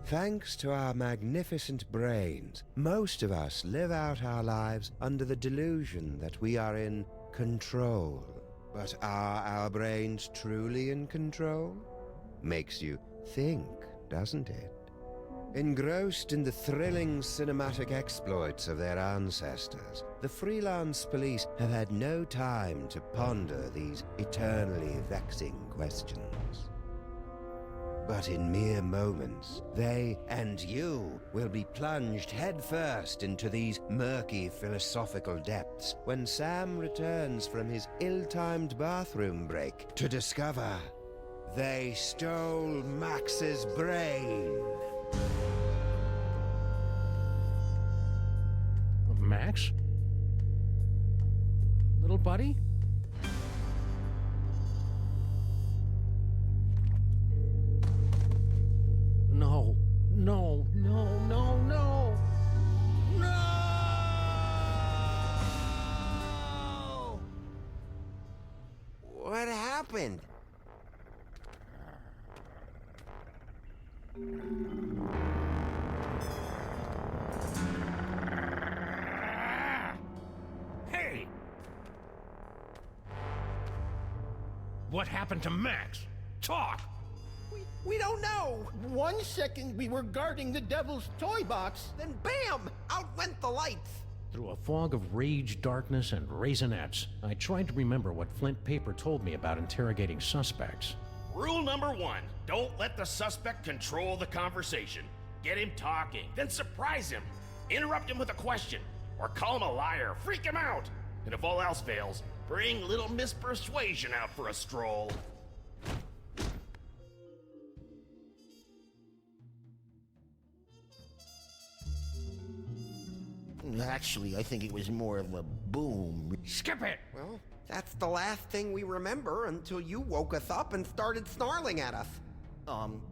Thanks to our magnificent brains, most of us live out our lives under the delusion that we are in control. But are our brains truly in control? Makes you think, doesn't it? Engrossed in the thrilling cinematic exploits of their ancestors, the freelance police have had no time to ponder these eternally vexing questions. But in mere moments, they and you will be plunged headfirst into these murky philosophical depths when Sam returns from his ill-timed bathroom break to discover they stole Max's brain. Max? Little buddy? No, no, no, no, no! No! What happened? Hey! What happened to Max? Talk! We don't know! 1 second we were guarding the devil's toy box, then BAM! Out went the lights! Through a fog of rage, darkness, and raisinets, I tried to remember what Flint Paper told me about interrogating suspects. Rule number 1, don't let the suspect control the conversation. Get him talking, then surprise him. Interrupt him with a question, or call him a liar, freak him out. And if all else fails, bring little Miss Persuasion out for a stroll. Actually, I think it was more of a boom. Skip it! Well, that's the last thing we remember until you woke us up and started snarling at us.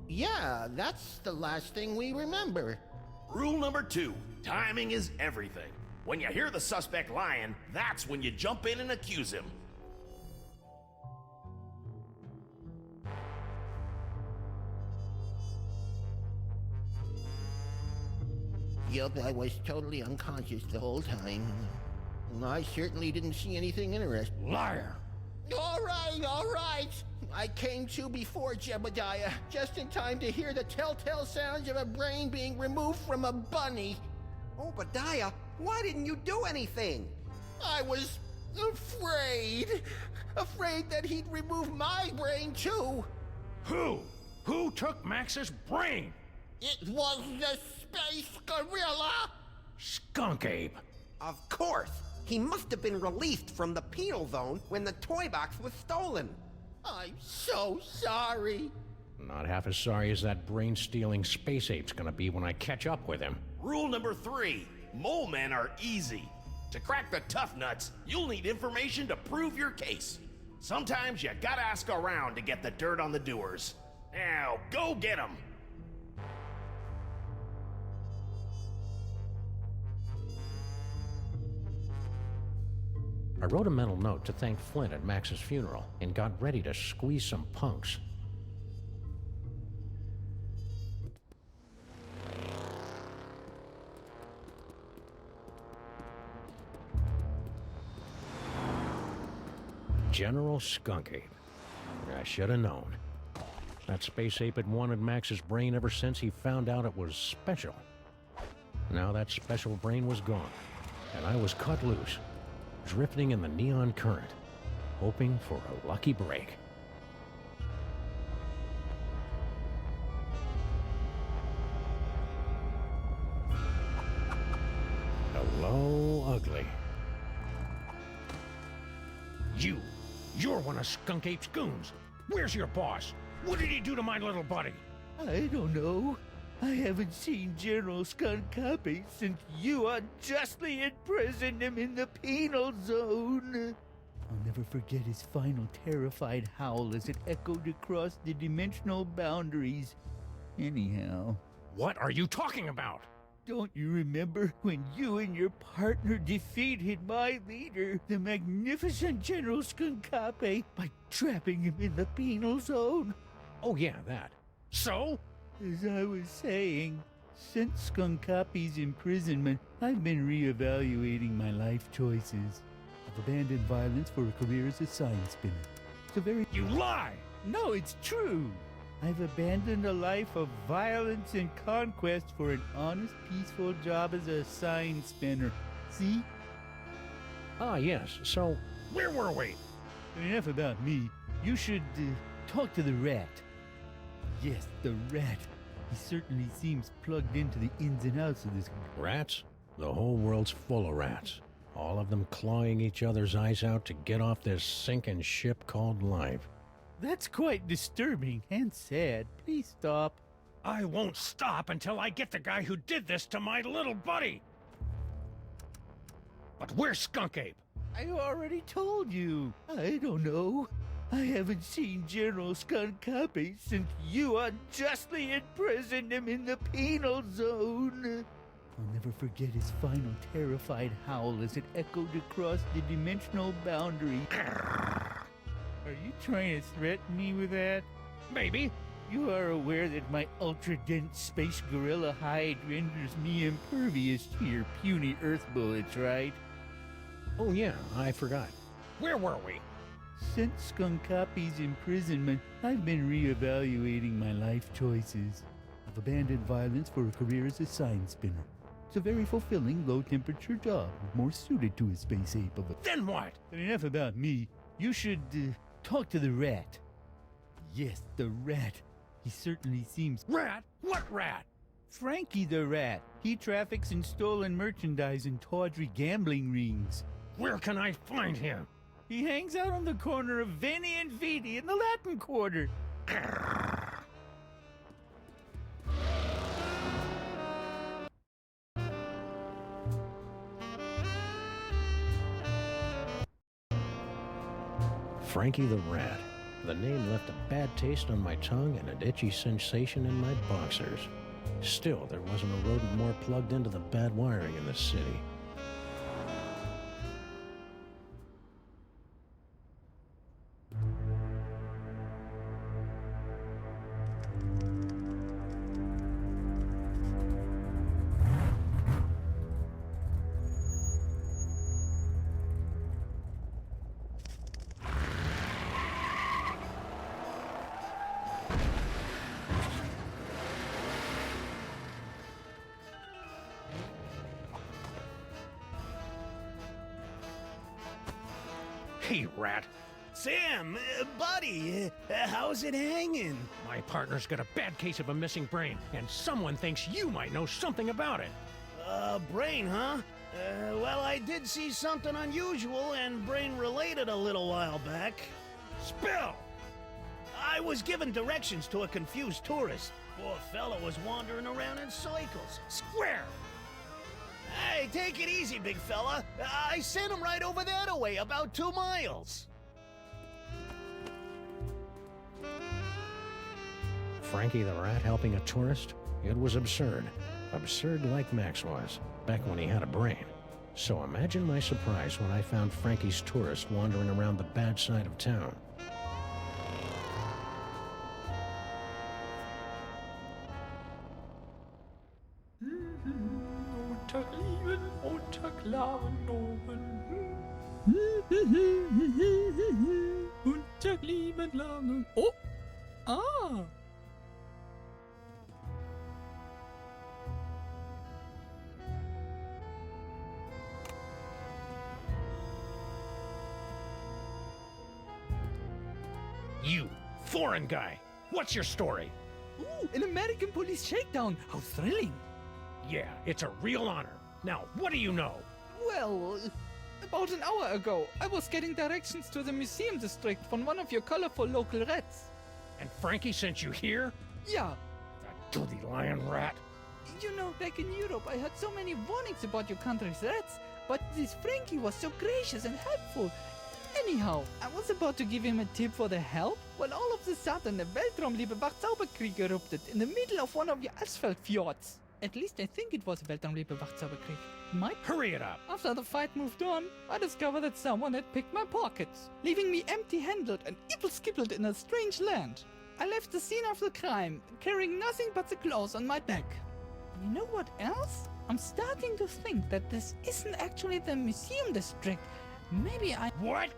Yeah, that's the last thing we remember. Rule number 2, timing is everything. When you hear the suspect lying, that's when you jump in and accuse him. Yup, I was totally unconscious the whole time. I certainly didn't see anything interesting. Liar! All right. I came to before Jebediah, just in time to hear the telltale sounds of a brain being removed from a bunny. Obadiah, why didn't you do anything? I was afraid. Afraid that he'd remove my brain too. Who? Who took Max's brain? It was the space gorilla. Skunk Ape. Of course. He must have been released from the penal zone when the toy box was stolen. I'm so sorry. Not half as sorry as that brain-stealing space ape's gonna be when I catch up with him. Rule number 3, mole men are easy. To crack the tough nuts, you'll need information to prove your case. Sometimes you gotta ask around to get the dirt on the doers. Now, go get 'em! I wrote a mental note to thank Flint at Max's funeral and got ready to squeeze some punks. General Skunk Ape. I should have known. That space ape had wanted Max's brain ever since he found out it was special. Now that special brain was gone, and I was cut loose, drifting in the neon current, hoping for a lucky break. Hello, ugly. You're one of Skunk Ape's goons. Where's your boss? What did he do to my little buddy? I don't know. I haven't seen General Skunk Ape since you unjustly imprisoned him in the penal zone. I'll never forget his final terrified howl as it echoed across the dimensional boundaries. Anyhow. What are you talking about? Don't you remember when you and your partner defeated my leader, the magnificent General Skunk Ape, by trapping him in the penal zone? Oh yeah, that. So? As I was saying, since Skunk Ape's imprisonment, I've been reevaluating my life choices. I've abandoned violence for a career as a sign spinner. It's a very— You lie! No, it's true! I've abandoned a life of violence and conquest for an honest, peaceful job as a sign spinner. See? Ah, yes. So, where were we? Enough about me. You should talk to the rat. Yes, the rat. He certainly seems plugged into the ins and outs of this. Rats? The whole world's full of rats. All of them clawing each other's eyes out to get off this sinking ship called life. That's quite disturbing and sad. Please stop. I won't stop until I get the guy who did this to my little buddy. But where's Skunk Ape? I already told you. I don't know. I haven't seen General Skunk Ape since you unjustly imprisoned him in the penal zone. I'll never forget his final terrified howl as it echoed across the dimensional boundary. Are you trying to threaten me with that? Maybe. You are aware that my ultra-dense space gorilla hide renders me impervious to your puny Earth bullets, right? Oh yeah, I forgot. Where were we? Since Skunk Ape's imprisonment, I've been reevaluating my life choices. I've abandoned violence for a career as a sign spinner. It's a very fulfilling, low-temperature job, more suited to a space ape of a— Then what? But enough about me. You should talk to the rat. Yes, the rat. He certainly seems— Rat? What rat? Frankie the rat. He traffics in stolen merchandise and tawdry gambling rings. Where can I find him? He hangs out on the corner of Veni and Vidi in the Latin Quarter. Frankie the Rat. The name left a bad taste on my tongue and an itchy sensation in my boxers. Still, there wasn't a rodent more plugged into the bad wiring in the city. Hey, Rat. Sam, buddy, how's it hanging? My partner's got a bad case of a missing brain, and someone thinks you might know something about it. Brain, huh? Well, I did see something unusual and brain-related a little while back. Spill! I was given directions to a confused tourist. Poor fella was wandering around in circles. Square! Hey, take it easy, big fella. I sent him right over that way, about 2 miles. Frankie the Rat helping a tourist? It was absurd. Absurd like Max was, back when he had a brain. So imagine my surprise when I found Frankie's tourist wandering around the bad side of town. Und Tag lieben lang. Oh! Ah! You, foreign guy, what's your story? Ooh, an American police shakedown. How thrilling. Yeah, it's a real honor. Now, what do you know? Well, about an hour ago, I was getting directions to the museum district from one of your colorful local rats. And Frankie sent you here? Yeah, That dirty lion rat. you know, back in Europe, I heard so many warnings about your country's rats, but this Frankie was so gracious and helpful. Anyhow, I was about to give him a tip for the help when all of a sudden a Weltraumliebe Wachzauberkrieg erupted in the middle of one of your asphalt fjords. At least I think it was a Weltraumliebe Wachzauberkrieg. Might. Hurry it up. After the fight moved on, I discovered that someone had picked my pockets, leaving me empty-handed and ibble-skibbled in a strange land. I left the scene of the crime, carrying nothing but the clothes on my back. You know what else? I'm starting to think that this isn't actually the museum district. Maybe I... What?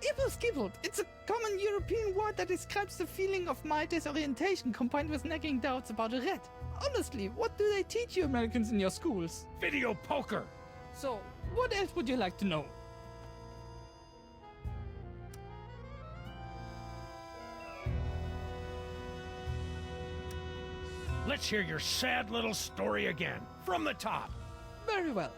Ibble-skibbled! It's a common European word that describes the feeling of my disorientation combined with nagging doubts about a rat. Honestly, what do they teach you Americans in your schools? Video poker. So, what else would you like to know? Let's hear your sad little story again, from the top. Very well.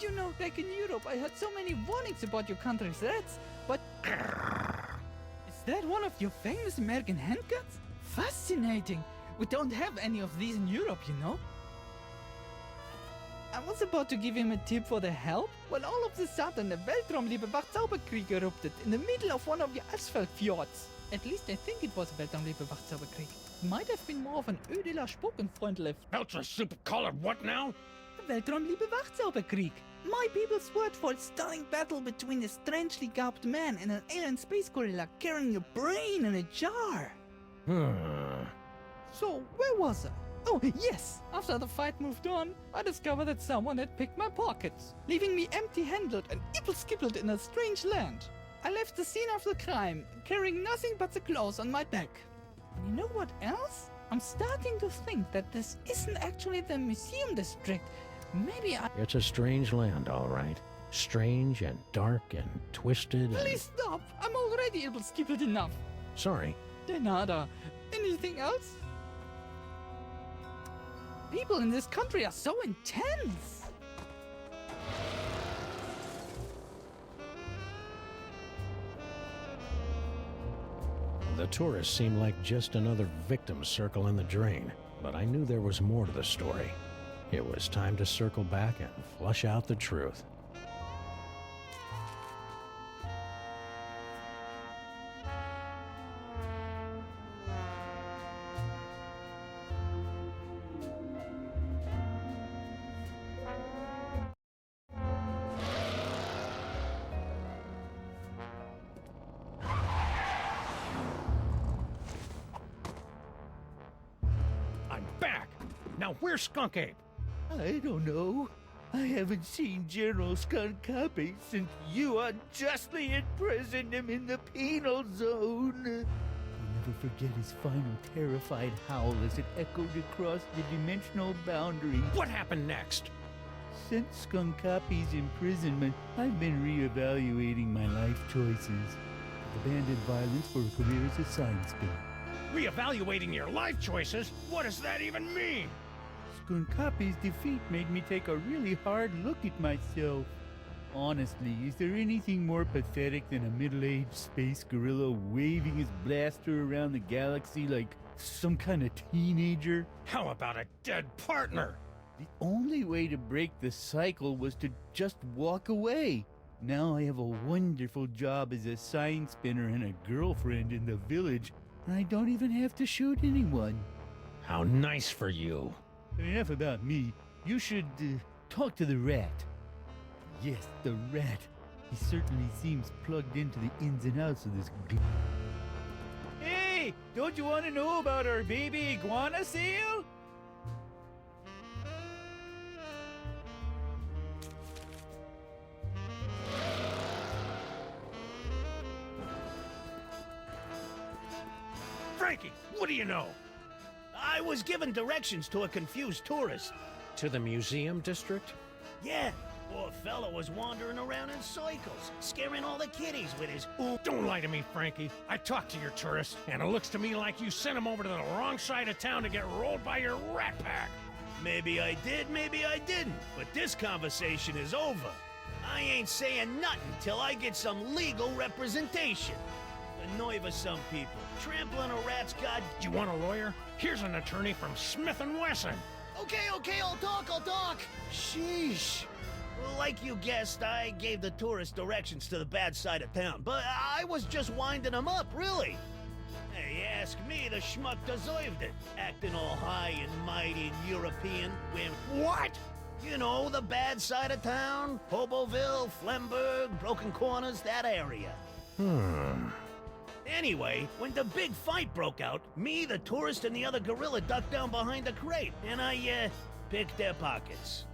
You know, back in Europe, I heard so many warnings about your country's rats, but... Is that one of your famous American handguns? Fascinating. We don't have any of these in Europe, you know. I was about to give him a tip for the help when all of a sudden a Weltraumliebe Wachzauberkrieg erupted in the middle of one of your asphalt fjords. At least I think it was a Weltraumliebe Wachzauberkrieg. Might have been more of an ödeler Spokenfreundlift. Ultra super colored what now? Weltraumliebe Wachzauberkrieg. My people's word for a stunning battle between a strangely garbed man and an alien space gorilla carrying a brain in a jar. So, where was I? Oh, yes! After the fight moved on, I discovered that someone had picked my pockets, leaving me empty-handed and ibble-skibbled in a strange land. I left the scene of the crime, carrying nothing but the clothes on my back. And you know what else? I'm starting to think that this isn't actually the museum district. Maybe I... It's a strange land, all right. Strange and dark and twisted and... Please stop! I'm already ibble-skibbled enough. Sorry. De nada. Anything else? People in this country are so intense. The tourists seemed like just another victim circling the drain, but I knew there was more to the story. It was time to circle back and flush out the truth. I'm back! Now where's Skunk Ape? I don't know. I haven't seen General Skunk Copy since you unjustly imprisoned him in the penal zone. I'll never forget his final terrified howl as it echoed across the dimensional boundary. What happened next? Since Skunk Copy's imprisonment, I've been reevaluating my life choices. I've abandoned violence for a career as a science spinner. Reevaluating your life choices? What does that even mean? Skunkapi's defeat made me take a really hard look at myself. Honestly, is there anything more pathetic than a middle-aged space gorilla waving his blaster around the galaxy like some kind of teenager? How about a dead partner? The only way to break the cycle was to just walk away. Now I have a wonderful job as a sign spinner and a girlfriend in the village, and I don't even have to shoot anyone. How nice for you. Enough about me. You should talk to the rat. Yes, the rat. He certainly seems plugged into the ins and outs of this. Hey, don't you want to know about our baby iguana sale? Frankie, what do you know? I was given directions to a confused tourist. To the museum district? Yeah, poor fella was wandering around in circles, scaring all the kiddies with his Don't lie to me, Frankie. I talked to your tourist, and it looks to me like you sent him over to the wrong side of town to get rolled by your rat pack. Maybe I did, maybe I didn't, but this conversation is over. I ain't saying nothing till I get some legal representation. The nerve of some people, trampling a rat's god. Do you want a lawyer? Here's an attorney from Smith & Wesson. Okay, I'll talk. Sheesh. Like you guessed, I gave the tourist directions to the bad side of town, but I was just winding him up, really. Hey, ask me, the schmuck deserved it. Acting all high and mighty and European when... What? You know, the bad side of town. Hoboville, Flemberg, Broken Corners, that area. Anyway, when the big fight broke out, me, the tourist, and the other gorilla ducked down behind the crate, and I, picked their pockets.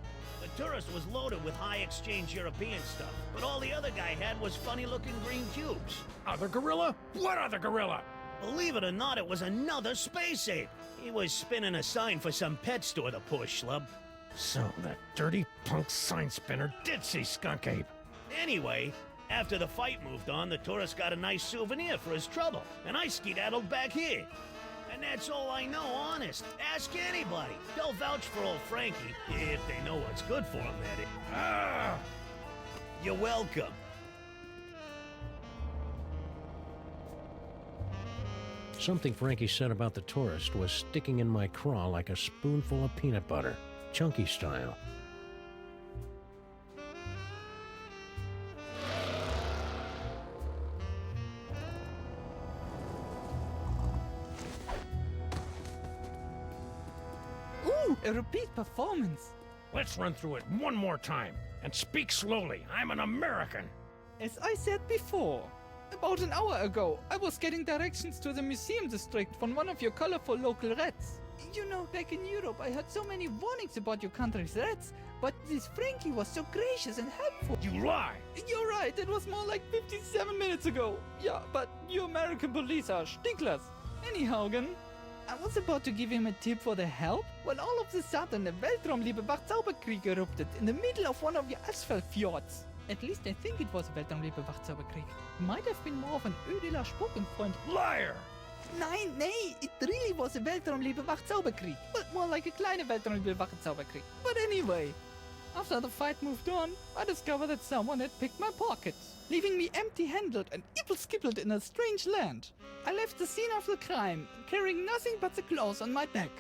The tourist was loaded with high-exchange European stuff, but all the other guy had was funny-looking green cubes. Other gorilla? What other gorilla? Believe it or not, it was another space ape. He was spinning a sign for some pet store, the poor schlub. So that dirty punk sign spinner did see Skunk Ape. Anyway, after the fight moved on, the tourist got a nice souvenir for his trouble, and I skedaddled back here. And that's all I know, honest. Ask anybody. They'll vouch for old Frankie, if they know what's good for him, that is. Ah! You're welcome. Something Frankie said about the tourist was sticking in my craw like a spoonful of peanut butter, chunky style. Ooh, a repeat performance. Let's run through it one more time, and speak slowly. I'm an American. As I said before, about an hour ago, I was getting directions to the museum district from one of your colorful local rats. You know, back in Europe, I heard so many warnings about your country's rats, but this Frankie was so gracious and helpful. You lie! You're right, it was more like 57 minutes ago. Yeah, but you American police are stinklers. Anyhow, I was about to give him a tip for the help when all of a sudden a Weltraumliebe Wachzauberkrieg erupted in the middle of one of your asphalt fjords. At least I think it was a Weltraumliebe Wachzauberkrieg. Might have been more of an Ödeler Spokenfreund. Liar! Nein, nee, it really was a Weltraumliebe Wachzauberkrieg. But more like a kleine Weltraumliebe Wachzauberkrieg. But anyway, after the fight moved on, I discovered that someone had picked my pockets, leaving me empty-handed and ibble-skibbled in a strange land. I left the scene of the crime, carrying nothing but the clothes on my back.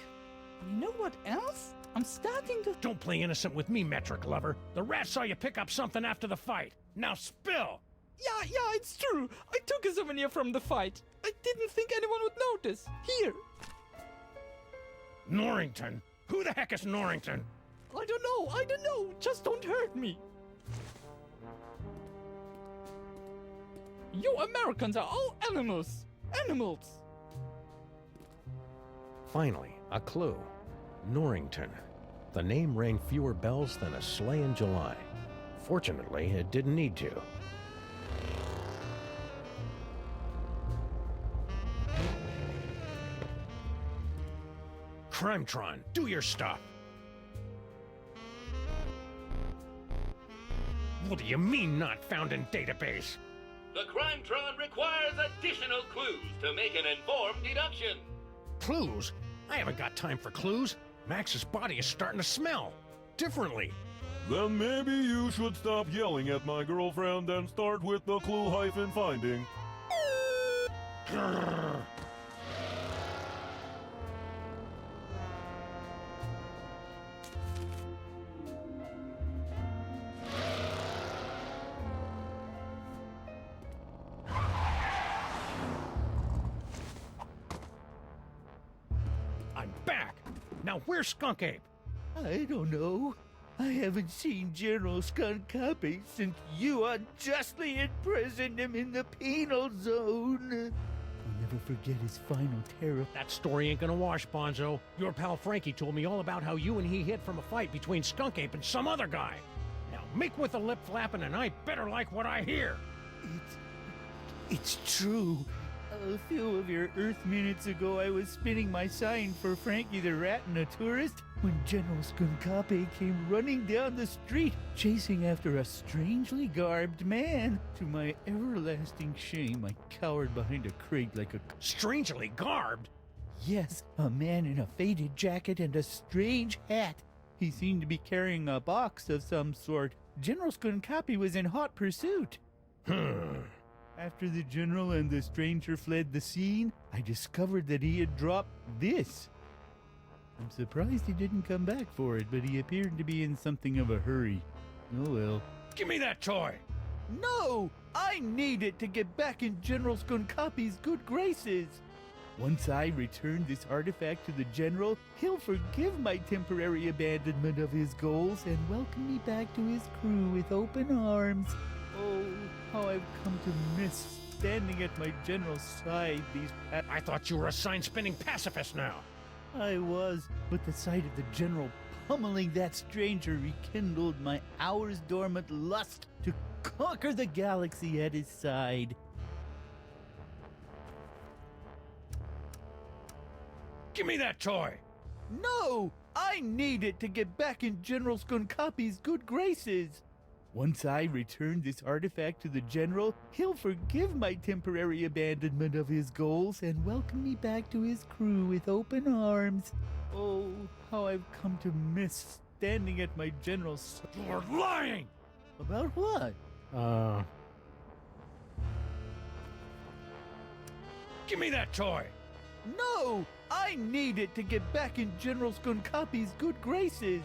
And you know what else? I'm starting to... Don't play innocent with me, metric lover. The rat saw you pick up something after the fight. Now spill! Yeah, it's true. I took a souvenir from the fight. I didn't think anyone would notice. Here. Norrington? Who the heck is Norrington? I don't know. Just don't hurt me. You Americans are all animals. Animals. Finally, a clue. Norrington. The name rang fewer bells than a sleigh in July. Fortunately, it didn't need to. Crimetron, do your stuff! What do you mean not found in database? The Crimetron requires additional clues to make an informed deduction. Clues? I haven't got time for clues. Max's body is starting to smell. Differently. Then maybe you should stop yelling at my girlfriend and start with the clue-finding. Grrr. I'm back! Now where's Skunk Ape? I don't know. I haven't seen General Skunk Copy since you unjustly imprisoned him in the penal zone. I'll never forget his final terror. That story ain't gonna wash, Bonzo. Your pal Frankie told me all about how you and he hid from a fight between Skunk Ape and some other guy. Now make with the lip flapping and I better like what I hear. It's true. A few of your Earth minutes ago, I was spinning my sign for Frankie the Rat and a tourist when General Skunkape came running down the street, chasing after a strangely garbed man. To my everlasting shame, I cowered behind a crate like a... Strangely garbed? Yes, a man in a faded jacket and a strange hat. He seemed to be carrying a box of some sort. General Skunkape was in hot pursuit. After the general and the stranger fled the scene, I discovered that he had dropped this. I'm surprised he didn't come back for it, but he appeared to be in something of a hurry. Oh well. Give me that toy! No! I need it to get back in General Skunkape's good graces. Once I return this artifact to the general, he'll forgive my temporary abandonment of his goals and welcome me back to his crew with open arms. Oh, how I've come to miss standing at my general's side these past... I thought you were a sign-spinning pacifist now. I was, but the sight of the general pummeling that stranger rekindled my hours-dormant lust to conquer the galaxy at his side. Give me that toy! No! I need it to get back in General Skunkape's good graces. Once I return this artifact to the general, he'll forgive my temporary abandonment of his goals and welcome me back to his crew with open arms. Oh, how I've come to miss standing at my general's side. You're lying! About what? Give me that toy! No! I need it to get back in General Skunkape's good graces.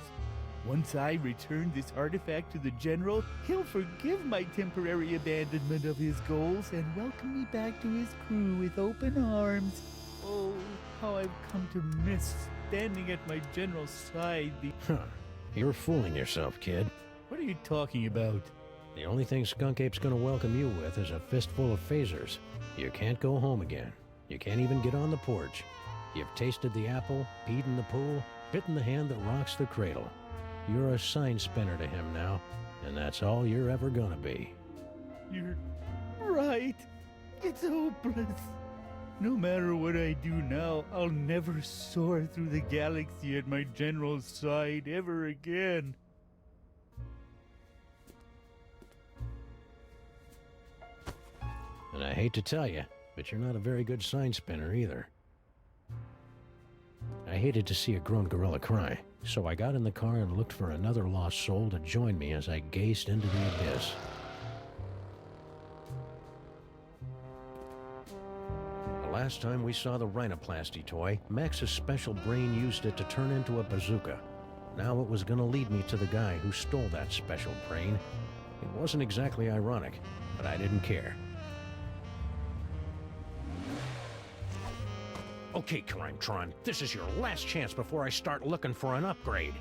Once I return this artifact to the general, he'll forgive my temporary abandonment of his goals and welcome me back to his crew with open arms. Oh, how I've come to miss standing at my general's side. You're fooling yourself, kid. What are you talking about? The only thing Skunkape's gonna welcome you with is a fistful of phasers. You can't go home again. You can't even get on the porch. You've tasted the apple, peed in the pool, bitten the hand that rocks the cradle. You're a sign spinner to him now, and that's all you're ever gonna be. You're right. It's hopeless. No matter what I do now, I'll never soar through the galaxy at my general's side ever again. And I hate to tell you, but you're not a very good sign spinner either. I hated to see a grown gorilla cry, so I got in the car and looked for another lost soul to join me as I gazed into the abyss. The last time we saw the rhinoplasty toy, Max's special brain used it to turn into a bazooka. Now it was gonna lead me to the guy who stole that special brain. It wasn't exactly ironic, but I didn't care. Okay, Crimetron, this is your last chance before I start looking for an upgrade.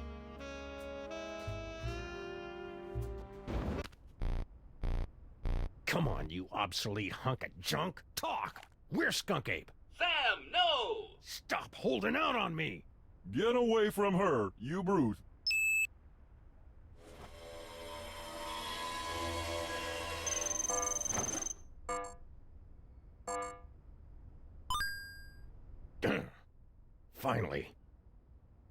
Come on, you obsolete hunk of junk. Talk! Where's Skunkape? Sam, no! Stop holding out on me! Get away from her, you brute. Finally.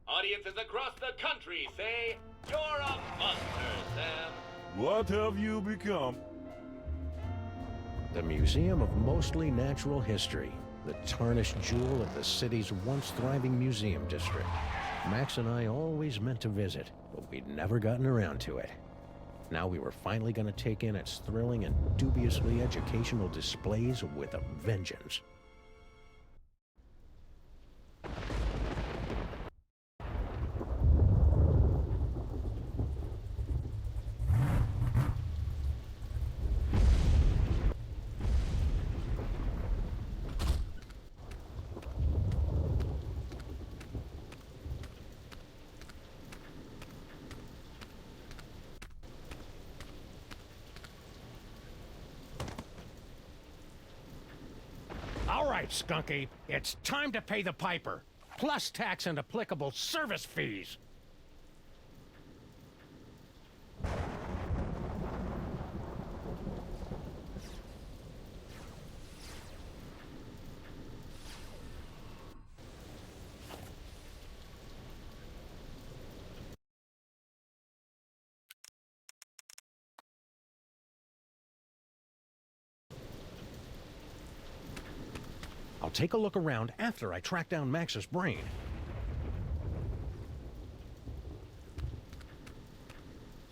Audiences across the country say, you're a monster, Sam. What have you become? The Museum of Mostly Natural History, the tarnished jewel of the city's once thriving museum district. Max and I always meant to visit, but we'd never gotten around to it. Now we were finally going to take in its thrilling and dubiously educational displays with a vengeance. All right, Skunky, it's time to pay the piper, plus tax and applicable service fees. take a look around after I track down Max's brain.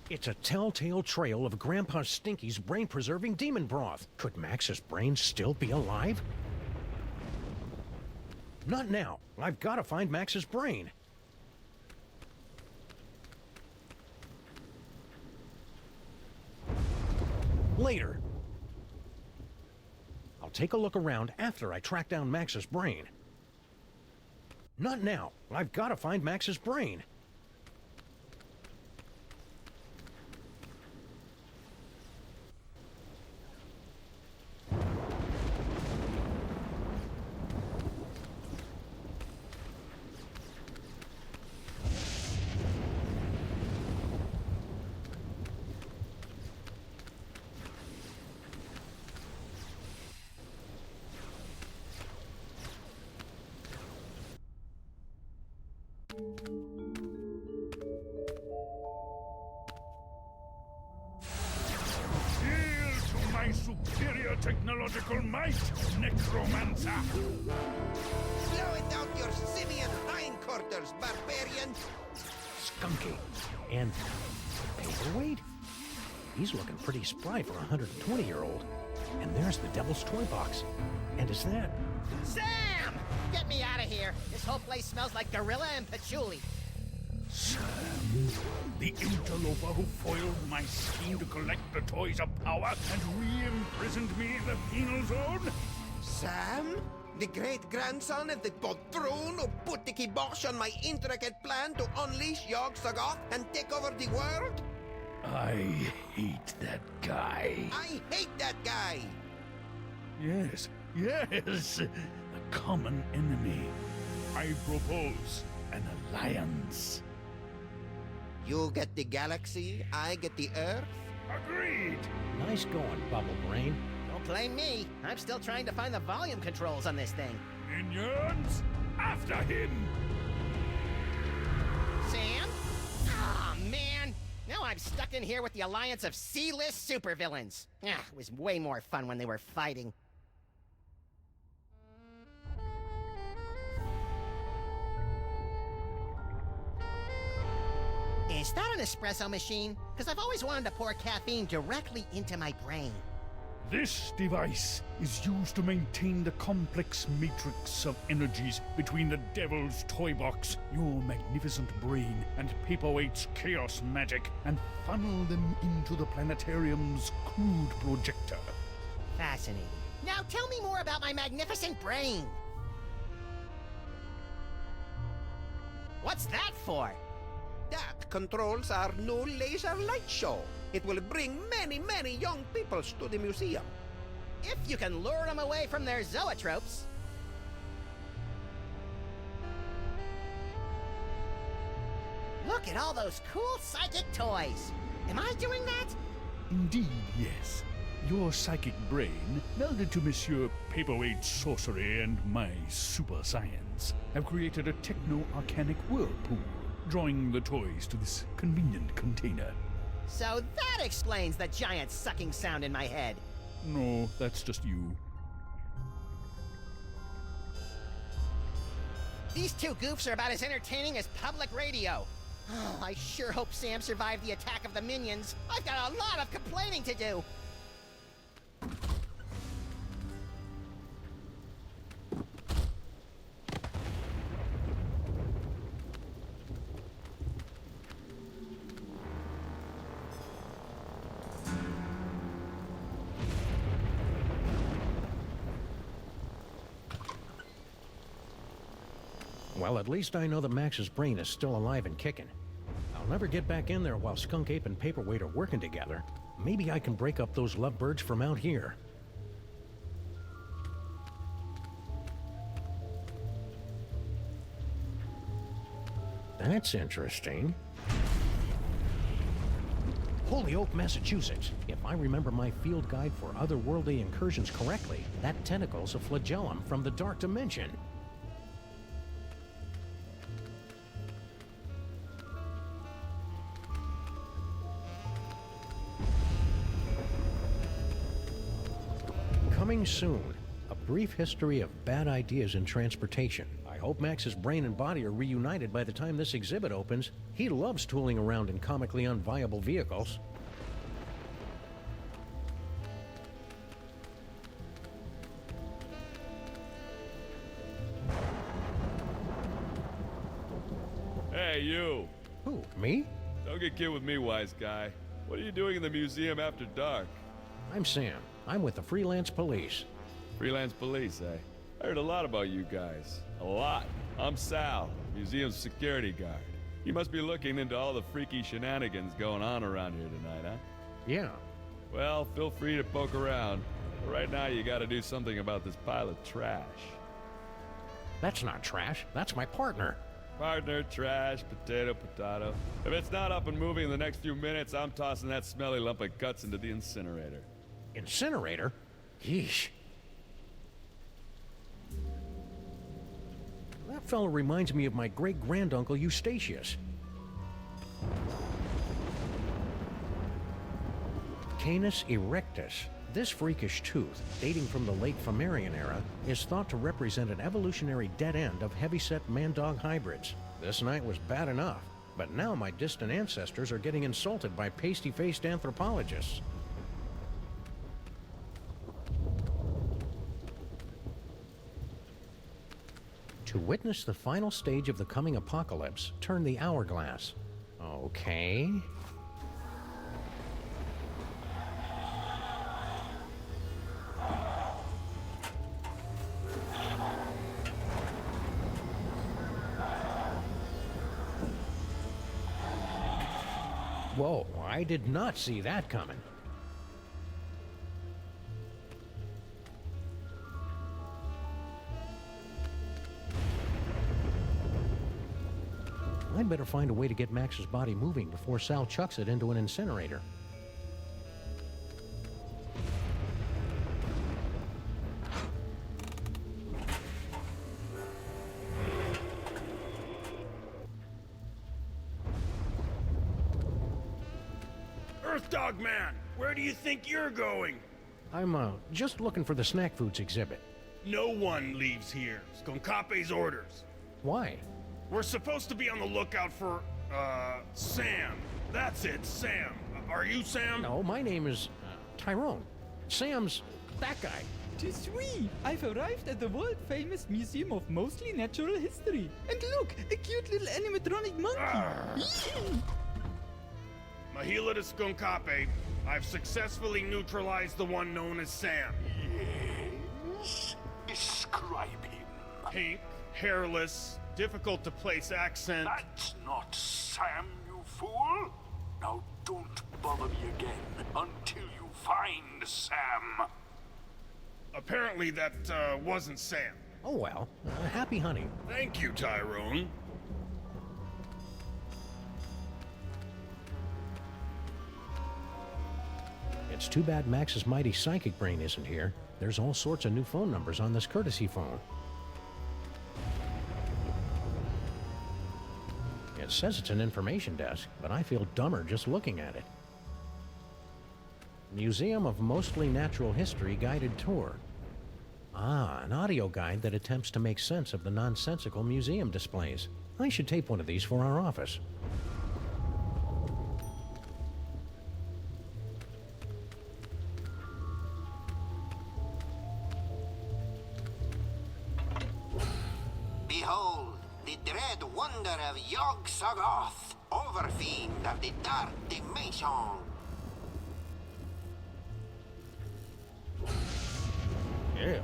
It's a telltale trail of Grandpa Stinky's brain-preserving demon broth. Could Max's brain still be alive? Not now. I've got to find Max's brain. Later. I'll take a look around after I track down Max's brain. Not now. I've got to find Max's brain. Hail to my superior technological might, Necromancer! Slow it out your simian hindquarters, barbarian! Skunky. And Paperweight? He's looking pretty spry for a 120-year-old. And there's the Devil's Toy Box. And is that... Sam! Get me out of here. This whole place smells like gorilla and patchouli. Sam, the interloper who foiled my scheme to collect the toys of power and re-imprisoned me in the penal zone? Sam? The great-grandson of the patron who put the kibosh on my intricate plan to unleash Yog-Sothoth and take over the world? I hate that guy. I hate that guy! Yes, a common enemy. I propose an alliance. You get the galaxy, I get the Earth? Agreed! Nice going, Bubble Brain. Don't blame me. I'm still trying to find the volume controls on this thing. Minions, after him! Sam? Ah, man. Now I'm stuck in here with the alliance of C-list supervillains. Ah, it was way more fun when they were fighting. Is that an espresso machine? Because I've always wanted to pour caffeine directly into my brain. This device is used to maintain the complex matrix of energies between the Devil's Toy Box, your magnificent brain, and Paperweight's chaos magic, and funnel them into the planetarium's crude projector. Fascinating. Now tell me more about my magnificent brain. What's that for? That controls our new laser light show. It will bring many, many young peoples to the museum. If you can lure them away from their zoetropes. Look at all those cool psychic toys. Am I doing that? Indeed, yes. Your psychic brain, melded to Monsieur Paperweight's sorcery and my super science, have created a techno-arcanic whirlpool, drawing the toys to this convenient container. So that explains the giant sucking sound in my head. No, that's just you. These two goofs are about as entertaining as public radio. Oh, I sure hope Sam survived the attack of the minions. I've got a lot of complaining to do. Well, at least I know that Max's brain is still alive and kicking. I'll never get back in there while Skunk Ape and Paperweight are working together. Maybe I can break up those lovebirds from out here. That's interesting. Holyoke, Massachusetts. If I remember my field guide for otherworldly incursions correctly, that tentacle's a flagellum from the Dark Dimension. Coming soon, a brief history of bad ideas in transportation. I hope Max's brain and body are reunited by the time this exhibit opens. He loves tooling around in comically unviable vehicles. Hey, you. Who, me? Don't get kid with me, wise guy. What are you doing in the museum after dark? I'm Sam. I'm with the freelance police. Freelance police, eh? I heard a lot about you guys. A lot. I'm Sal, museum's security guard. You must be looking into all the freaky shenanigans going on around here tonight, huh? Yeah. Well, feel free to poke around. But right now, you gotta do something about this pile of trash. That's not trash. That's my partner. Partner, trash, potato, potato. If it's not up and moving in the next few minutes, I'm tossing that smelly lump of guts into the incinerator. Incinerator? Yeesh. That fellow reminds me of my great-granduncle Eustachius. Canis erectus. This freakish tooth, dating from the late Phomerean era, is thought to represent an evolutionary dead end of heavyset man-dog hybrids. This night was bad enough, but now my distant ancestors are getting insulted by pasty-faced anthropologists. To witness the final stage of the coming apocalypse, turn the hourglass. Okay. Whoa, I did not see that coming. I'd better find a way to get Max's body moving before Sal chucks it into an incinerator. Earthdog Man, where do you think you're going? I'm, just looking for the snack foods exhibit. No one leaves here. Sconcape's orders. Why? We're supposed to be on the lookout for, Sam. That's it, Sam. Are you Sam? No, my name is, Tyrone. Sam's that guy. Tis we! I've arrived at the world-famous Museum of Mostly Natural History. And look, a cute little animatronic monkey. Mahila to Sconcape, I've successfully neutralized the one known as Sam. Yes? Describe him. Pink, hairless, difficult to place accent. That's not Sam, you fool. Now don't bother me again until you find Sam. Apparently that, wasn't Sam. Oh well, happy hunting. Thank you, Tyrone. It's too bad Max's mighty psychic brain isn't here. There's all sorts of new phone numbers on this courtesy phone. It says it's an information desk, but I feel dumber just looking at it. Museum of Mostly Natural History Guided Tour. Ah, an audio guide that attempts to make sense of the nonsensical museum displays. I should tape one of these for our office. Behold, the dread wonder of Yog-Sothoth, overfiend of the dark dimension. Yeah.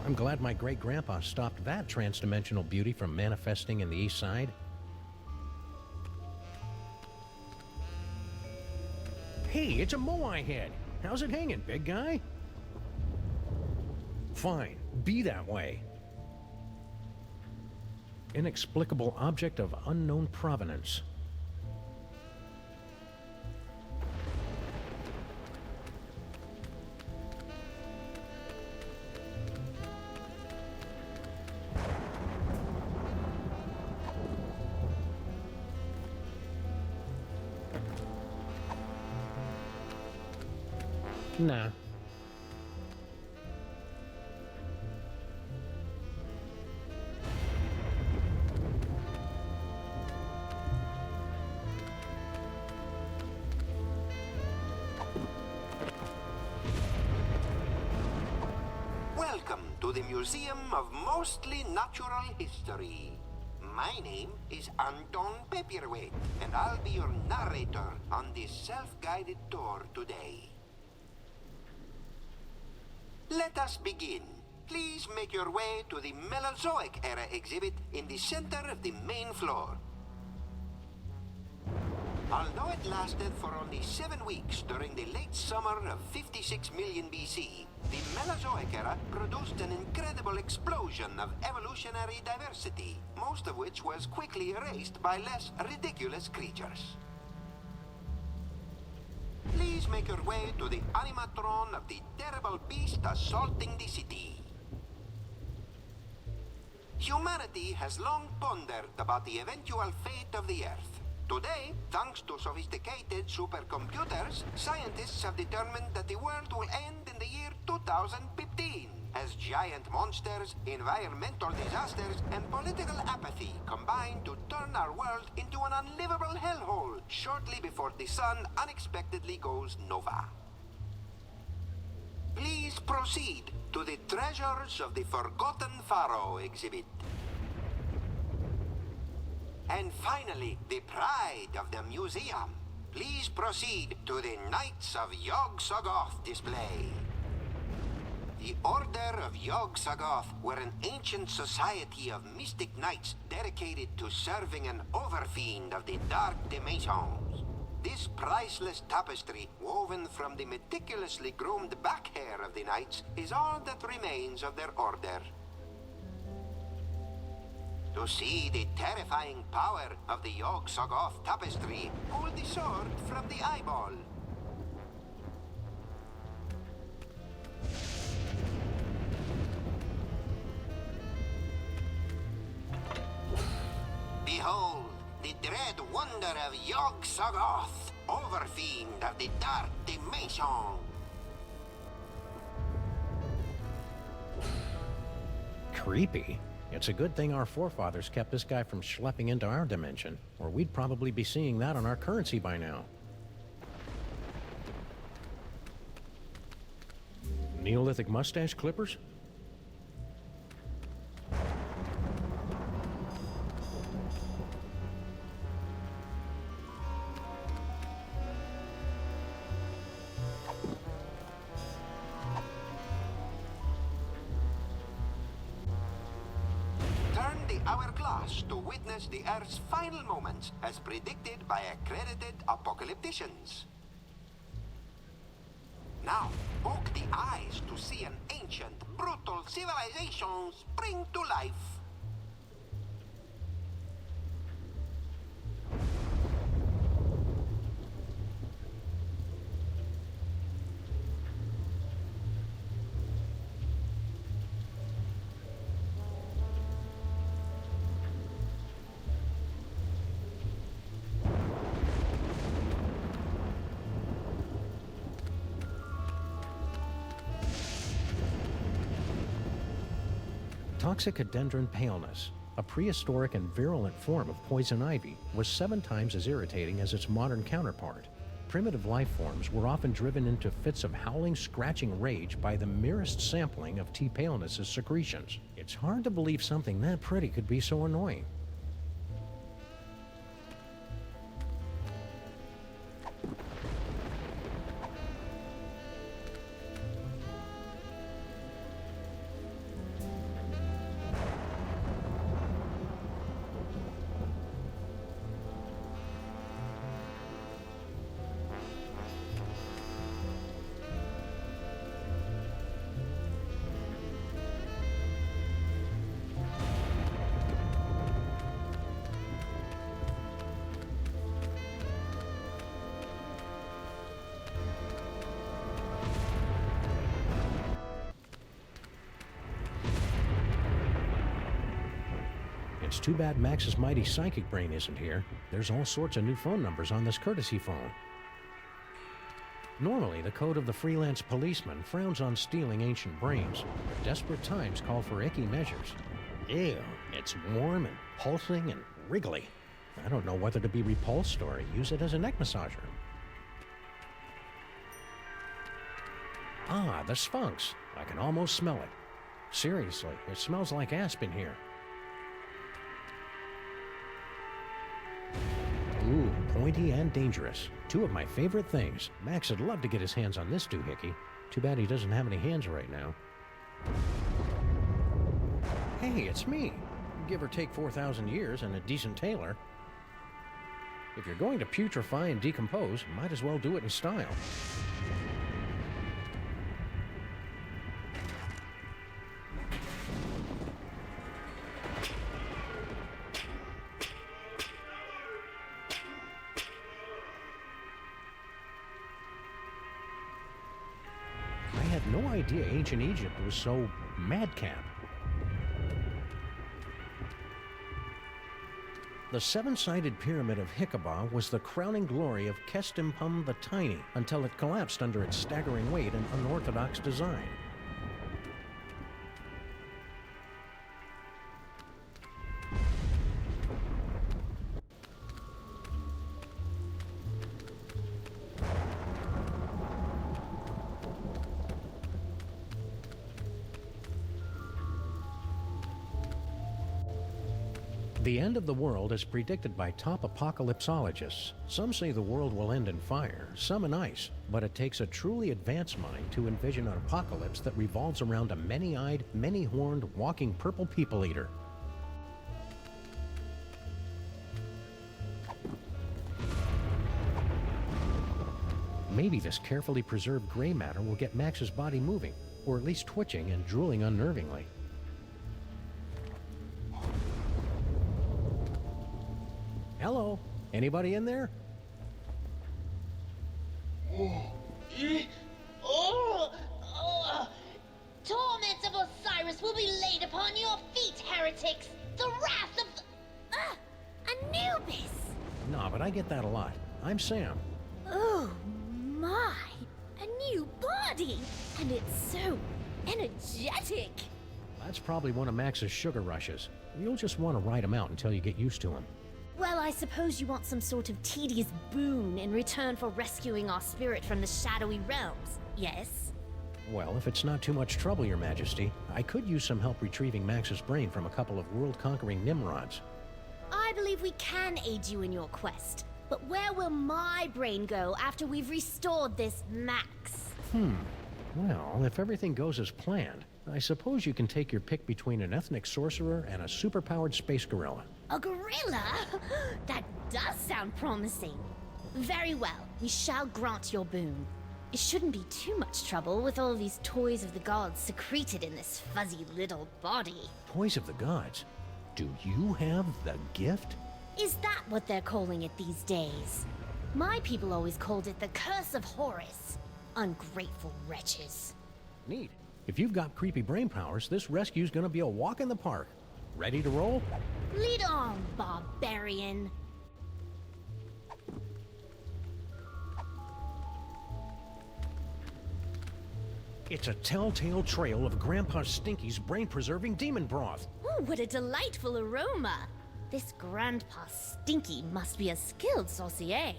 I'm glad my great-grandpa stopped that trans-dimensional beauty from manifesting in the East Side. Hey, it's a Moai head. How's it hanging, big guy? Fine, be that way. Inexplicable object of unknown provenance. Nah. the Museum of Mostly Natural History. My name is Anton Paperweight, and I'll be your narrator on this self-guided tour today. Let us begin. Please make your way to the Mesozoic era exhibit in the center of the main floor. Although it lasted for only 7 weeks during the late summer of 56 million BC, the Mesozoic era produced an incredible explosion of evolutionary diversity, most of which was quickly erased by less ridiculous creatures. Please make your way to the animatron of the terrible beast assaulting the city. Humanity has long pondered about the eventual fate of the Earth. Today, thanks to sophisticated supercomputers, scientists have determined that the world will end in the year 2015, as giant monsters, environmental disasters, and political apathy combine to turn our world into an unlivable hellhole shortly before the sun unexpectedly goes nova. Please proceed to the Treasures of the Forgotten Pharaoh exhibit. And finally, the pride of the museum. Please proceed to the Knights of Yog-Sothoth display. The Order of Yog-Sothoth were an ancient society of mystic knights dedicated to serving an overfiend of the dark dimensions. This priceless tapestry, woven from the meticulously groomed back hair of the knights, is all that remains of their order. To see the terrifying power of the Yog-Sothoth tapestry, pull the sword from the eyeball. Behold, the dread wonder of Yog-Sothoth, overfiend of the dark dimension. Creepy. It's a good thing our forefathers kept this guy from schlepping into our dimension, or we'd probably be seeing that on our currency by now. Neolithic mustache clippers? Hourglass to witness the Earth's final moments as predicted by accredited apocalypticians. Now, poke the eyes to see an ancient, brutal civilization spring to life. Toxicodendron paleness, a prehistoric and virulent form of poison ivy, was 7 times as irritating as its modern counterpart. Primitive life forms were often driven into fits of howling, scratching rage by the merest sampling of T. paleness's secretions. It's hard to believe something that pretty could be so annoying. It's too bad Max's mighty psychic brain isn't here. There's all sorts of new phone numbers on this courtesy phone. Normally, the code of the freelance policeman frowns on stealing ancient brains, but desperate times call for icky measures. Ew, it's warm and pulsing and wriggly. I don't know whether to be repulsed or use it as a neck massager. Ah, the Sphinx. I can almost smell it. Seriously, it smells like aspen here. Ooh, pointy and dangerous. Two of my favorite things. Max would love to get his hands on this doohickey. Too bad he doesn't have any hands right now. Hey, it's me. Give or take 4,000 years and a decent tailor. If you're going to putrefy and decompose, might as well do it in style. I had no idea ancient Egypt was so madcap. The seven-sided pyramid of Hikaba was the crowning glory of Kestimpum the Tiny until it collapsed under its staggering weight and unorthodox design. The end of the world is predicted by top apocalypsologists. Some say the world will end in fire, some in ice, but it takes a truly advanced mind to envision an apocalypse that revolves around a many-eyed, many-horned, walking purple people-eater. Maybe this carefully preserved gray matter will get Max's body moving, or at least twitching and drooling unnervingly. Hello? Anybody in there? Torments of Osiris will be laid upon your feet, heretics! The wrath of Anubis! Nah, but I get that a lot. I'm Sam. Oh my! A new body! And it's so energetic! That's probably one of Max's sugar rushes. You'll just want to ride him out until you get used to him. Well, I suppose you want some sort of tedious boon in return for rescuing our spirit from the shadowy realms, yes? Well, if it's not too much trouble, Your Majesty, I could use some help retrieving Max's brain from a couple of world-conquering Nimrods. I believe we can aid you in your quest, but where will my brain go after we've restored this Max? Well, if everything goes as planned, I suppose you can take your pick between an ethnic sorcerer and a superpowered space gorilla. A gorilla? That does sound promising. Very well, we shall grant your boon. It shouldn't be too much trouble with all these toys of the gods secreted in this fuzzy little body. Toys of the gods? Do you have the gift? Is that what they're calling it these days? My people always called it the Curse of Horus. Ungrateful wretches. Neat. If you've got creepy brain powers, this rescue's gonna be a walk in the park. Ready to roll? Lead on, barbarian. It's a telltale trail of Grandpa Stinky's brain-preserving demon broth. Ooh, what a delightful aroma. This Grandpa Stinky must be a skilled sorcier.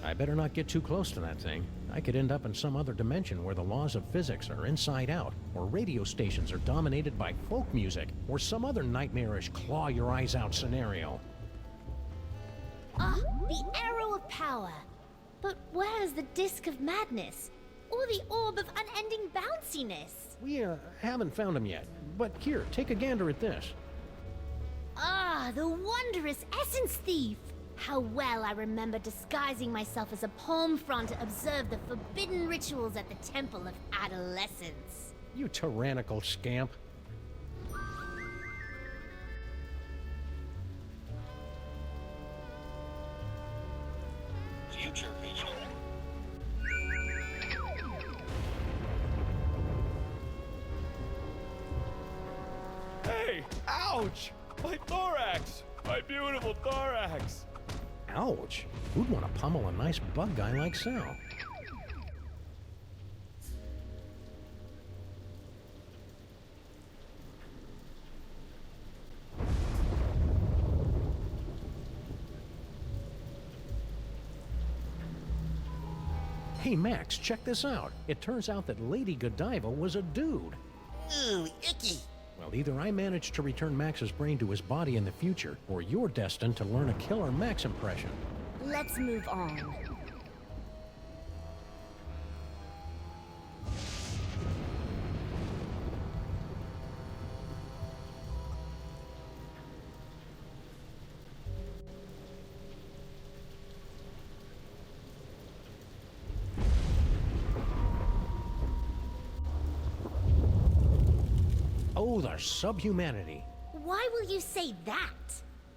I better not get too close to that thing. I could end up in some other dimension where the laws of physics are inside out, or radio stations are dominated by folk music, or some other nightmarish claw-your-eyes-out scenario. Ah, the arrow of power. But where's the disc of madness? Or the orb of unending bounciness? We, haven't found them yet. But here, take a gander at this. Ah, the wondrous essence thief! How well I remember disguising myself as a palm frond to observe the forbidden rituals at the Temple of Adolescence. You tyrannical scamp. Future vision. Hey! Ouch! My thorax! My beautiful thorax! Ouch. Who'd want to pummel a nice bug guy like Sal? Hey Max, check this out. It turns out that Lady Godiva was a dude. Ooh, icky. Well, either I managed to return Max's brain to his body in the future, or you're destined to learn a killer Max impression. Let's move on. Oh, the subhumanity. Why will you say that?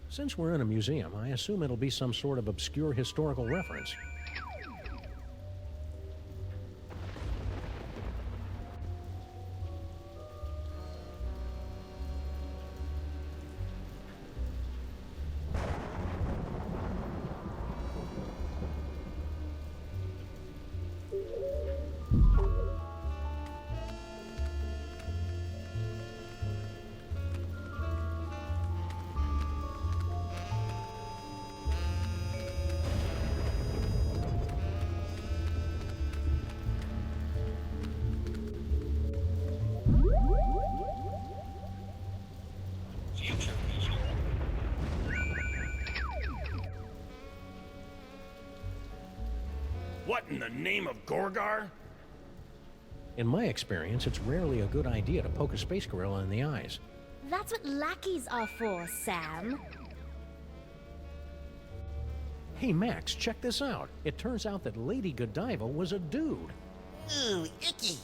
Since we're in a museum, I assume it'll be some sort of obscure historical reference. What in the name of Gorgar? In my experience, it's rarely a good idea to poke a space gorilla in the eyes. That's what lackeys are for, Sam. Hey Max, check this out. It turns out that Lady Godiva was a dude. Ooh, icky.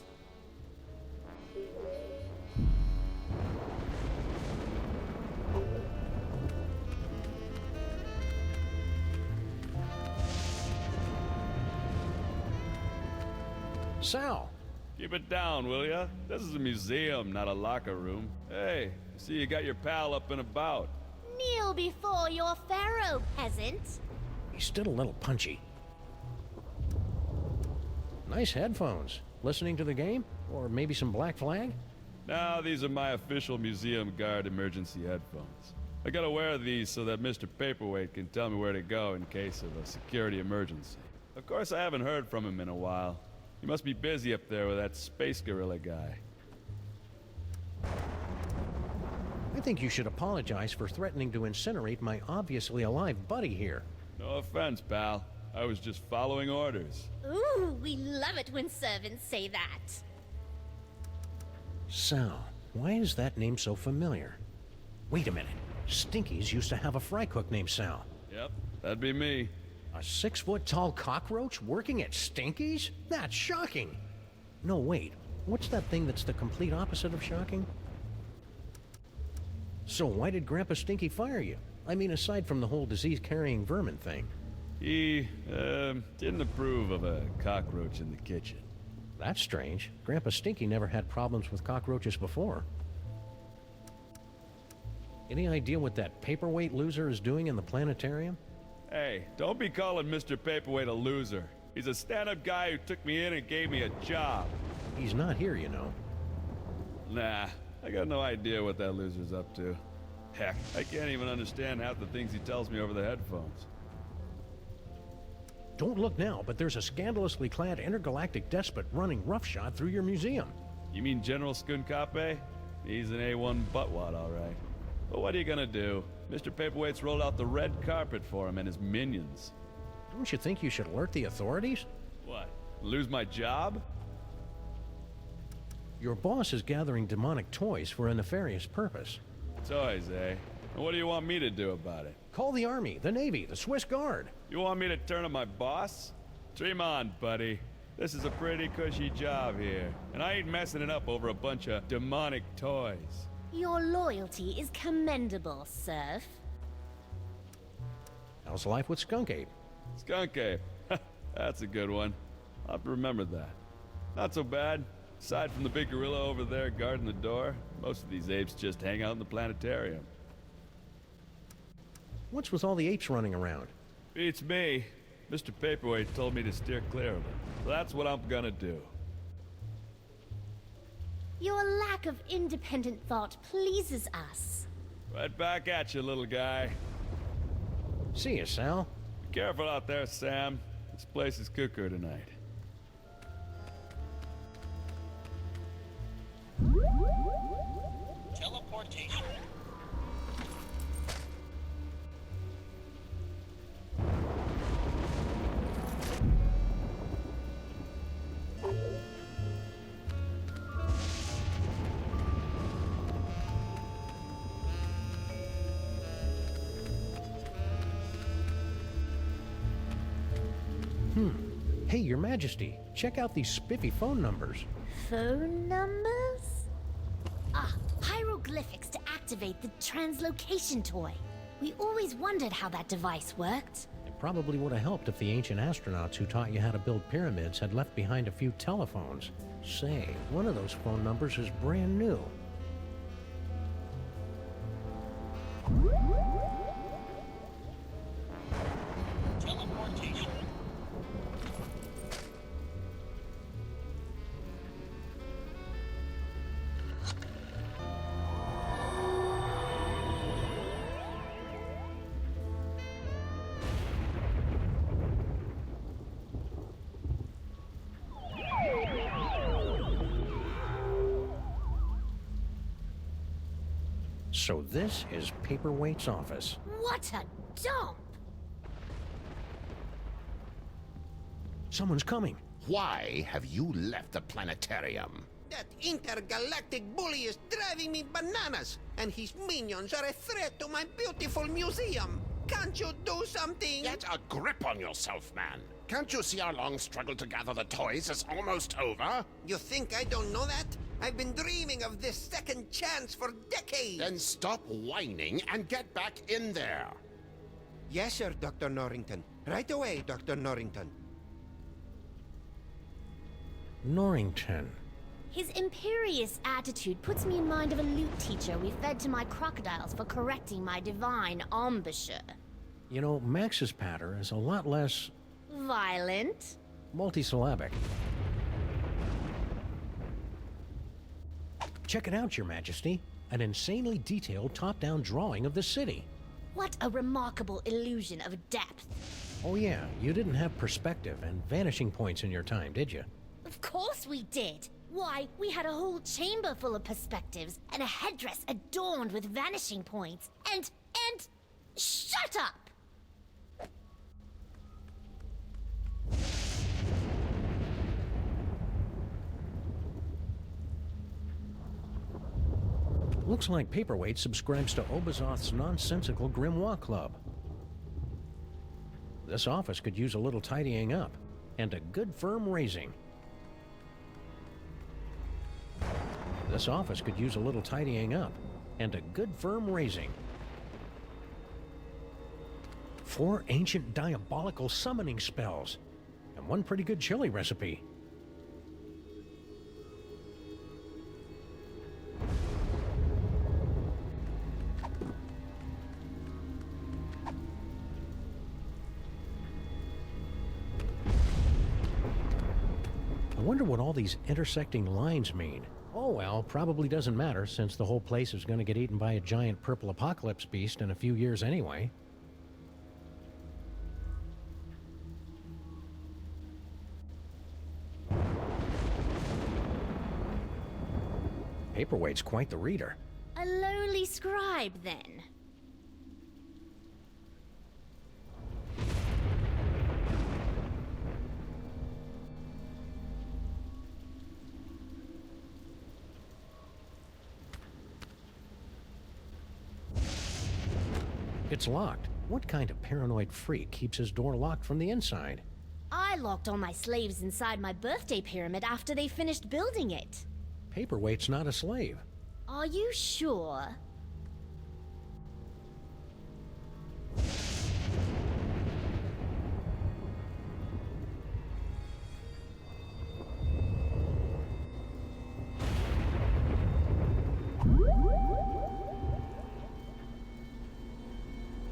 Sal! Keep it down, will ya? This is a museum, not a locker room. Hey, I see you got your pal up and about. Kneel before your pharaoh, peasant. He's still a little punchy. Nice headphones. Listening to the game? Or maybe some Black Flag? Now, these are my official museum guard emergency headphones. I gotta wear these so that Mr. Paperweight can tell me where to go in case of a security emergency. Of course, I haven't heard from him in a while. He must be busy up there with that space gorilla guy. I think you should apologize for threatening to incinerate my obviously alive buddy here. No offense, pal. I was just following orders. Ooh, we love it when servants say that. Sal, why is that name so familiar? Wait a minute. Stinky's used to have a fry cook named Sal. Yep, that'd be me. A 6-foot-tall cockroach working at Stinky's? That's shocking. No, wait. What's that thing that's the complete opposite of shocking? So why did Grandpa Stinky fire you? I mean, aside from the whole disease-carrying vermin thing. He, didn't approve of a cockroach in the kitchen. That's strange. Grandpa Stinky never had problems with cockroaches before. Any idea what that paperweight loser is doing in the planetarium? Hey, don't be calling Mr. Paperweight a loser. He's a stand-up guy who took me in and gave me a job. He's not here, you know. Nah, I got no idea what that loser's up to. Heck, I can't even understand half the things he tells me over the headphones. Don't look now, but there's a scandalously clad intergalactic despot running roughshod through your museum. You mean General Skunkape? He's an A1 buttwad, all right. But what are you gonna do? Mr. Paperweight's rolled out the red carpet for him and his minions. Don't you think you should alert the authorities? What? Lose my job? Your boss is gathering demonic toys for a nefarious purpose. Toys, eh? And what do you want me to do about it? Call the Army, the Navy, the Swiss Guard. You want me to turn on my boss? Dream on, buddy. This is a pretty cushy job here, and I ain't messing it up over a bunch of demonic toys. Your loyalty is commendable, Surf. How's life with Skunk Ape? Skunk Ape. That's a good one. I'll have to remember that. Not so bad. Aside from the big gorilla over there guarding the door, most of these apes just hang out in the planetarium. What's with all the apes running around? Beats me. Mr. Paperweight told me to steer clear of it. So that's what I'm gonna do. Your lack of independent thought pleases us. Right back at you, little guy. See you, Sal. Be careful out there, Sam. This place is cuckoo tonight. Teleportation. Hey, Your Majesty, check out these spiffy phone numbers. Phone numbers? Ah, hieroglyphics to activate the translocation toy. We always wondered how that device worked. It probably would have helped if the ancient astronauts who taught you how to build pyramids had left behind a few telephones. Say, one of those phone numbers is brand new. Teleportation. So this is Paperweight's office. What a dump! Someone's coming. Why have you left the planetarium? That intergalactic bully is driving me bananas, and his minions are a threat to my beautiful museum. Can't you do something? Get a grip on yourself, man. Can't you see our long struggle to gather the toys is almost over? You think I don't know that? I've been dreaming of this second chance for decades. Then stop whining and get back in there. Yes, sir, Dr. Norrington. Right away, Dr. Norrington. Norrington. His imperious attitude puts me in mind of a lute teacher we fed to my crocodiles for correcting my divine embouchure. You know, Max's patter is a lot less Violent? multisyllabic. Check it out, Your Majesty. An insanely detailed top-down drawing of the city. What a remarkable illusion of depth. Oh yeah, you didn't have perspective and vanishing points in your time, did you? Of course we did. Why, we had a whole chamber full of perspectives and a headdress adorned with vanishing points. And... Shut up! Looks like Paperweight subscribes to Obazoth's nonsensical Grimoire Club. This office could use a little tidying up, and a good firm raising. This office could use a little tidying up, and a good firm raising. 4 ancient diabolical summoning spells, and 1 pretty good chili recipe. I wonder what all these intersecting lines mean. Oh well, probably doesn't matter since the whole place is going to get eaten by a giant purple apocalypse beast in a few years anyway. Paperweight's quite the reader. A lowly scribe, then. It's locked. What kind of paranoid freak keeps his door locked from the inside? I locked all my slaves inside my birthday pyramid after they finished building it. Paperweight's not a slave. Are you sure?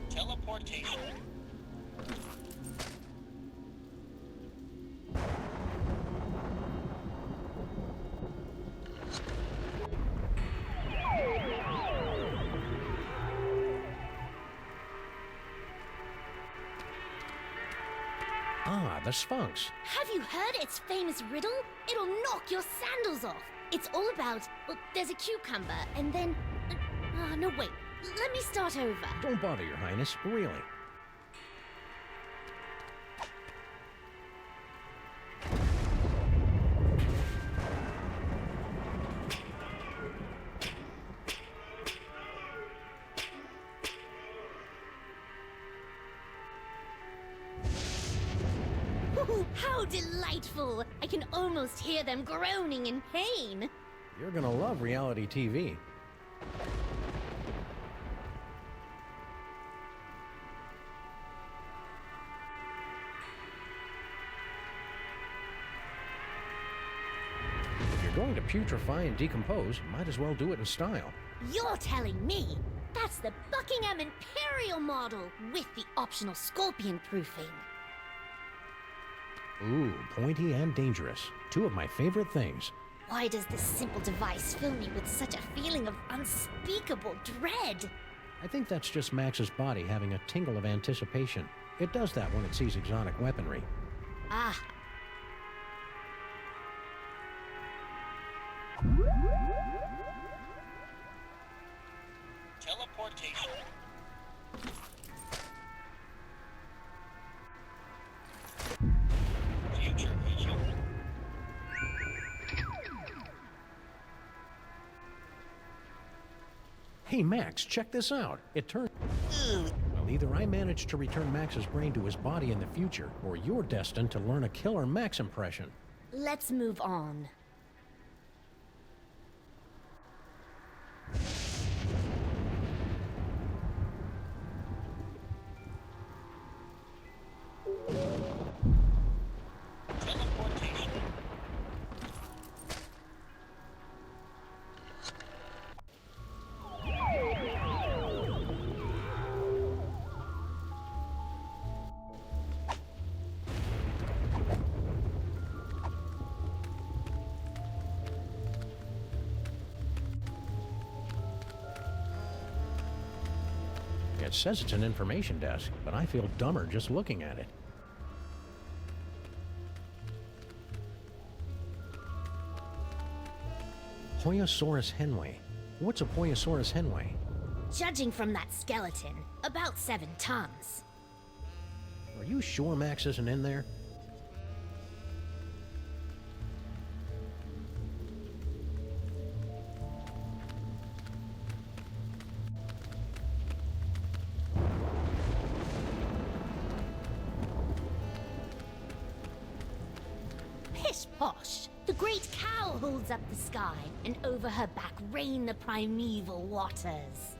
Teleportation. Ah, the Sphinx. Have you heard its famous riddle? It'll knock your sandals off. It's all about, well, there's a cucumber, and then... Oh, no, wait. Let me start over. Don't bother, Your Highness. Really. Ooh, how delightful! I can almost hear them groaning in pain. You're gonna love reality TV. If you're going to putrefy and decompose, you might as well do it in style. You're telling me that's the Buckingham Imperial model with the optional scorpion proofing. Ooh, pointy and dangerous. Two of my favorite things. Why does this simple device fill me with such a feeling of unspeakable dread? I think that's just Max's body having a tingle of anticipation. It does that when it sees exotic weaponry. Ah. Teleportation. Future visual. Hey, Max, check this out. It turned... Well, either I managed to return Max's brain to his body in the future, or you're destined to learn a killer Max impression. Let's move on. Teleportation. It says it's an information desk, but I feel dumber just looking at it. Poiosaurus henway. What's a Poiosaurus henway? Judging from that skeleton, about 7 tons. Are you sure Max isn't in there? Pish posh! The great cow holds up the sky, and over her back rain the primeval waters.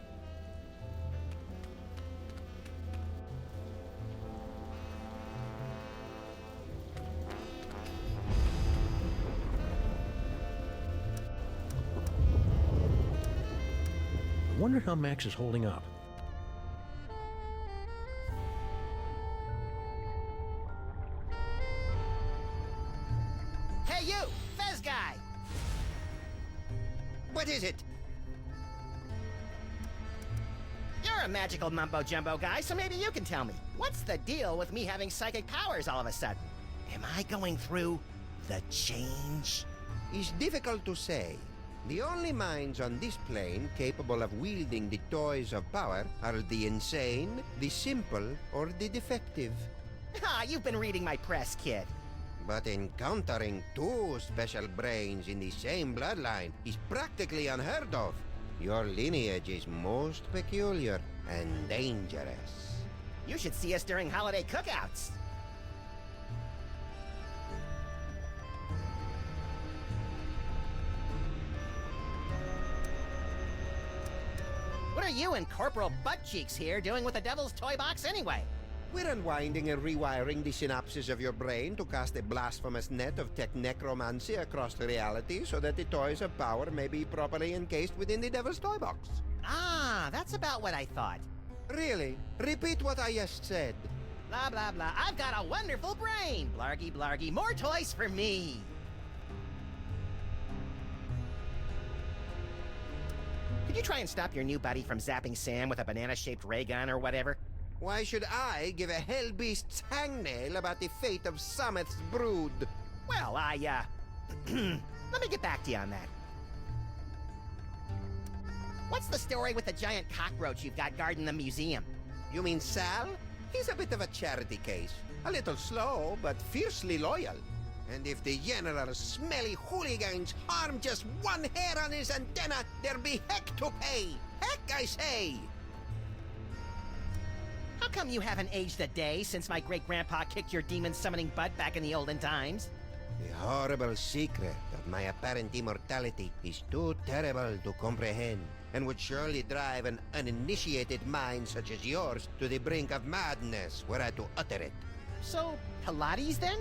I wonder how Max is holding up. Hey, you! Fez guy! What is it? You're a magical mumbo-jumbo guy, so maybe you can tell me. What's the deal with me having psychic powers all of a sudden? Am I going through the change? It's difficult to say. The only minds on this plane capable of wielding the toys of power are the insane, the simple, or the defective. Ah, you've been reading my press, kid. But encountering 2 special brains in the same bloodline is practically unheard of. Your lineage is most peculiar and dangerous. You should see us during holiday cookouts. What are you and Corporal Buttcheeks here doing with the Devil's Toy Box anyway? We're unwinding and rewiring the synapses of your brain to cast a blasphemous net of technecromancy across reality so that the toys of power may be properly encased within the Devil's Toy Box. Ah, that's about what I thought. Really? Repeat what I just said. Blah, blah, blah. I've got a wonderful brain. Blargy, blargy. More toys for me. Could you try and stop your new buddy from zapping Sam with a banana-shaped ray gun or whatever? Why should I give a hellbeast's hangnail about the fate of Sameth's brood? Well, let me get back to you on that. What's the story with the giant cockroach you've got guarding the museum? You mean Sal? He's a bit of a charity case. A little slow, but fiercely loyal. And if the general smelly hooligans harm just one hair on his antenna, there'll be heck to pay. Heck, I say! How come you haven't aged a day since my great-grandpa kicked your demon-summoning butt back in the olden times? The horrible secret of my apparent immortality is too terrible to comprehend, and would surely drive an uninitiated mind such as yours to the brink of madness were I to utter it. So, Pilates then?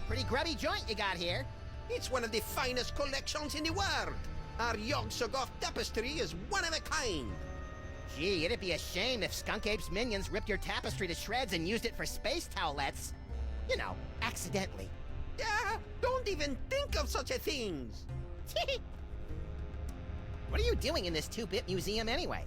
Pretty grubby joint you got here. It's one of the finest collections in the world. Our Yog-Sothoth tapestry is one of a kind. Gee, it'd be a shame if Skunk Ape's minions ripped your tapestry to shreds and used it for space towelettes. You know, accidentally. Yeah, don't even think of such a thing. What are you doing in this 2-bit museum anyway?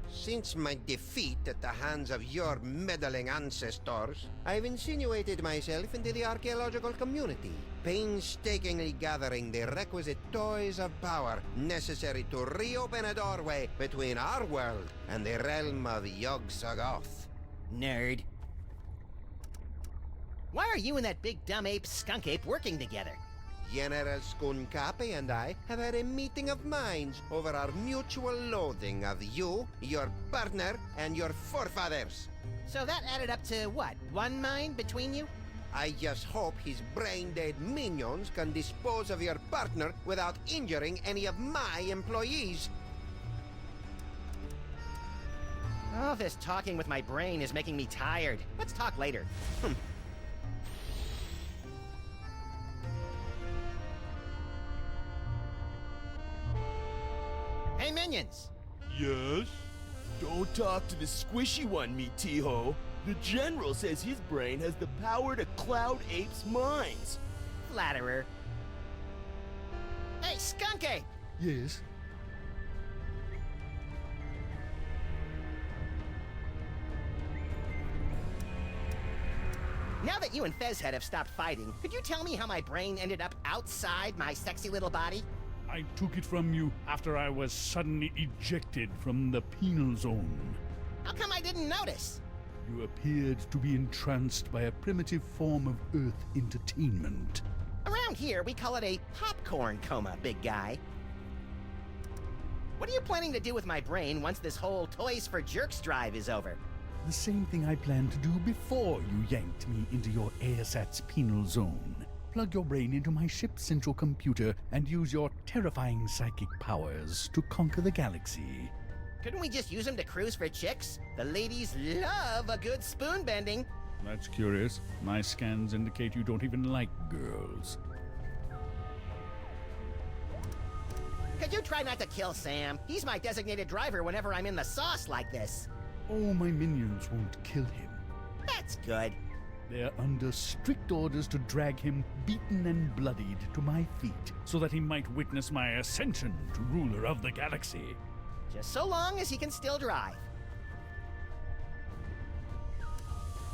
Since my defeat at the hands of your meddling ancestors, I've insinuated myself into the archaeological community, painstakingly gathering the requisite toys of power necessary to reopen a doorway between our world and the realm of Yog-Sothoth. Nerd. Why are you and that big dumb ape, Skunk Ape, working together? General Skunkapi and I have had a meeting of minds over our mutual loathing of you, your partner, and your forefathers. So that added up to what, 1 mind between you? I just hope his brain-dead minions can dispose of your partner without injuring any of my employees. All this talking with my brain is making me tired. Let's talk later. Hey, minions! Yes? Don't talk to the squishy one, me T-ho. The General says his brain has the power to cloud apes' minds. Flatterer. Hey, Skunk Ape! Yes? Now that you and Fezhead have stopped fighting, could you tell me how my brain ended up outside my sexy little body? I took it from you after I was suddenly ejected from the penal zone. How come I didn't notice? You appeared to be entranced by a primitive form of Earth entertainment. Around here, we call it a popcorn coma, big guy. What are you planning to do with my brain once this whole Toys for Jerks drive is over? The same thing I planned to do before you yanked me into your AirSat's penal zone. Plug your brain into my ship's central computer and use your terrifying psychic powers to conquer the galaxy. Couldn't we just use them to cruise for chicks? The ladies love a good spoon bending. That's curious. My scans indicate you don't even like girls. Could you try not to kill Sam? He's my designated driver whenever I'm in the sauce like this. Oh, my minions won't kill him. That's good. They're under strict orders to drag him beaten and bloodied to my feet so that he might witness my ascension to ruler of the galaxy. Just so long as he can still drive.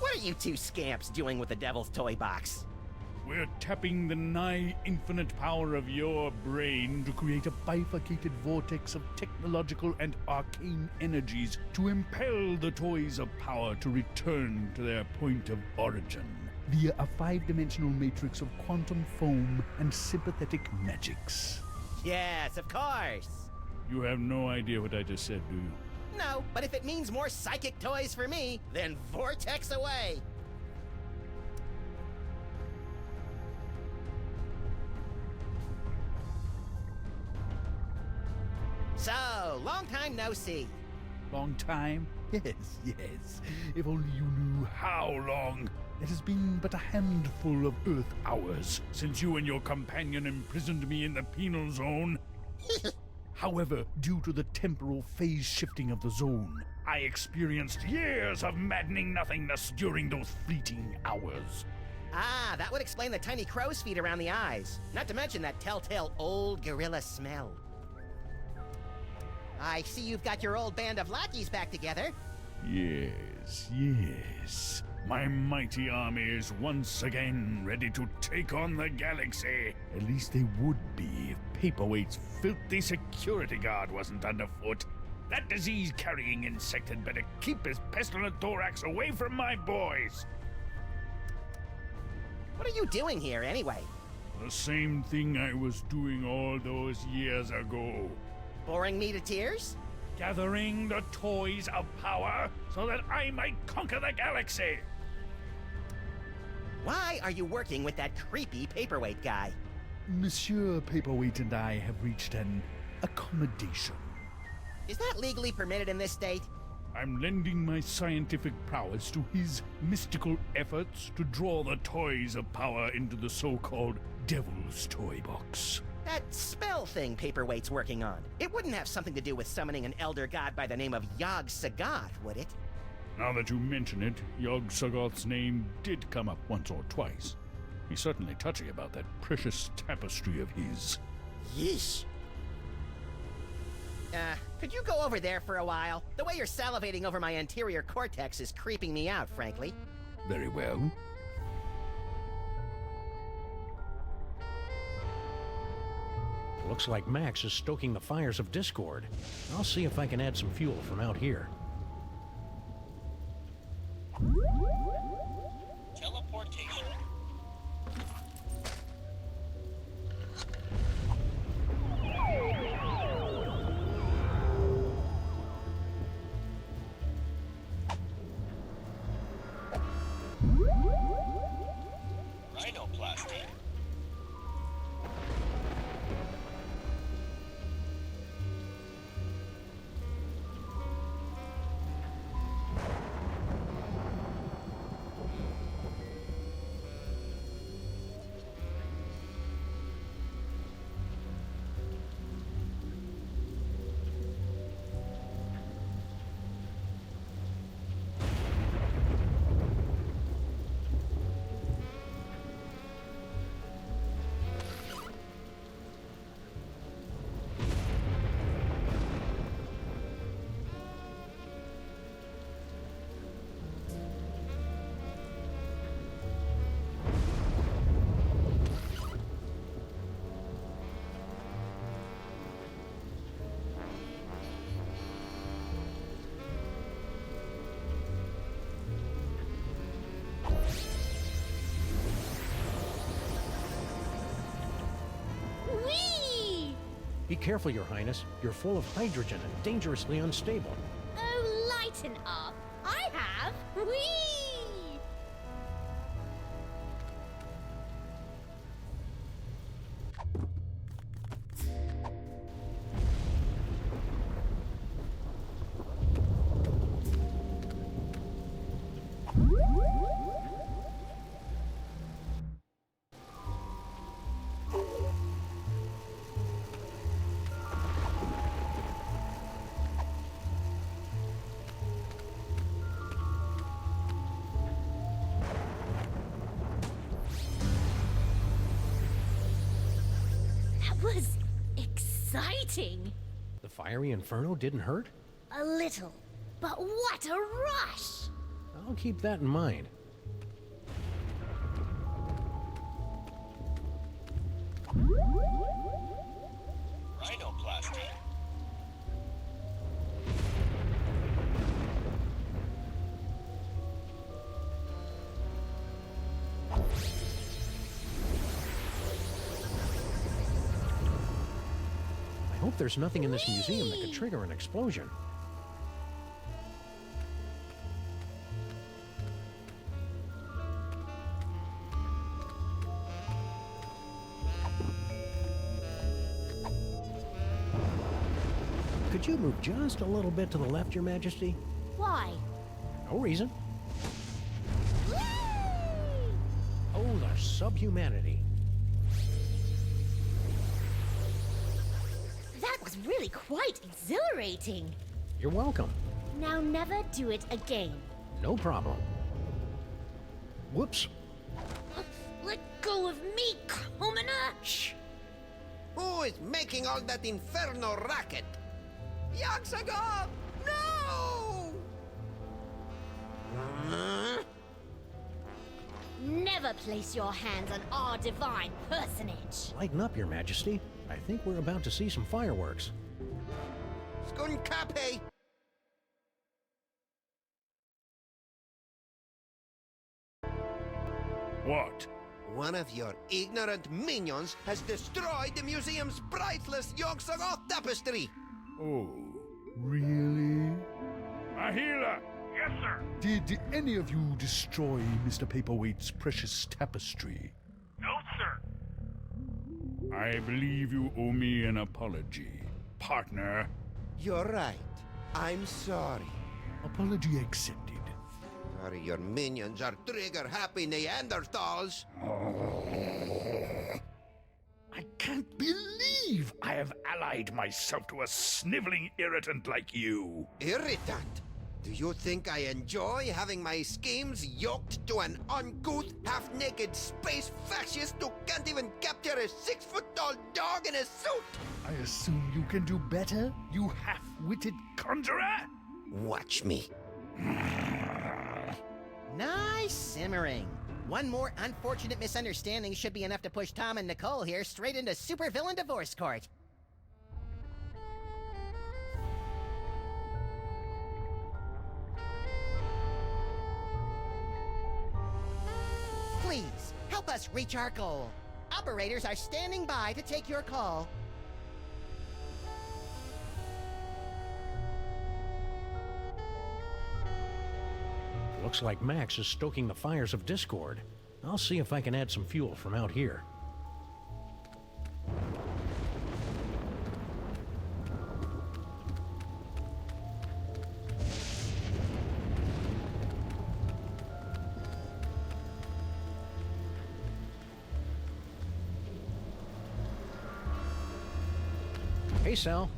What are you two scamps doing with the Devil's Toy Box? We're tapping the nigh-infinite power of your brain to create a bifurcated vortex of technological and arcane energies to impel the toys of power to return to their point of origin via a 5-dimensional matrix of quantum foam and sympathetic magics. Yes, of course. You have no idea what I just said, do you? No, but if it means more psychic toys for me, then vortex away. So, long time no see. Long time? Yes, yes. If only you knew how long. It has been but a handful of Earth hours since you and your companion imprisoned me in the penal zone. However, due to the temporal phase shifting of the zone, I experienced years of maddening nothingness during those fleeting hours. Ah, that would explain the tiny crow's feet around the eyes. Not to mention that telltale old gorilla smell. I see you've got your old band of lackeys back together. Yes, yes. My mighty army is once again ready to take on the galaxy. At least they would be if Paperweight's filthy security guard wasn't underfoot. That disease-carrying insect had better keep his pestilent thorax away from my boys. What are you doing here, anyway? The same thing I was doing all those years ago. Boring me to tears? Gathering the toys of power so that I might conquer the galaxy. Why are you working with that creepy paperweight guy? Monsieur Paperweight and I have reached an accommodation. Is that legally permitted in this state? I'm lending my scientific prowess to his mystical efforts to draw the toys of power into the so-called Devil's Toy Box. That spell thing Paperweight's working on. It wouldn't have something to do with summoning an elder god by the name of Yog-Sothoth, would it? Now that you mention it, Yog-Sothoth's name did come up once or twice. He's certainly touchy about that precious tapestry of his. Yeesh. Could you go over there for a while? The way you're salivating over my anterior cortex is creeping me out, frankly. Very well. Looks like Max is stoking the fires of discord. I'll see if I can add some fuel from out here. Teleportation. Rhinoplasty. Be careful, Your Highness. You're full of hydrogen and dangerously unstable. Oh, lighten up. I have. Whee! That was exciting. The fiery inferno didn't hurt? A little. But what a rush! I'll keep that in mind. Rhinoplasty. I hope there's nothing in this museum that could trigger an explosion. Could you move just a little bit to the left, Your Majesty? Why? No reason. Oh, the subhumanity. That was really quite exhilarating. You're welcome. Now never do it again. No problem. Whoops. Let go of me, commoner! Shh. Who is making all that inferno racket? Yaxagov! No! Never place your hands on our divine personage. Lighten up, Your Majesty. I think we're about to see some fireworks. Skunkape! What? One of your ignorant minions has destroyed the museum's priceless Yog-Sothoth tapestry! Oh, really? Ahila! Yes, sir? Did any of you destroy Mr. Paperweight's precious tapestry? No, sir. I believe you owe me an apology, partner. You're right. I'm sorry. Apology accepted. Sorry, your minions are trigger-happy Neanderthals. I can't believe I have allied myself to a sniveling irritant like you. Irritant? Do you think I enjoy having my schemes yoked to an uncouth, half-naked space fascist who can't even capture a 6-foot-tall dog in a suit? I assume you can do better, you half-witted conjurer? Watch me. Nice simmering. One more unfortunate misunderstanding should be enough to push Tom and Nicole here straight into supervillain divorce court. Please, help us reach our goal. Operators are standing by to take your call. Looks like Max is stoking the fires of discord. I'll see if I can add some fuel from out here. Hey, Sal.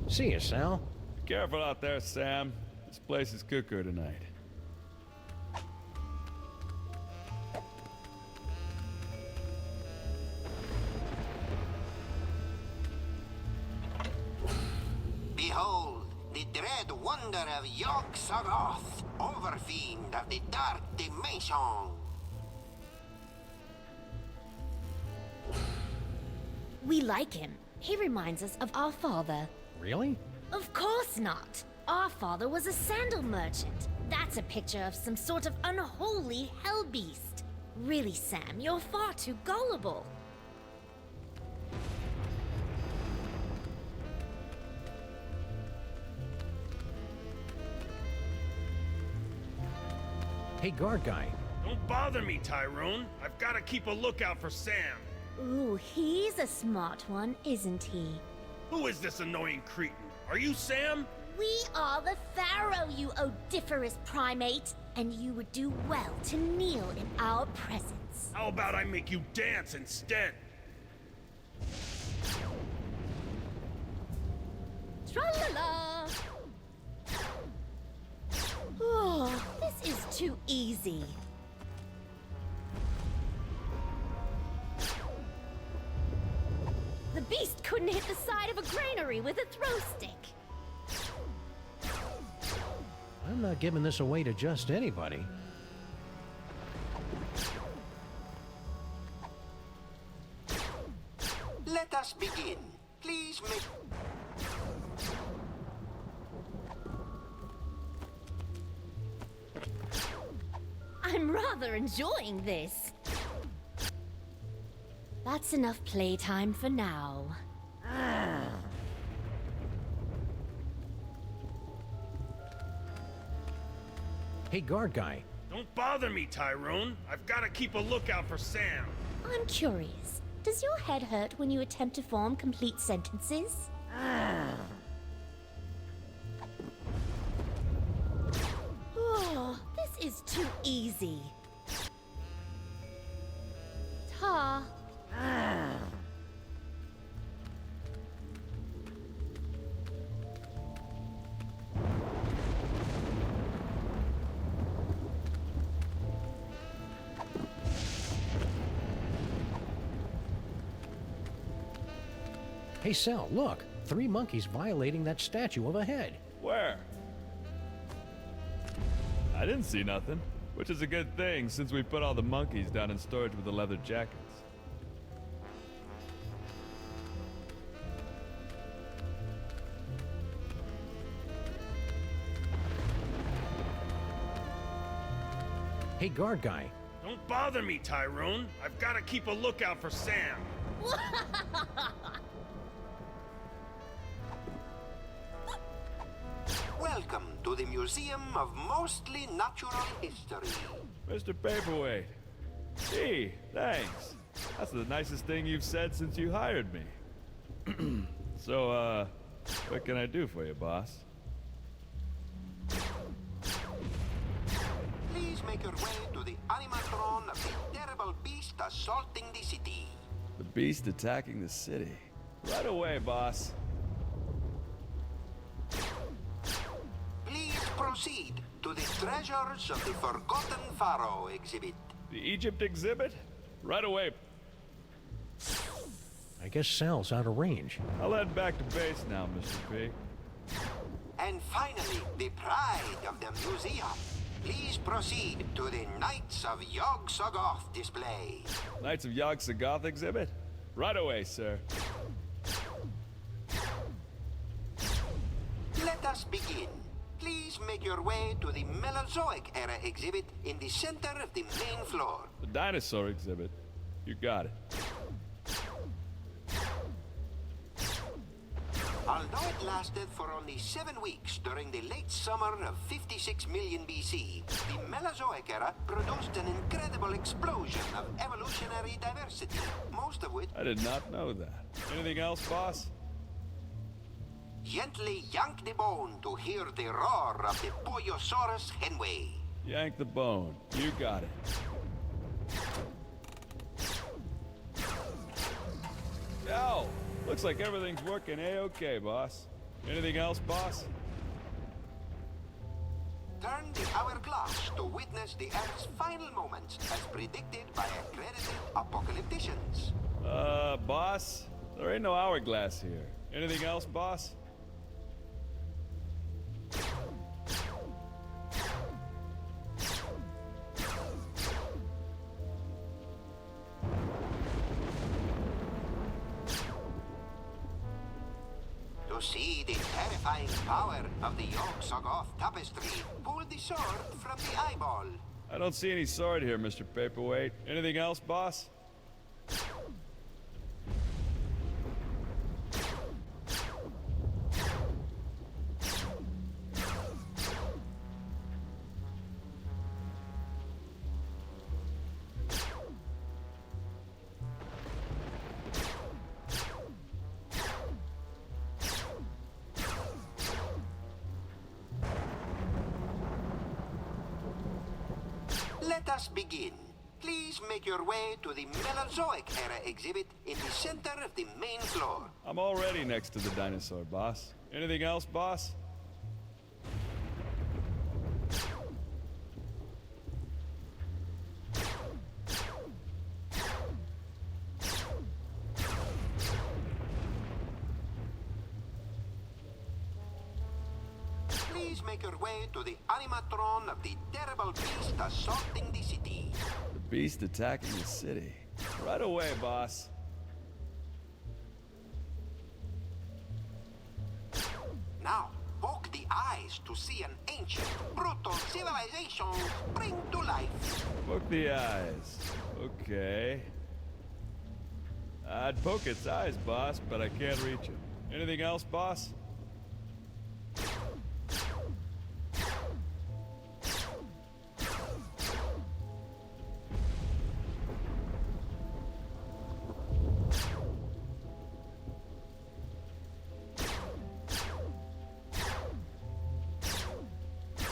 See you, Sal. Careful out there, Sam. This place is cuckoo tonight. Behold, the dread wonder of Yog-Sothoth, overfiend of the dark dimension. We like him. He reminds us of our father. Really? Of course not. Our father was a sandal merchant. That's a picture of some sort of unholy hell beast. Really, Sam, you're far too gullible. Hey, guard guy. Don't bother me, Tyrone. I've got to keep a lookout for Sam. Ooh, he's a smart one, isn't he? Who is this annoying cretin? Are you Sam? We are the Pharaoh, you odiferous primate, and you would do well to kneel in our presence. How about I make you dance instead? Tra-la-la! Oh, this is too easy. The beast couldn't hit the side of a granary with a throw stick. I'm not giving this away to just anybody. Let us begin. Please make... I'm rather enjoying this. That's enough playtime for now. Hey, guard guy. Don't bother me, Tyrone. I've got to keep a lookout for Sam. I'm curious. Does your head hurt when you attempt to form complete sentences? Oh, this is too easy. Ta. Hey, Sal, look. 3 monkeys violating that statue of a head. Where? I didn't see nothing, which is a good thing since we put all the monkeys down in storage with the leather jackets. Hey, guard guy. Don't bother me, Tyrone. I've got to keep a lookout for Sam. Welcome to the Museum of Mostly Natural History. Mr. Paperweight. Gee, thanks. That's the nicest thing you've said since you hired me. So, what can I do for you, boss? Please make your way to the animatron of the terrible beast assaulting the city. The beast attacking the city. Right away, boss. Please proceed to the Treasures of the Forgotten Pharaoh exhibit. The Egypt exhibit? Right away. I guess Sal's out of range. I'll head back to base now, Mr. P. And finally, the pride of the museum. Please proceed to the Knights of Yog-Sothoth display. Knights of Yog-Sothoth exhibit? Right away, sir. Let us begin. Please make your way to the Mesozoic era exhibit in the center of the main floor. The dinosaur exhibit. You got it. Although it lasted for only 7 weeks during the late summer of 56 million BC, the Mesozoic era produced an incredible explosion of evolutionary diversity, most of which... I did not know that. Anything else, boss? Gently yank the bone to hear the roar of the Poyosaurus henway. Yank the bone. You got it. Yo! Looks like everything's working A-okay, boss. Anything else, boss? Turn the hourglass to witness the Earth's final moments as predicted by accredited apocalypticians. Boss? There ain't no hourglass here. Anything else, boss? To see the terrifying power of the Yog-Sothoth tapestry, pull the sword from the eyeball. I don't see any sword here, Mr. Paperweight. Anything else, boss? Let us begin. Please make your way to the Mesozoic era exhibit in the center of the main floor. I'm already next to the dinosaur, boss. Anything else, boss? Please make your way to the animatron of the terrible beast assaulting the city. The beast attacking the city. Right away, boss. Now, poke the eyes to see an ancient, brutal civilization spring to life. Poke the eyes. Okay. I'd poke its eyes, boss, but I can't reach it. Anything else, boss?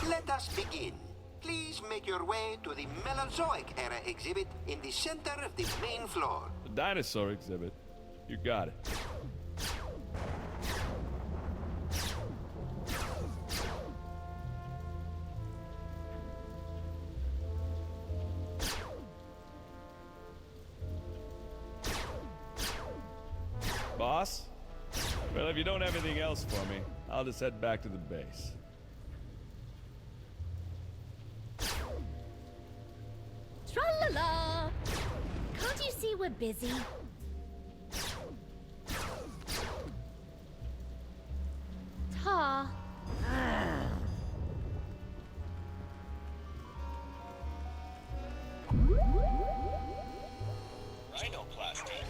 Let us begin. Please make your way to the Mesozoic era exhibit in the center of the main floor. The dinosaur exhibit. You got it. Boss? Well, if you don't have anything else for me, I'll just head back to the base. Tra-la-la! Can't you see we're busy? Ta. Rhinoplasty.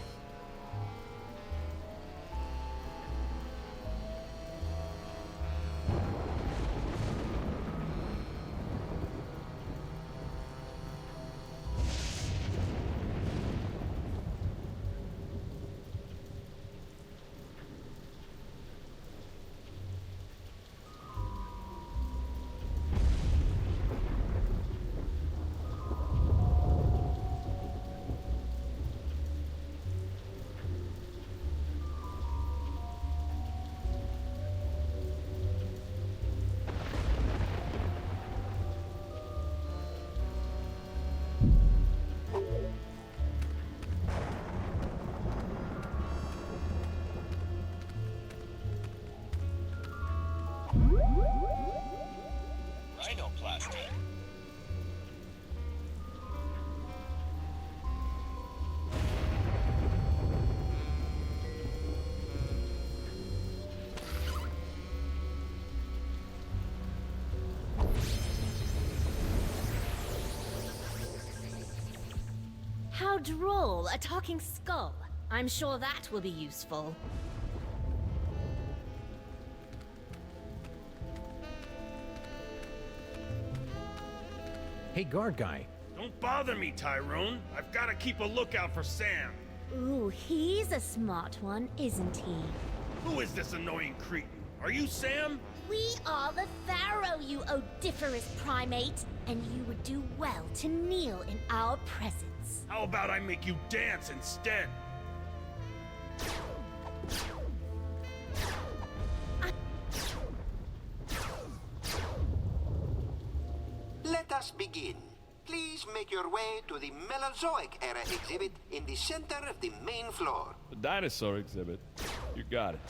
Rhinoplasty. How droll, a talking skull. I'm sure that will be useful. Hey, guard guy. Don't bother me, Tyrone. I've got to keep a lookout for Sam. Ooh, he's a smart one, isn't he? Who is this annoying cretin? Are you Sam? We are the Pharaoh, you odiferous primate, and you would do well to kneel in our presence. How about I make you dance instead? Let us begin. Please make your way to the Mesozoic era exhibit in the center of the main floor. The dinosaur exhibit. You got it.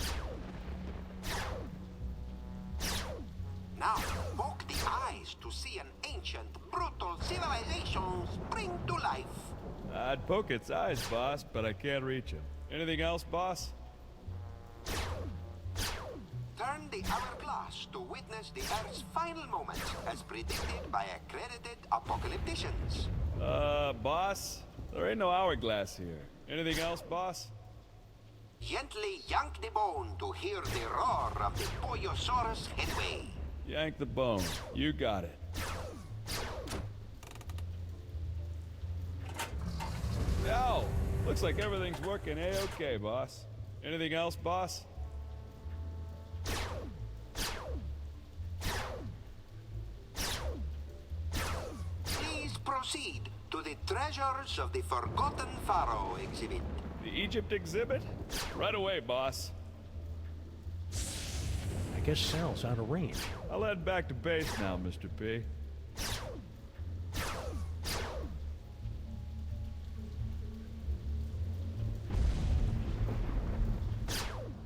Now, poke the eyes to see an ancient, brutal civilization spring to life. I'd poke its eyes, boss, but I can't reach him. Anything else, boss? Turn the hourglass to witness the Earth's final moments as predicted by accredited apocalypticians. Boss? There ain't no hourglass here. Anything else, boss? Gently yank the bone to hear the roar of the Poyosaurus headway. Yank the bone. You got it. Ow! Looks like everything's working A-okay, boss. Anything else, boss? Please proceed to the Treasures of the Forgotten Pharaoh exhibit. The Egypt exhibit? Right away, boss. I guess Sal's out of range. I'll head back to base now, Mr. P.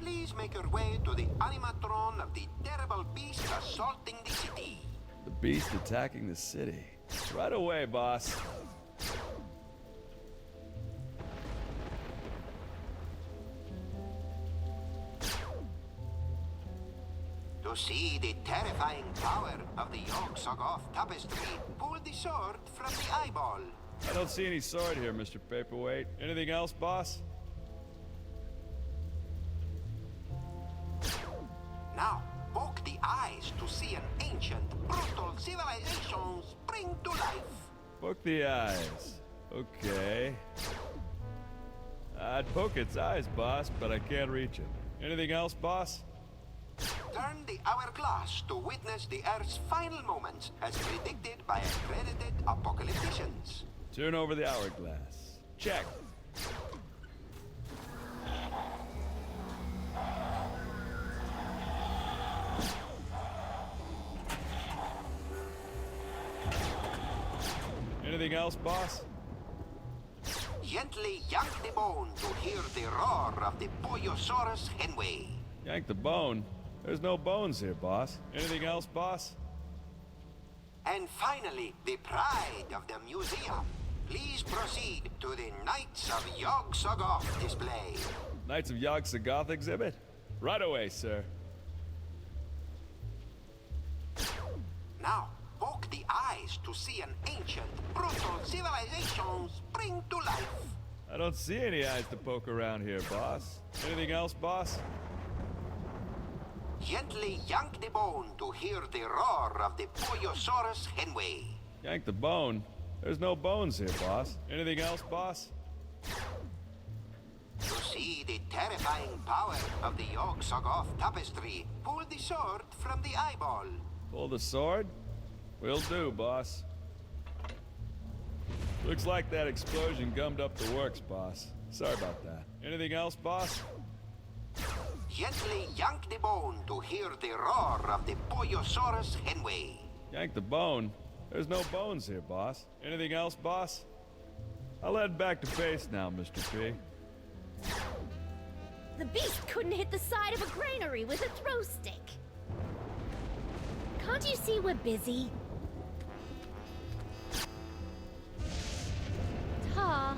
Please make your way to the animatron of the terrible beast assaulting the city. The beast attacking the city. Right away, boss. To see the terrifying power of the Yog-Sothoth tapestry, pull the sword from the eyeball. I don't see any sword here, Mr. Paperweight. Anything else, boss? Now, poke the eyes to see an ancient, brutal civilization spring to life. Poke the eyes. Okay. I'd poke its eyes, boss, but I can't reach it. Anything else, boss? Turn the hourglass to witness the Earth's final moments as predicted by accredited apocalypticians. Turn over the hourglass. Check. Anything else, boss? Gently yank the bone to hear the roar of the Poyosaurus headway. Yank the bone? There's no bones here, boss. Anything else, boss? And finally, the pride of the museum. Please proceed to the Knights of Yog-Sothoth display. Knights of Yog-Sothoth exhibit? Right away, sir. Now, poke the eyes to see an ancient, brutal civilization spring to life. I don't see any eyes to poke around here, boss. Anything else, boss? Gently yank the bone to hear the roar of the Pollosaurus henway. Yank the bone? There's no bones here, boss. Anything else, boss? To see the terrifying power of the Yog-Sothoth tapestry, pull the sword from the eyeball. Pull the sword? Will do, boss. Looks like that explosion gummed up the works, boss. Sorry about that. Anything else, boss? Gently yank the bone to hear the roar of the Pollosaurus henway. Yank the bone? There's no bones here, boss. Anything else, boss? I'll head back to base now, Mr. P. The beast couldn't hit the side of a granary with a throw stick. Can't you see we're busy? Ta.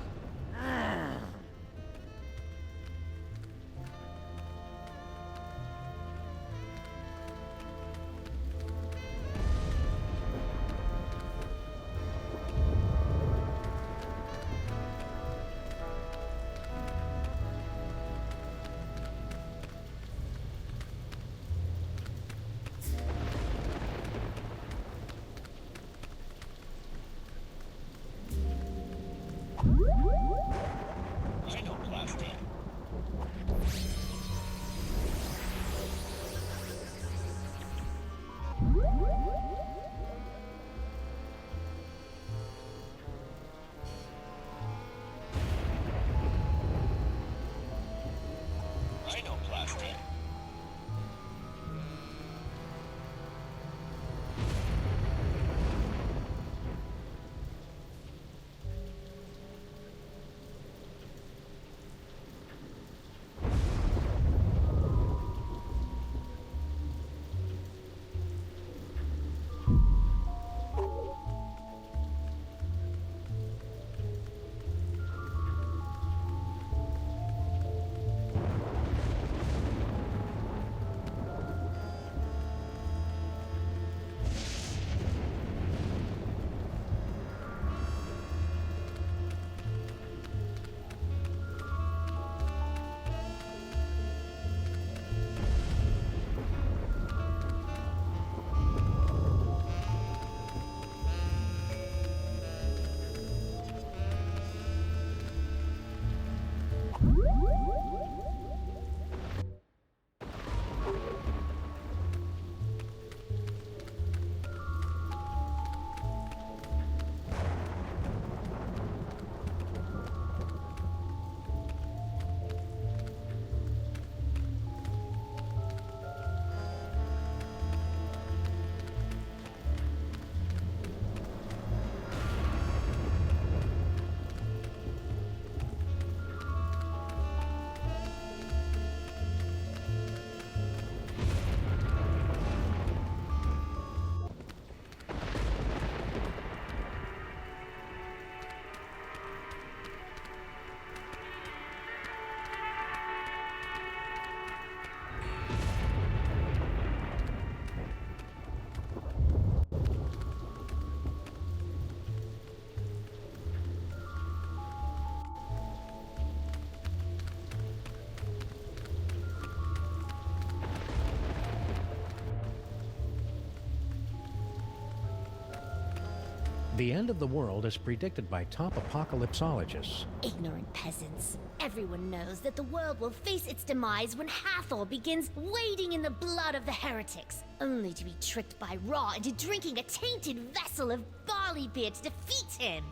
The end of the world is predicted by top apocalypsologists. Ignorant peasants. Everyone knows that the world will face its demise when Hathor begins wading in the blood of the heretics, only to be tricked by Ra into drinking a tainted vessel of barley beer to defeat him.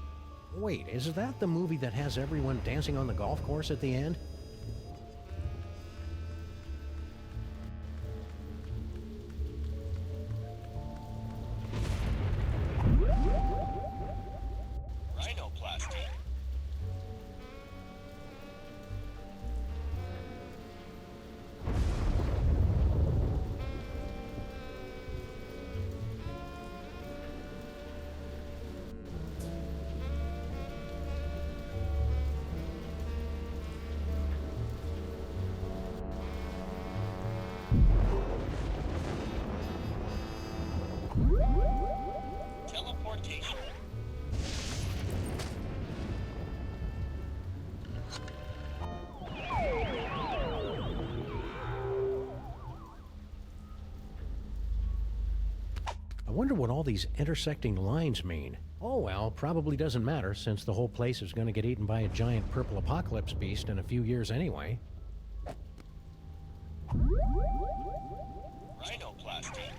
Wait, is that the movie that has everyone dancing on the golf course at the end? Teleportation. I wonder what all these intersecting lines mean. Oh well, probably doesn't matter since the whole place is going to get eaten by a giant purple apocalypse beast in a few years anyway. Rhinoplasty.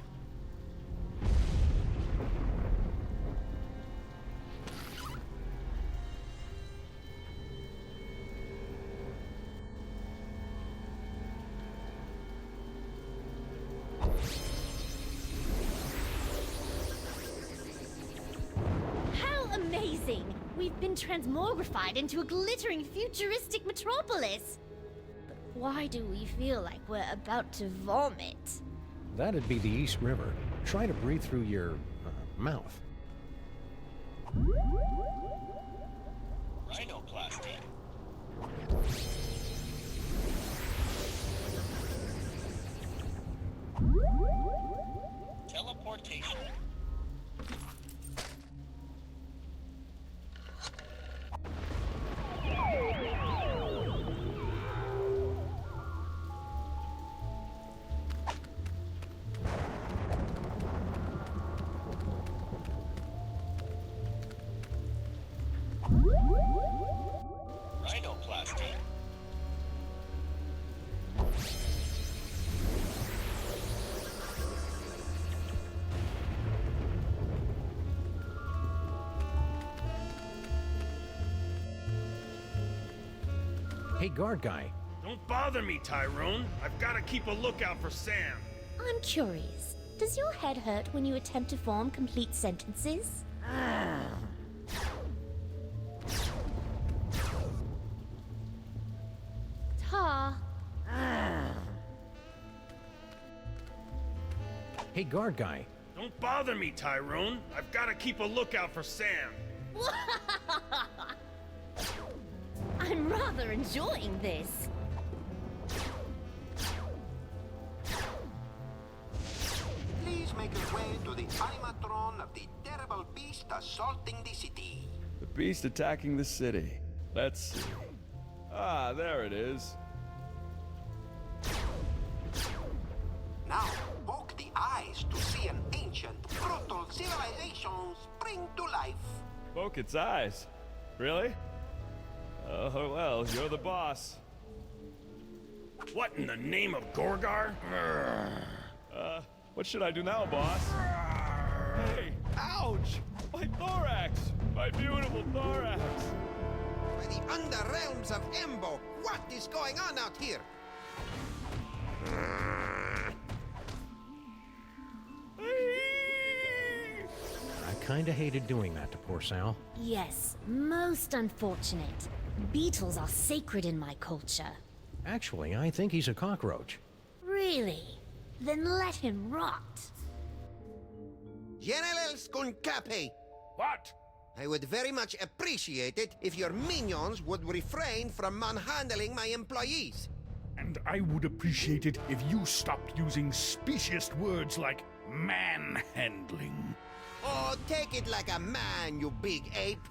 Amazing! We've been transmogrified into a glittering futuristic metropolis. But why do we feel like we're about to vomit? That'd be the East River. Try to breathe through your mouth. Rhinoplasty. Teleportation. Rhinoplasty. Hey, guard guy. Don't bother me, Tyrone. I've got to keep a lookout for Sam. I'm curious. Does your head hurt when you attempt to form complete sentences? Ta. Hey, guard guy. Don't bother me, Tyrone. I've got to keep a lookout for Sam. I'm rather enjoying this. Please make your way to the animatron of the terrible beast assaulting the city. The beast attacking the city. Let's see. Ah, there it is. Now, poke the eyes to see an ancient, brutal civilization spring to life. Poke its eyes. Really? Oh, well, you're the boss. What in the name of Gorgar? What should I do now, boss? Hey, ouch! My thorax! My beautiful thorax! By the underrealms of Embo, what is going on out here? I kinda hated doing that to poor Sal. Yes, most unfortunate. Beetles are sacred in my culture. Actually, I think he's a cockroach. Really? Then let him rot. General Skunkape! What? I would very much appreciate it if your minions would refrain from manhandling my employees. And I would appreciate it if you stopped using specious words like manhandling. Oh, take it like a man, you big ape.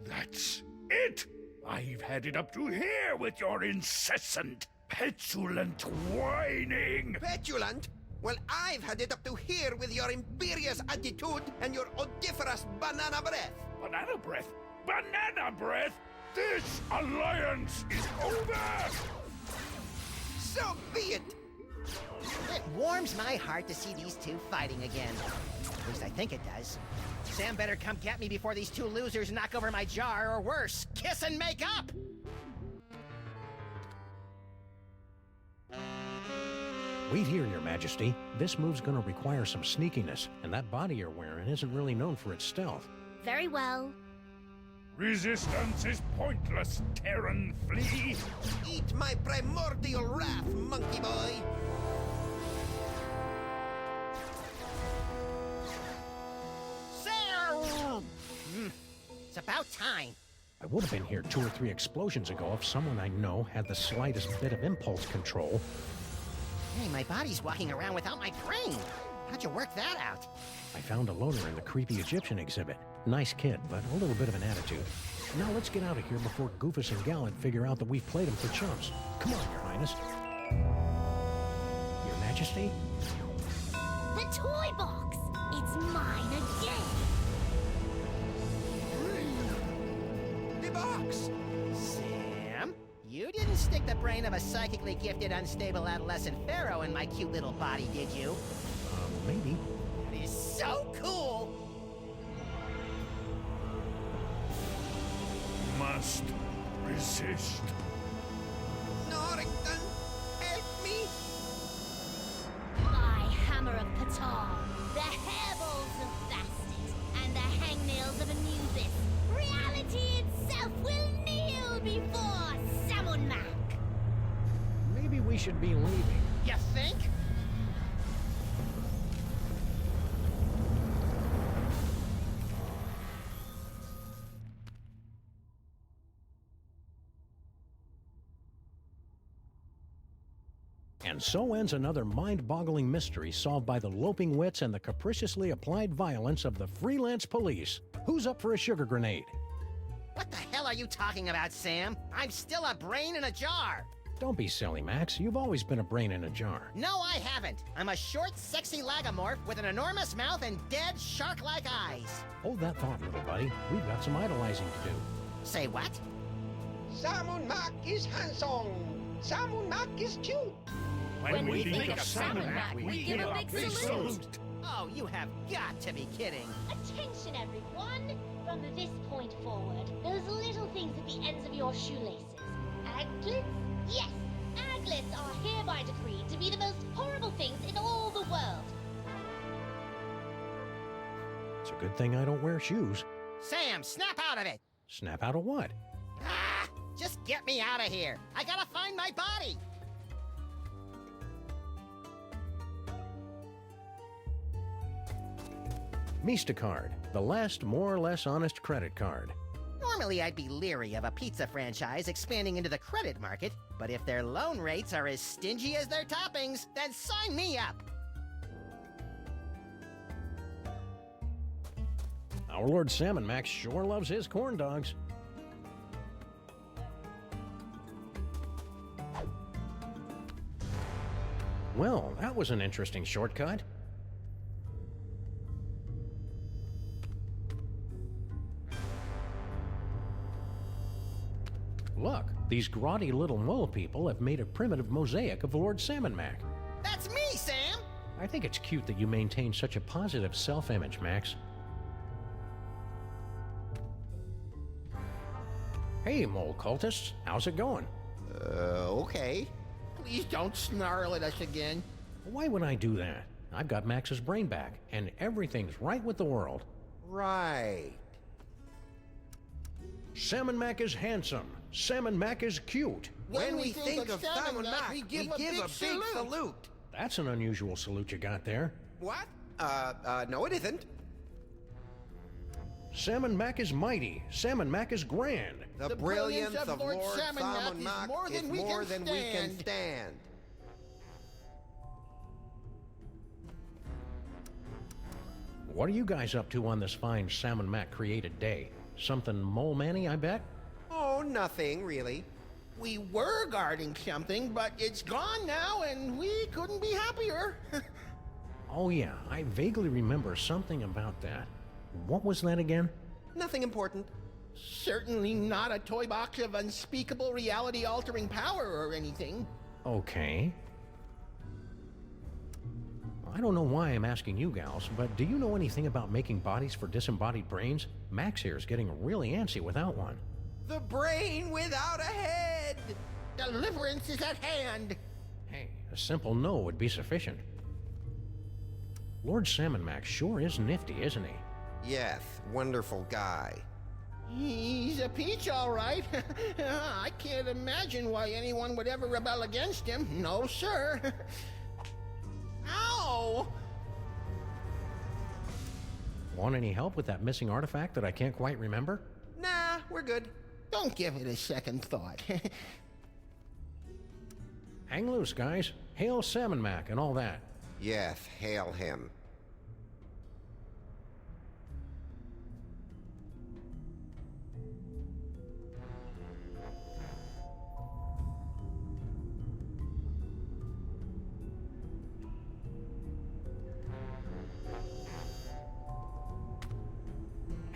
That's it! I've had it up to here with your incessant, petulant whining! Petulant? Well, I've had it up to here with your imperious attitude and your odoriferous banana breath. Banana breath? Banana breath? This alliance is over! So be it! It warms my heart to see these two fighting again. At least I think it does. Sam better come get me before these two losers knock over my jar, or worse, kiss and make up! Wait here, Your Majesty. This move's gonna require some sneakiness, and that body you're wearing isn't really known for its stealth. Very well. Resistance is pointless, Terran flea! Eat my primordial wrath, monkey boy! Sam! It's about time. I would have been here 2 or 3 explosions ago if someone I know had the slightest bit of impulse control. Hey, my body's walking around without my brain. How'd you work that out? I found a loaner in the creepy Egyptian exhibit. Nice kid, but a little bit of an attitude. Now let's get out of here before Goofus and Gallant figure out that we've played him for chumps. Come on, Your Highness. Your Majesty? The toy box! It's mine again! The box! Sam? You didn't stick the brain of a psychically gifted, unstable adolescent pharaoh in my cute little body, did you? Maybe. It is so cool! Must resist. Norrington, help me! My hammer of Ptah, the hairballs of Bastet, and the hangnails of Anubis. Reality itself will kneel before sam&max. Maybe we should be leaving. You think? And so ends another mind-boggling mystery solved by the loping wits and the capriciously applied violence of the freelance police. Who's up for a sugar grenade? What the hell are you talking about, Sam? I'm still a brain in a jar! Don't be silly, Max. You've always been a brain in a jar. No, I haven't. I'm a short, sexy lagomorph with an enormous mouth and dead, shark-like eyes. Hold that thought, little buddy. We've got some idolizing to do. Say what? Sam&max is handsome. Sam&max is cute. When we think of sam&max, we give a big salute. Oh, you have got to be kidding. Attention, everyone! From this point forward, those little things at the ends of your shoelaces. Aglets? Yes! Aglets are hereby decreed to be the most horrible things in all the world. It's a good thing I don't wear shoes. Sam, snap out of it! Snap out of what? Ah! Just get me out of here! I gotta find my body! Mistacard, the last more or less honest credit card. Normally, I'd be leery of a pizza franchise expanding into the credit market, but if their loan rates are as stingy as their toppings, then sign me up! Our Lord sam&max sure loves his corn dogs. Well, that was an interesting shortcut. Look, these grotty little mole people have made a primitive mosaic of Lord sam&max. That's me, Sam! I think it's cute that you maintain such a positive self-image, Max. Hey, mole cultists, how's it going? Okay. Please don't snarl at us again. Why would I do that? I've got Max's brain back, and everything's right with the world. Right. sam&max is handsome. sam&max is cute. When we think of sam&max, we give a big salute. That's an unusual salute you got there. What? No it isn't. sam&max is mighty. sam&max is grand. The brilliance of Lord sam&max is more than we can stand. What are you guys up to on this fine sam&max created day? Something mole-manny, I bet? Oh, nothing, really. We were guarding something, but it's gone now, and we couldn't be happier. Oh yeah, I vaguely remember something about that. What was that again? Nothing important. Certainly not a toy box of unspeakable reality-altering power or anything. Okay. I don't know why I'm asking you gals, but do you know anything about making bodies for disembodied brains? Max here is getting really antsy without one. The brain without a head! Deliverance is at hand! Hey, a simple no would be sufficient. Lord sam&max sure is nifty, isn't he? Yes, wonderful guy. He's a peach, all right. I can't imagine why anyone would ever rebel against him. No, sir. Ow! Want any help with that missing artifact that I can't quite remember? Nah, we're good. Don't give it a second thought. Hang loose, guys. Hail sam&max and all that. Yes, hail him.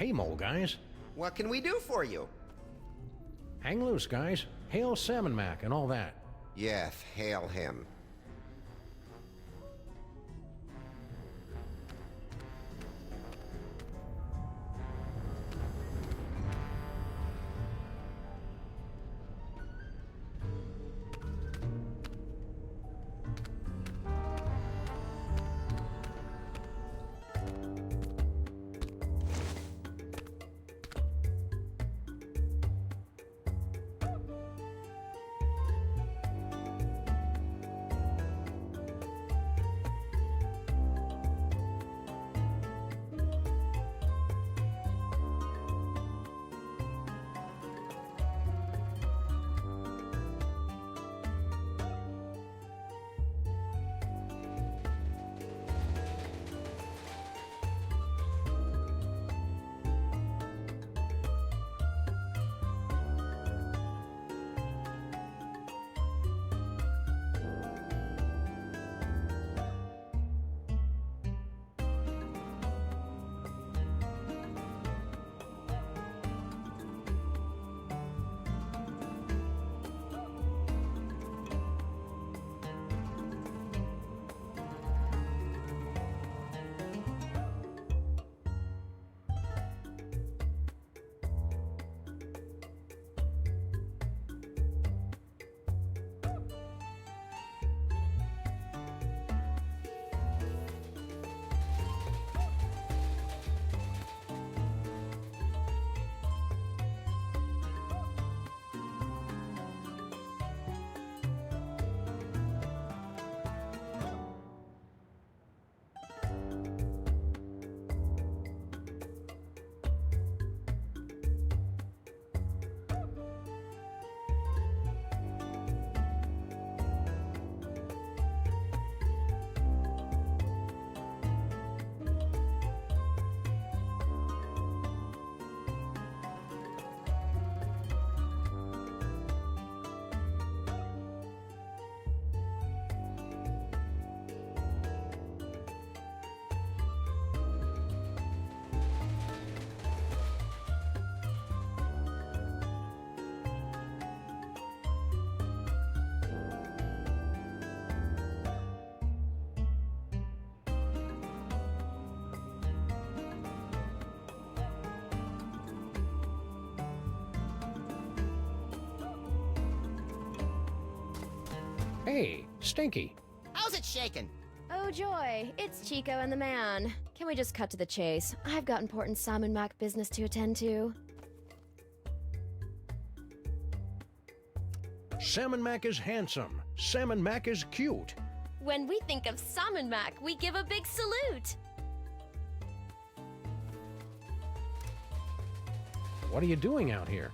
Hey, mole guys. What can we do for you? Hang loose, guys. Hail Sam&max and all that. Yes, hail him. Hey, Stinky. How's it shaking? Oh joy, it's Chico and the man. Can we just cut to the chase? I've got important sam&max business to attend to. Sam&max is handsome. Sam&max is cute. When we think of sam&max, we give a big salute. What are you doing out here?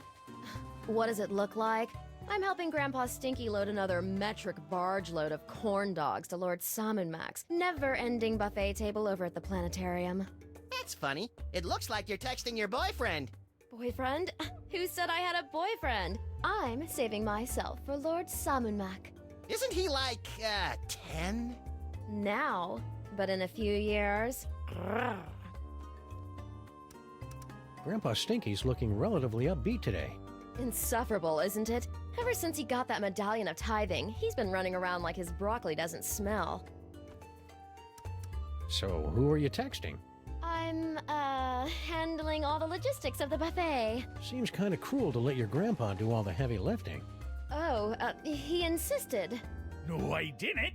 What does it look like? I'm helping Grandpa Stinky load another metric barge load of corn dogs to Lord sam&max never-ending buffet table over at the planetarium. That's funny. It looks like you're texting your boyfriend. Boyfriend? Who said I had a boyfriend? I'm saving myself for Lord sam&max. Isn't he like, 10? Now, but in a few years. Grrr. Grandpa Stinky's looking relatively upbeat today. Insufferable, isn't it? Ever since he got that medallion of tithing, he's been running around like his broccoli doesn't smell. So, who are you texting? I'm, handling all the logistics of the buffet. Seems kind of cruel to let your grandpa do all the heavy lifting. Oh, he insisted. No, I didn't.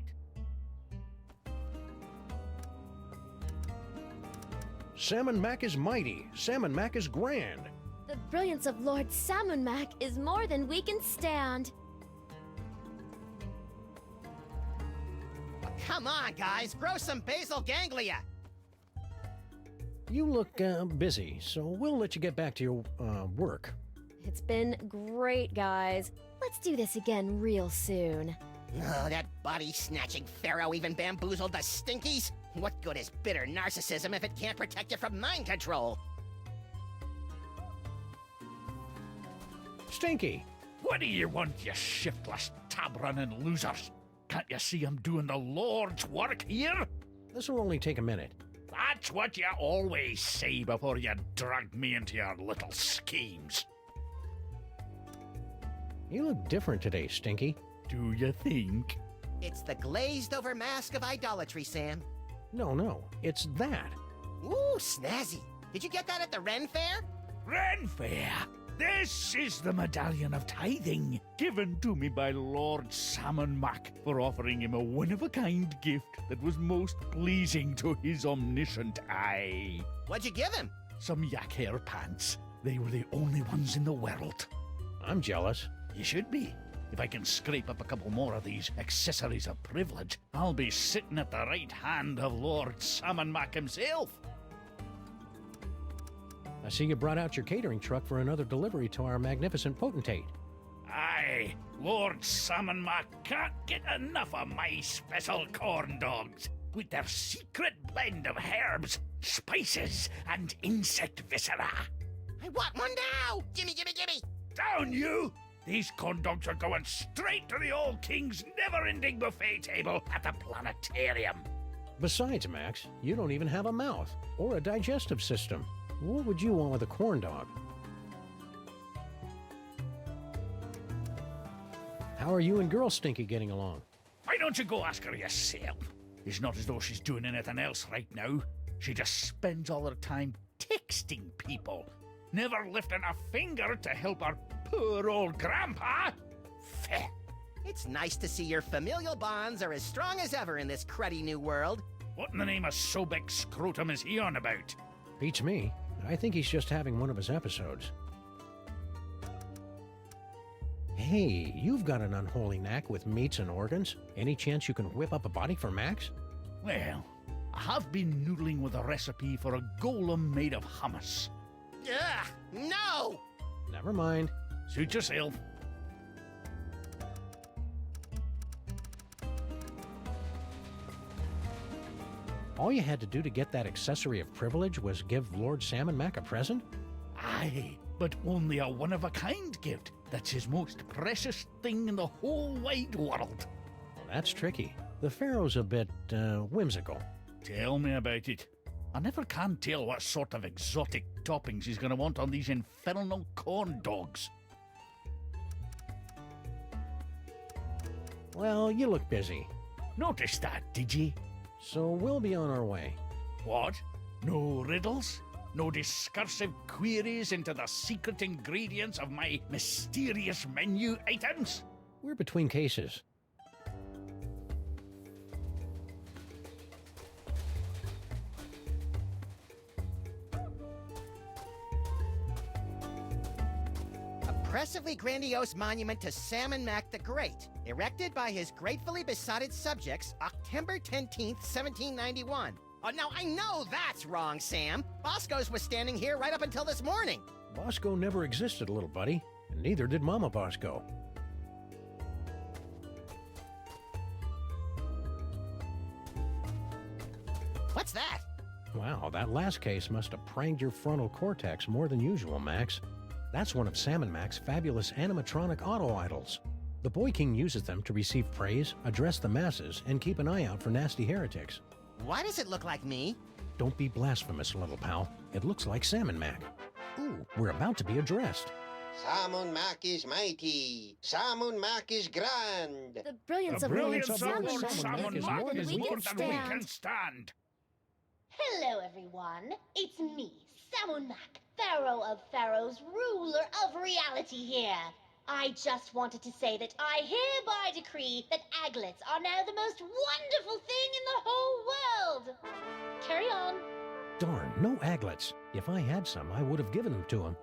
Sam&max is mighty. Sam&max is grand. The brilliance of Lord sam&max is more than we can stand. Come on, guys. Grow some basal ganglia. You look busy, so we'll let you get back to your work. It's been great, guys. Let's do this again real soon. Oh, that body-snatching pharaoh even bamboozled the Stinkies? What good is bitter narcissism if it can't protect you from mind control? Stinky! What do you want, you shiftless, tab-running losers? Can't you see I'm doing the Lord's work here? This will only take a minute. That's what you always say before you drag me into your little schemes. You look different today, Stinky. Do you think? It's the glazed-over mask of idolatry, Sam. No, it's that. Ooh, snazzy. Did you get that at the Ren Fair? Ren Fair! This is the Medallion of Tithing, given to me by Lord Sam&max for offering him a one-of-a-kind gift that was most pleasing to his omniscient eye. What'd you give him? Some yak hair pants. They were the only ones in the world. I'm jealous. You should be. If I can scrape up a couple more of these accessories of privilege, I'll be sitting at the right hand of Lord Sam&max himself. I see you brought out your catering truck for another delivery to our magnificent potentate. Aye, Lord Sam&max can't get enough of my special corn dogs with their secret blend of herbs, spices, and insect viscera. I want one now! Gimme! Down you! These corn dogs are going straight to the old king's never-ending buffet table at the planetarium. Besides, Max, you don't even have a mouth or a digestive system. What would you want with a corn dog? How are you and Girl Stinky getting along? Why don't you go ask her yourself? It's not as though she's doing anything else right now. She just spends all her time texting people, never lifting a finger to help her poor old grandpa. Feh. It's nice to see your familial bonds are as strong as ever in this cruddy new world. What in the name of Sobek Scrotum is he on about? Beats me. I think he's just having one of his episodes. Hey, you've got an unholy knack with meats and organs. Any chance you can whip up a body for Max? Well, I have been noodling with a recipe for a golem made of hummus. Ugh, no! Never mind. Suit yourself. All you had to do to get that accessory of privilege was give Lord Sam&max a present? Aye, but only a one-of-a-kind gift. That's his most precious thing in the whole wide world. Well, that's tricky. The Pharaoh's a bit, whimsical. Tell me about it. I never can tell what sort of exotic toppings he's going to want on these infernal corn dogs. Well, you look busy. Noticed that, did ye? So we'll be on our way. What? No riddles? No discursive queries into the secret ingredients of my mysterious menu items? We're between cases. Impressively grandiose monument to Sam&max the Great, erected by his gratefully besotted subjects, October 10th, 1791. Oh, now I know that's wrong, Sam. Bosco's was standing here right up until this morning. Bosco never existed, little buddy, and neither did Mama Bosco. What's that? Wow, that last case must have pranked your frontal cortex more than usual, Max. That's one of Sam&max's fabulous animatronic auto-idols. The Boy King uses them to receive praise, address the masses, and keep an eye out for nasty heretics. Why does it look like me? Don't be blasphemous, little pal. It looks like Sam&max. Ooh, we're about to be addressed. Sam&max is mighty. Sam&max is grand. The brilliance of Lord Sam&max Sam&max is more than we can stand. Hello, everyone. It's me, sam&max, Pharaoh of Pharaohs, ruler of reality here. I just wanted to say that I hereby decree that aglets are now the most wonderful thing in the whole world. Carry on. Darn, no aglets. If I had some, I would have given them to him.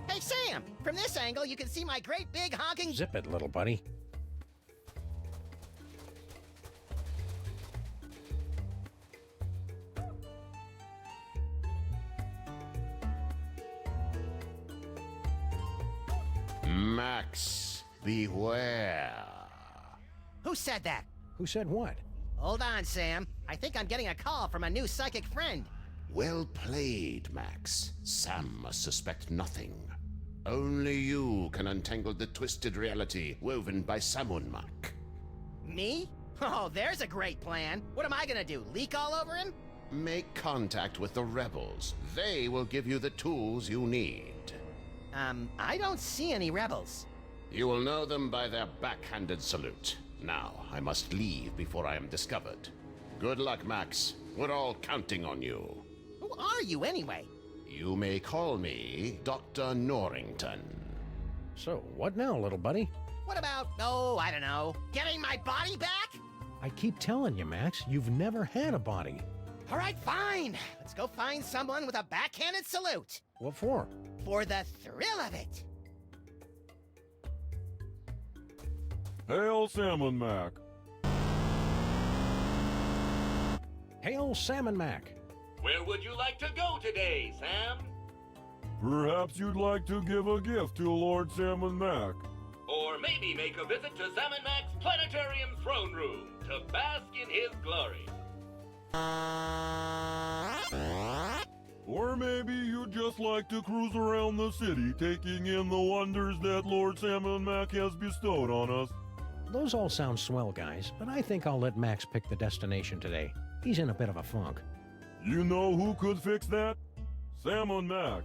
Hey, Sam! From this angle, you can see my great big honking... Zip it, little buddy. Max, beware. Who said that? Who said what? Hold on, Sam. I think I'm getting a call from a new psychic friend. Well played, Max. Sam must suspect nothing. Only you can untangle the twisted reality woven by Sam&max. Me? Oh, there's a great plan. What am I gonna do, leak all over him? Make contact with the rebels. They will give you the tools you need. I don't see any rebels. You will know them by their backhanded salute. Now, I must leave before I am discovered. Good luck, Max. We're all counting on you. Who are you, anyway? You may call me Dr. Norrington. So, what now, little buddy? What about, oh, I don't know, getting my body back? I keep telling you, Max, you've never had a body. All right, fine. Let's go find someone with a backhanded salute. What for? For the thrill of it. Hail, Sam&Mac. Hail, Sam&Mac. Where would you like to go today, Sam? Perhaps you'd like to give a gift to Lord Sam&Mac. Or maybe make a visit to Sam&Mac's Planetarium throne room to bask in his glory. Or maybe you'd just like to cruise around the city, taking in the wonders that Lord Sam&Mac has bestowed on us. Those all sound swell, guys, but I think I'll let Max pick the destination today. He's in a bit of a funk. You know who could fix that? Sam&Mac.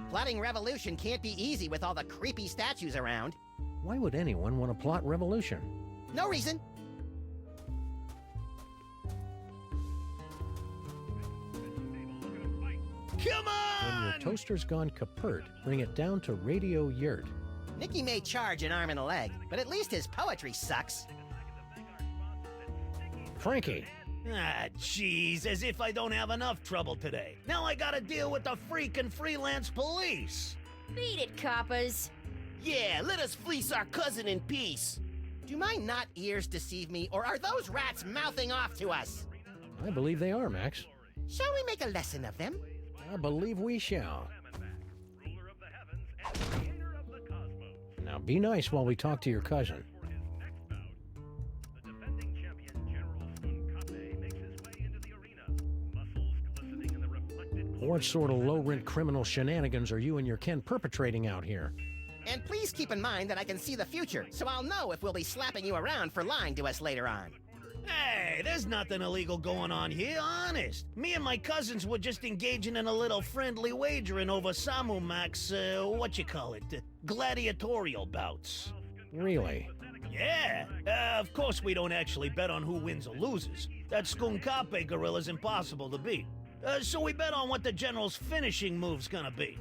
Plotting revolution can't be easy with all the creepy statues around. Why would anyone want to plot revolution? No reason. Come on! When your toaster's gone kaput, bring it down to Radio Yurt. Nicky may charge an arm and a leg, but at least his poetry sucks. Frankie! Ah, jeez, as if I don't have enough trouble today. Now I gotta deal with the freaking freelance police. Beat it, coppers. Yeah, let us fleece our cousin in peace. Do my not ears deceive me, or are those rats mouthing off to us? I believe they are, Max. Shall we make a lesson of them? I believe we shall. Now be nice while we talk to your cousin. What sort of low-rent criminal shenanigans are you and your kin perpetrating out here? And please keep in mind that I can see the future, so I'll know if we'll be slapping you around for lying to us later on. Hey, there's nothing illegal going on here, honest. Me and my cousins were just engaging in a little friendly wagering over sam&max, gladiatorial bouts. Really? Yeah. Of course we don't actually bet on who wins or loses. That Skunkape gorilla's impossible to beat. So we bet on what the general's finishing move's gonna be.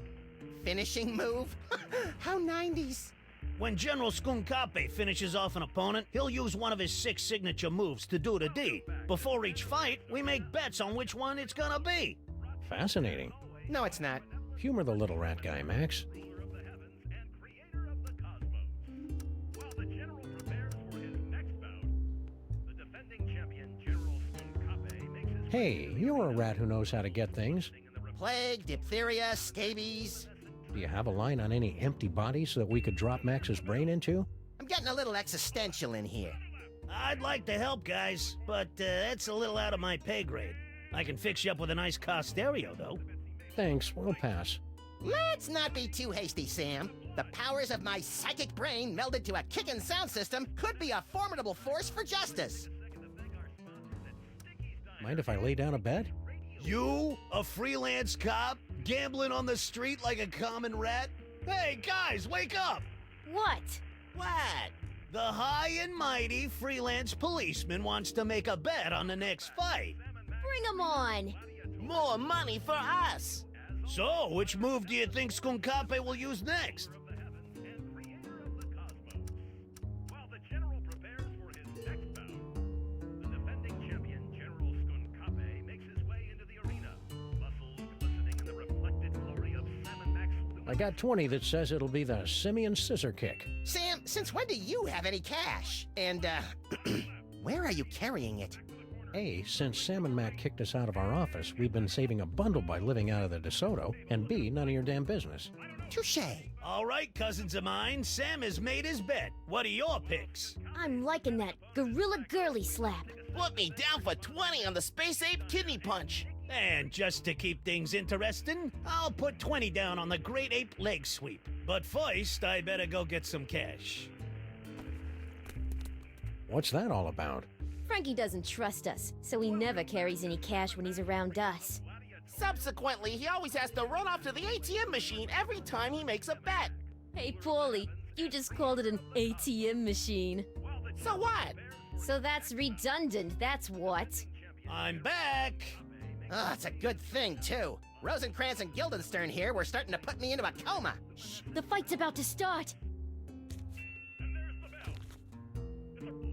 Finishing move? How 90s. When General Skunkape finishes off an opponent, he'll use one of his 6 signature moves to do the deed. Before each fight, we make bets on which one it's gonna be. Fascinating. No, it's not. Humor the little rat guy, Max. Hey, you're a rat who knows how to get things. Plague, diphtheria, scabies. Do you have a line on any empty bodies so that we could drop Max's brain into? I'm getting a little existential in here. I'd like to help, guys, but that's a little out of my pay grade. I can fix you up with a nice car stereo, though. Thanks, we'll pass. Let's not be too hasty, Sam. The powers of my psychic brain melded to a kickin' sound system could be a formidable force for justice. Mind if I lay down a bet? You, a freelance cop, gambling on the street like a common rat? Hey, guys, wake up! What? What? The high and mighty freelance policeman wants to make a bet on the next fight. Bring 'em on! More money for us! So, which move do you think Skunkape will use next? I got 20 that says it'll be the Simeon Scissor Kick. Sam, since when do you have any cash? And, where are you carrying it? A, since Sam&Mac kicked us out of our office, we've been saving a bundle by living out of the DeSoto, and B, none of your damn business. Touche. All right, cousins of mine, Sam has made his bet. What are your picks? I'm liking that gorilla girly slap. Put me down for 20 on the Space Ape Kidney Punch. And just to keep things interesting, I'll put 20 down on the Great Ape Leg Sweep. But first, I better go get some cash. What's that all about? Frankie doesn't trust us, so he never carries any cash when he's around us. Subsequently, he always has to run off to the ATM machine every time he makes a bet. Hey, Paulie, you just called it an ATM machine. So what? So that's redundant, that's what. I'm back. Oh, it's a good thing, too. Rosencrantz and Guildenstern here were starting to put me into a coma. Shh, the fight's about to start.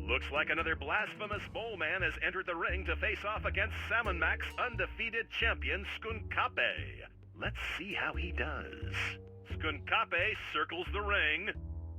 Looks like another blasphemous mole man has entered the ring to face off against sam&max undefeated champion Skunkape. Let's see how he does. Skunkape circles the ring.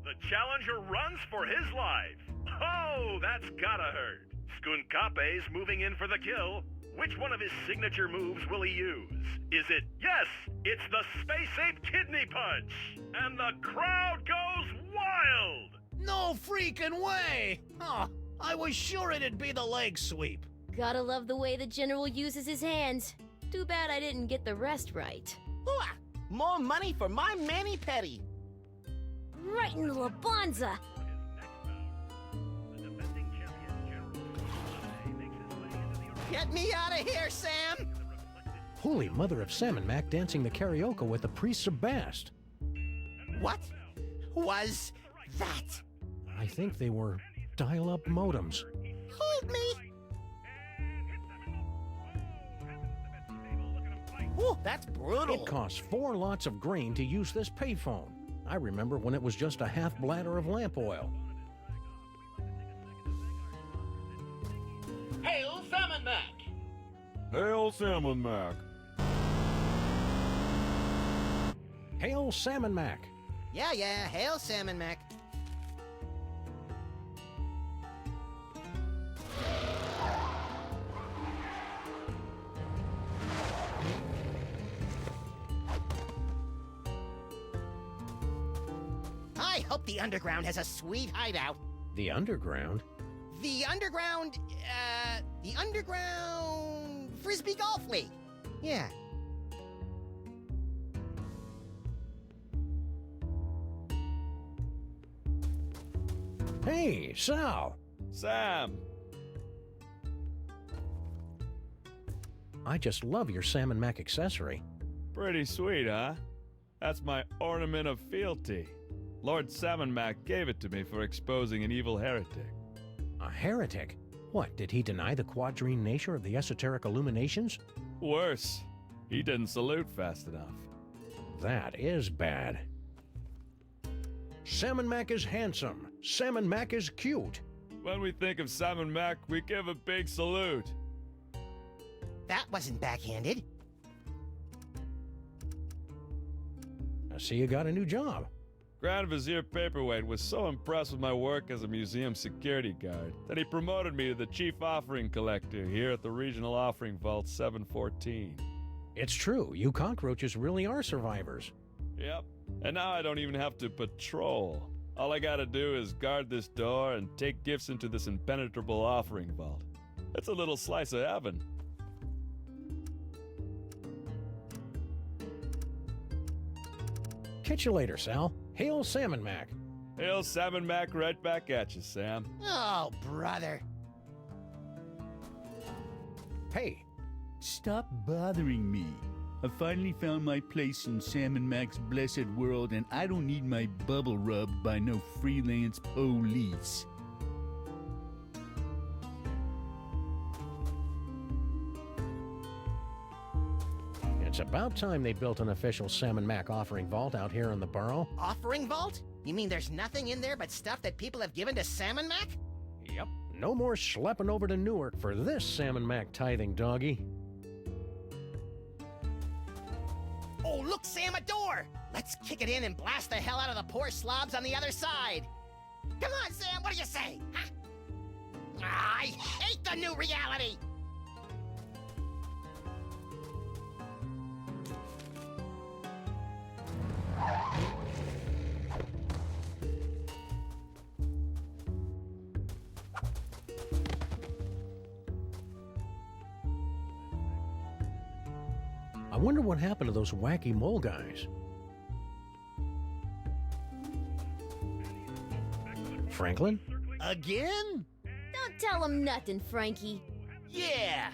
The challenger runs for his life. Oh, that's gotta hurt. Skunkape's moving in for the kill. Which one of his signature moves will he use? Is it, yes, it's the Space Ape Kidney Punch! And the crowd goes wild! No freaking way! Oh, I was sure it'd be the leg sweep. Gotta love the way the General uses his hands. Too bad I didn't get the rest right. Hooah! More money for my mani-pedi. Right in the Labanza. Get me out of here, Sam! Holy mother of Sam&max dancing the karaoke with the priests of Bast. What was that? I think they were dial-up modems. Hold me! Ooh, that's brutal. It costs 4 lots of grain to use this payphone. I remember when it was just a half bladder of lamp oil. Hail sam&max! Hail sam&max! Hail sam&max! Yeah, hail sam&max. I hope the Underground has a sweet hideout. The Underground? The Underground Frisbee Golf League. Yeah. Hey, Sal! Sam! I just love your sam&max accessory. Pretty sweet, huh? That's my ornament of fealty. Lord sam&max gave it to me for exposing an evil heretic. A heretic? What, did he deny the quadrine nature of the esoteric illuminations? Worse, he didn't salute fast enough. That is bad. Sam&max is handsome. Sam&max is cute. When we think of sam&max, we give a big salute. That wasn't backhanded. I see you got a new job. Grand Vizier Paperweight was so impressed with my work as a museum security guard that he promoted me to the Chief Offering Collector here at the Regional Offering Vault 714. It's true, you cockroaches really are survivors. Yep, and now I don't even have to patrol. All I gotta do is guard this door and take gifts into this impenetrable offering vault. It's a little slice of heaven. Catch you later, Sal. Hail sam&max. Hail sam&max right back at you, Sam. Oh, brother. Hey. Stop bothering me. I finally found my place in sam&max's blessed world, and I don't need my bubble rubbed by no freelance police. It's about time they built an official sam&max offering vault out here in the borough. Offering vault? You mean there's nothing in there but stuff that people have given to sam&max? Yep. No more schlepping over to Newark for this sam&max tithing doggy. Oh, look, Sam, a door! Let's kick it in and blast the hell out of the poor slobs on the other side. Come on, Sam, what do you say? Huh? I hate the new reality! I wonder what happened to those wacky mole guys. Franklin? Again? Don't tell him nothing, Frankie. Yeah!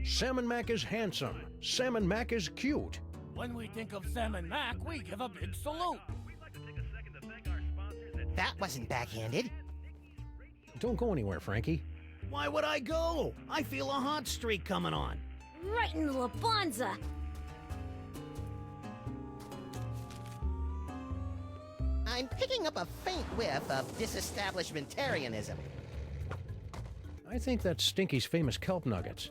Sam and Mac is handsome. Sam and Mac is cute. When we think of Sam and Mac, we give a big salute. That wasn't backhanded. Don't go anywhere, Frankie. Why would I go? I feel a hot streak coming on. Right in the Labanza. I'm picking up a faint whiff of disestablishmentarianism. I think that's Stinky's famous kelp nuggets.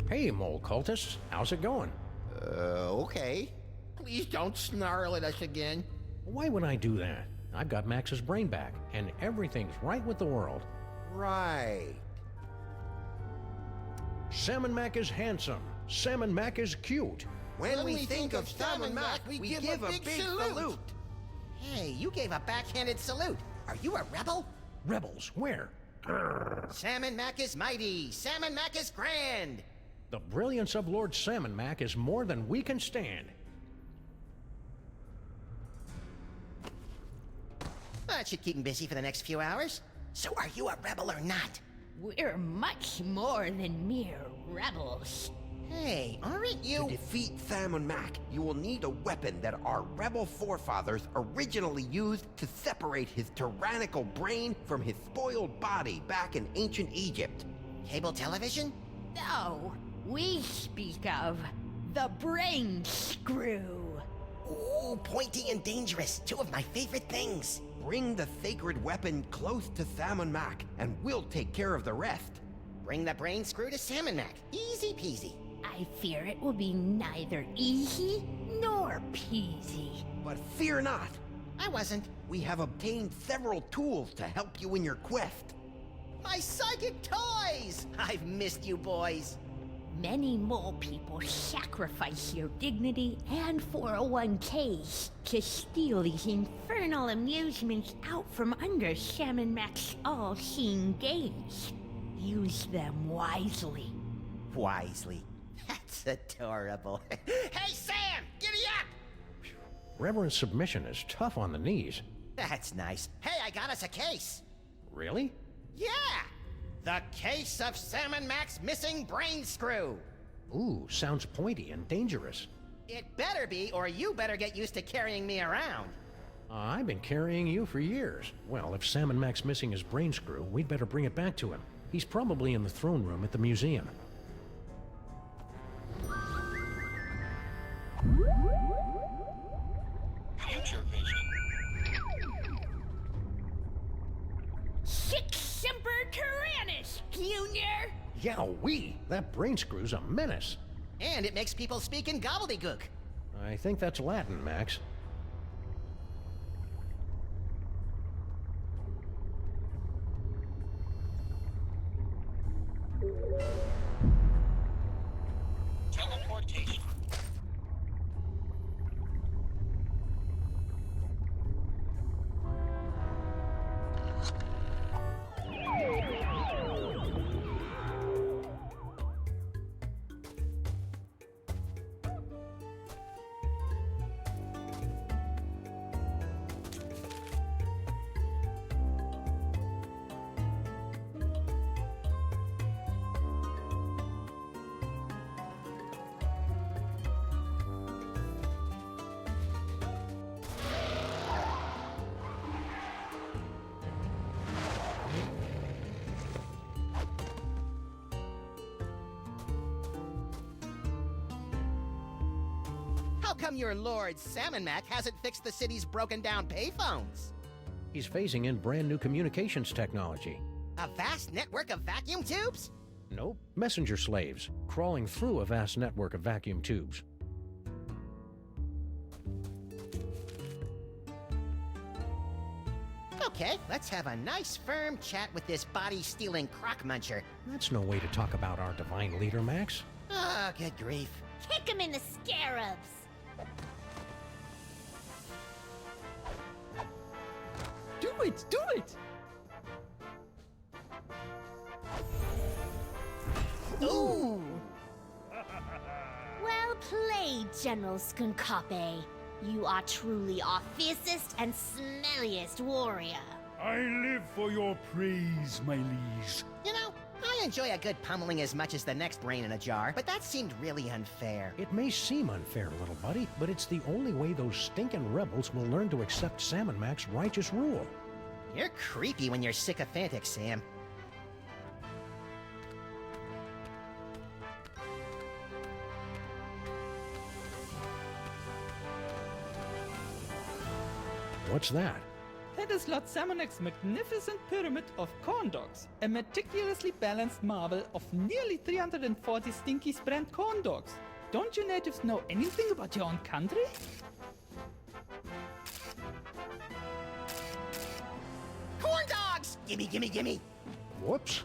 Hey, mole cultists. How's it going? Okay. Please don't snarl at us again. Why would I do that? I've got Max's brain back, and everything's right with the world. Right. Sam and Mac is handsome. Sam and Mac is cute. When we think of Sam and Mac, we give a big salute. Hey, you gave a backhanded salute. Are you a rebel? Rebels, where? Sam and Mac is mighty. Sam and Mac is grand. The brilliance of Lord Sam and Mac is more than we can stand. That should keep him busy for the next few hours. So are you a rebel or not? We're much more than mere rebels. Hey, aren't you? To defeat Sam and Mac, you will need a weapon that our rebel forefathers originally used to separate his tyrannical brain from his spoiled body back in ancient Egypt. Cable television? No, we speak of the brain screw. Ooh, pointy and dangerous. Two of my favorite things. Bring the sacred weapon close to Sam and Mac, and we'll take care of the rest. Bring the brain screw to Sam and Mac. Easy peasy. I fear it will be neither easy nor peasy. But fear not. I wasn't. We have obtained several tools to help you in your quest. My psychic toys! I've missed you boys. Many mole people sacrifice their dignity and 401ks to steal these infernal amusements out from under Sam and Mac's all-seeing gaze. Use them wisely. Wisely. That's adorable. Hey, Sam! Giddy up! Reverend submission is tough on the knees. That's nice. Hey, I got us a case. Really? Yeah! The case of Sam and Mac's missing brain screw. Ooh, sounds pointy and dangerous. It better be, or you better get used to carrying me around. I've been carrying you for years. Well, if Sam and Mac's missing his brain screw, we'd better bring it back to him. He's probably in the throne room at the museum. Future vision. Sic Semper Tyrannis, Junior! Yowee! That brain screw's a menace. And it makes people speak in gobbledygook. I think that's Latin, Max. Teleportation. How come your Lord Sam and Mac hasn't fixed the city's broken down payphones? He's phasing in brand new communications technology. A vast network of vacuum tubes? Nope, messenger slaves, crawling through a vast network of vacuum tubes. Okay, let's have a nice firm chat with this body-stealing crock muncher. That's no way to talk about our divine leader, Max. Oh, good grief. Kick him in the scarabs! Do it! Do it! Ooh! Well played, General Skunkape. You are truly our fiercest and smelliest warrior. I live for your praise, my liege. You know, I enjoy a good pummeling as much as the next brain in a jar, but that seemed really unfair. It may seem unfair, little buddy, but it's the only way those stinking rebels will learn to accept Sam and Max's righteous rule. You're creepy when you're sycophantic, Sam. What's that? That is Lord Sam&max's magnificent pyramid of corn dogs. A meticulously balanced marvel of nearly 340 stinky brand corn dogs. Don't you natives know anything about your own country? Corn dogs! Gimme, gimme, gimme! Whoops.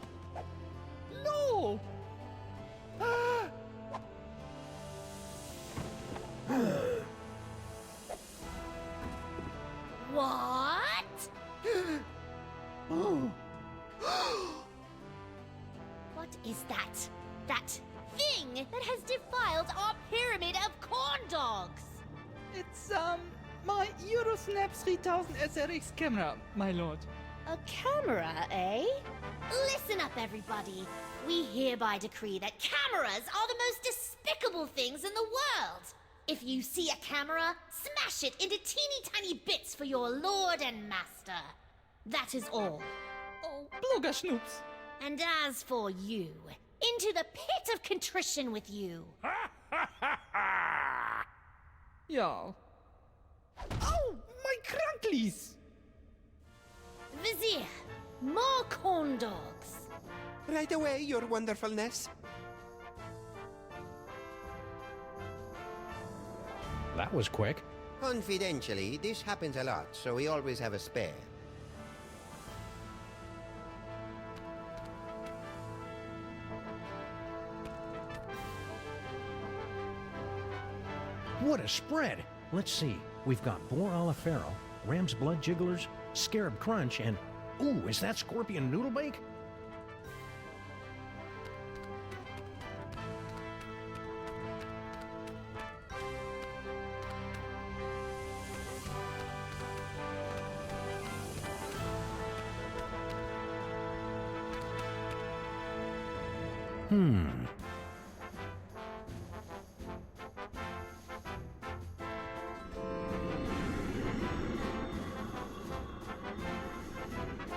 No! What? Oh. What is that? That thing that has defiled our pyramid of corn dogs! It's, my Eurosnap 3000 SRX camera, my lord. A camera, eh? Listen up, everybody. We hereby decree that cameras are the most despicable things in the world. If you see a camera, smash it into teeny tiny bits for your lord and master. That is all. Oh, Bloggerschnoops. And as for you, into the pit of contrition with you. Yeah. Oh, my crunklies! Vizier, more corn dogs. Right away, your wonderfulness. That was quick. Confidentially, this happens a lot, so we always have a spare. What a spread! Let's see. We've got boar a la Pharaoh, ram's blood jigglers, scarab crunch, and... Ooh, is that scorpion noodle bake?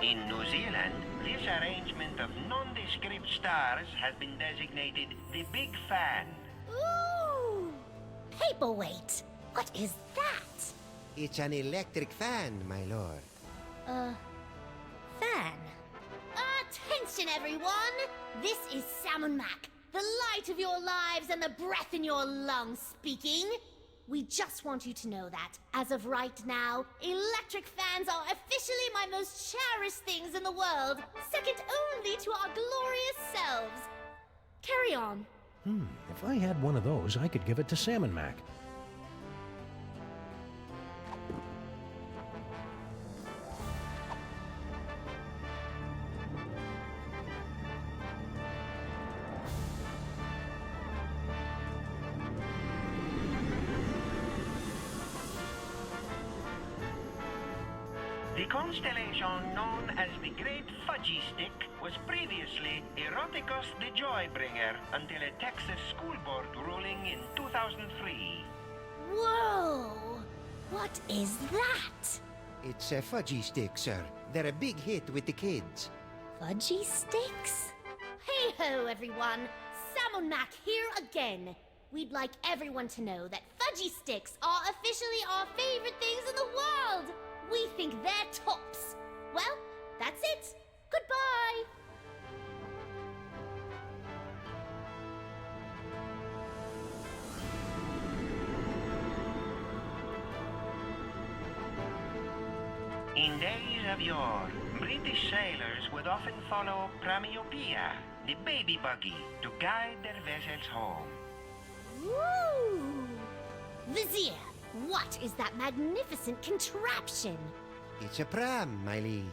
In New Zealand, this arrangement of nondescript stars has been designated the Big Fan. Ooh! Paperweight. What is that? It's an electric fan, my lord. Fan. Attention, everyone! This is sam&max, the light of your lives and the breath in your lungs speaking. We just want you to know that, as of right now, electric fans are officially my most cherished things in the world, second only to our glorious selves. Carry on. If I had one of those, I could give it to sam&max. The constellation known as the Great Fudgy Stick was previously Eroticus the Joybringer until a Texas school board ruling in 2003. Whoa! What is that? It's a fudgy stick, sir. They're a big hit with the kids. Fudgy sticks? Hey ho, everyone! sam&max here again. We'd like everyone to know that fudgy sticks are officially our favorite things in the world! We think they're tops. Well, that's it. Goodbye. In days of yore, British sailors would often follow Pramiopia, the baby buggy, to guide their vessels home. Woo! Vizier, what is that magnificent contraption? It's a pram, my liege.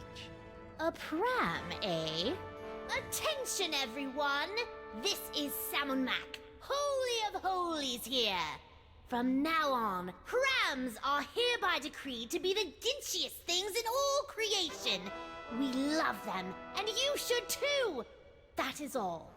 A pram, eh? Attention, everyone! This is sam&max, Holy of Holies here. From now on, prams are hereby decreed to be the gitschiest things in all creation. We love them, and you should too. That is all.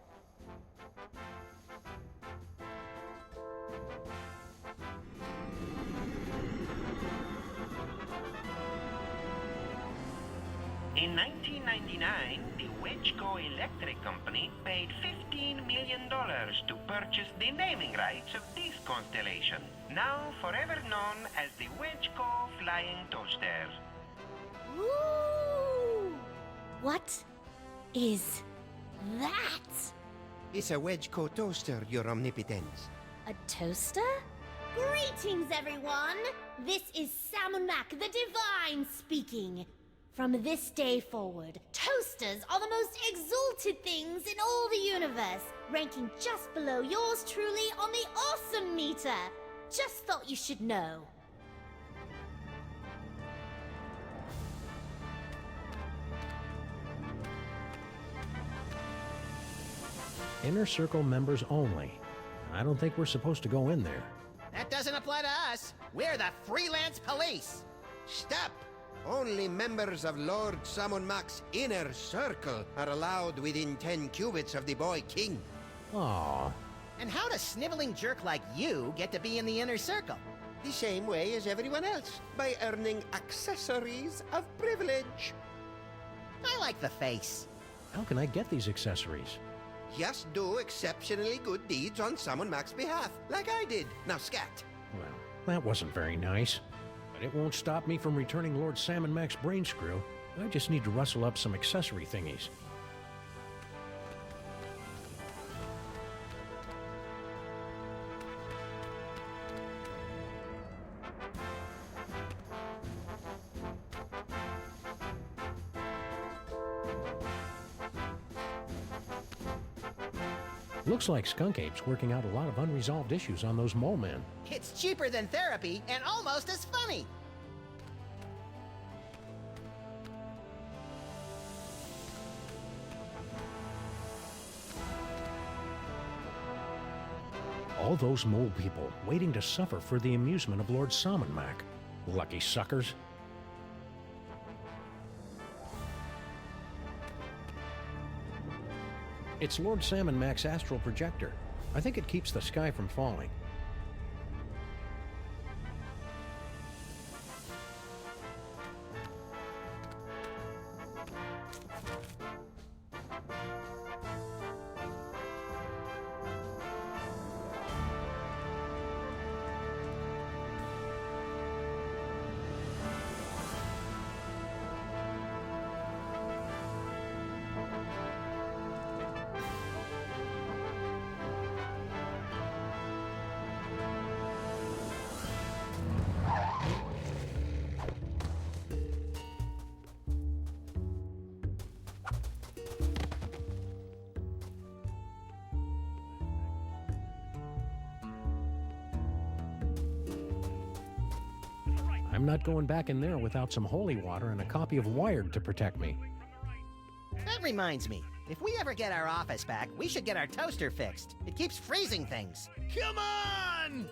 In 1999, the Wedgeco Electric Company paid $15 million to purchase the naming rights of this constellation, now forever known as the Wedgeco Flying Toaster. Ooh! What is that? It's a Wedgeco toaster, Your Omnipotence. A toaster? Greetings, everyone! This is sam&max the Divine speaking. From this day forward, toasters are the most exalted things in all the universe, ranking just below yours truly on the awesome meter. Just thought you should know. Inner Circle members only. I don't think we're supposed to go in there. That doesn't apply to us. We're the freelance police. Stop! Only members of Lord sam&max's inner circle are allowed within 10 cubits of the boy king. Aww. And how does sniveling jerk like you get to be in the inner circle? The same way as everyone else, by earning accessories of privilege. I like the face. How can I get these accessories? Just do exceptionally good deeds on sam&max's behalf, like I did. Now scat. Well, that wasn't very nice. But it won't stop me from returning Lord sam&max's brain screw. I just need to rustle up some accessory thingies. Looks like Skunk Ape's working out a lot of unresolved issues on those mole men. It's cheaper than therapy and almost as funny. All those mole people waiting to suffer for the amusement of Lord sam&max. Lucky suckers. It's Lord sam&max's astral projector. I think it keeps the sky from falling. I'm not going back in there without some holy water and a copy of Wired to protect me. That reminds me, if we ever get our office back, we should get our toaster fixed. It keeps freezing things. Come on!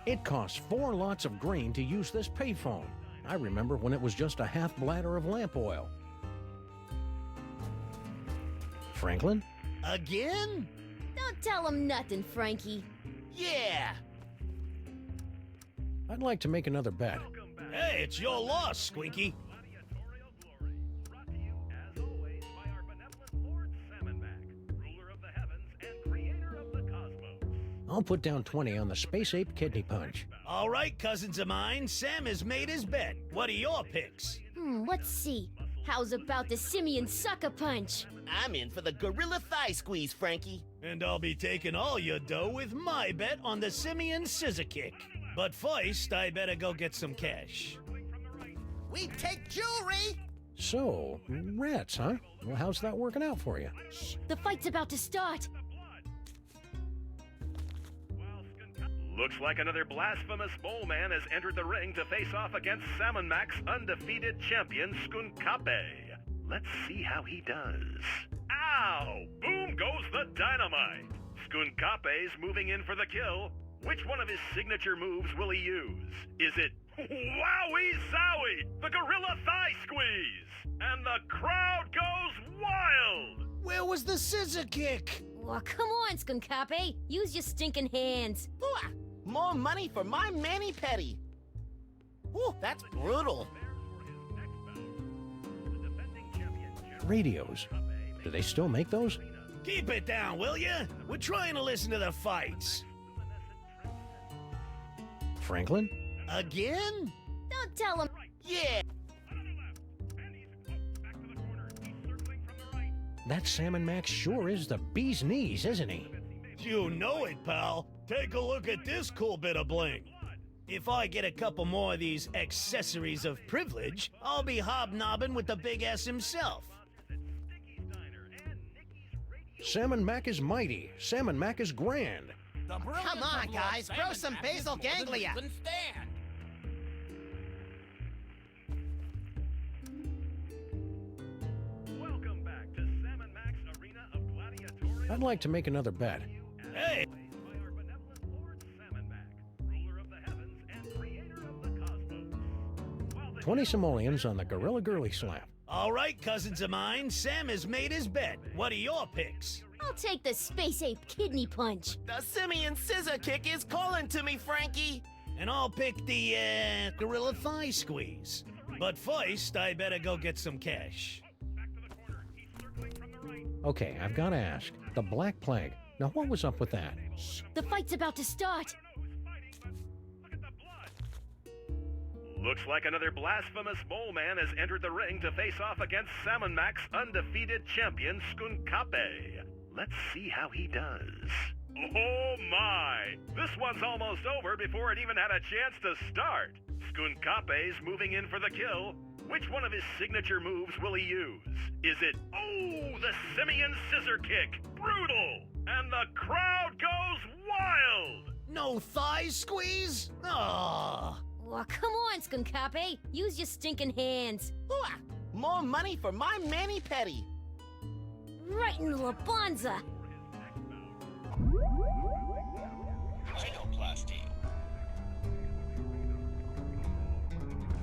It costs 4 lots of grain to use this payphone. I remember when it was just a half bladder of lamp oil. Franklin? Again? Don't tell him nothing, Frankie. Yeah! I'd like to make another bet. Hey, it's your loss, Squinky. I'll put down 20 on the Space Ape Kidney Punch. All right, cousins of mine, Sam has made his bet. What are your picks? Let's see. How's about the Simian Sucker Punch? I'm in for the Gorilla Thigh Squeeze, Frankie. And I'll be taking all your dough with my bet on the Simian Scissor Kick. But first, I better go get some cash. We take jewelry! So, rats, huh? Well, how's that working out for you? Shh, the fight's about to start. Looks like another blasphemous mole man has entered the ring to face off against sam&max undefeated champion Skunkape. Let's see how he does. Ow! Boom goes the dynamite! Skunkape's moving in for the kill. Which one of his signature moves will he use? Is it Wowie Zowie, the Gorilla Thigh Squeeze? And the crowd goes wild! Where was the scissor kick? Oh, come on, Skunkape. Use your stinking hands. Ooh, more money for my mani-pedi. Ooh, that's brutal. Radios. Do they still make those? Keep it down, will ya? We're trying to listen to the fights. Franklin? Again? Don't tell him. Yeah. That sam&max sure is the bee's knees, isn't he? You know it, pal. Take a look at this cool bit of bling. If I get a couple more of these accessories of privilege, I'll be hobnobbing with the big S himself. Sam&mac is mighty. Sam&mac is grand. Come on, guys. Grow some basal ganglia. Welcome back to sam&max Arena of Gladiatorial. I'd like to make another bet. Hey! 20 simoleons on the Gorilla Girly Slap. All right, cousins of mine, Sam has made his bet. What are your picks? I'll take the Space Ape Kidney Punch. The Simian Scissor Kick is calling to me, Frankie. And I'll pick the, Gorilla Thigh Squeeze. But first, I better go get some cash. Okay, I've got to ask. The Black Plague. Now, what was up with that? Shh, the fight's about to start. Looks like another blasphemous mole man has entered the ring to face off against sam&max undefeated champion Skunkape. Let's see how he does. Oh my! This one's almost over before it even had a chance to start. Skunkape's moving in for the kill. Which one of his signature moves will he use? Is it, oh, the Simian Scissor Kick? Brutal! And the crowd goes wild! No thigh squeeze? Aww. Oh, come on, Skunkape. Use your stinking hands. Ooh, more money for my mani-pedi. Right in the Labanza.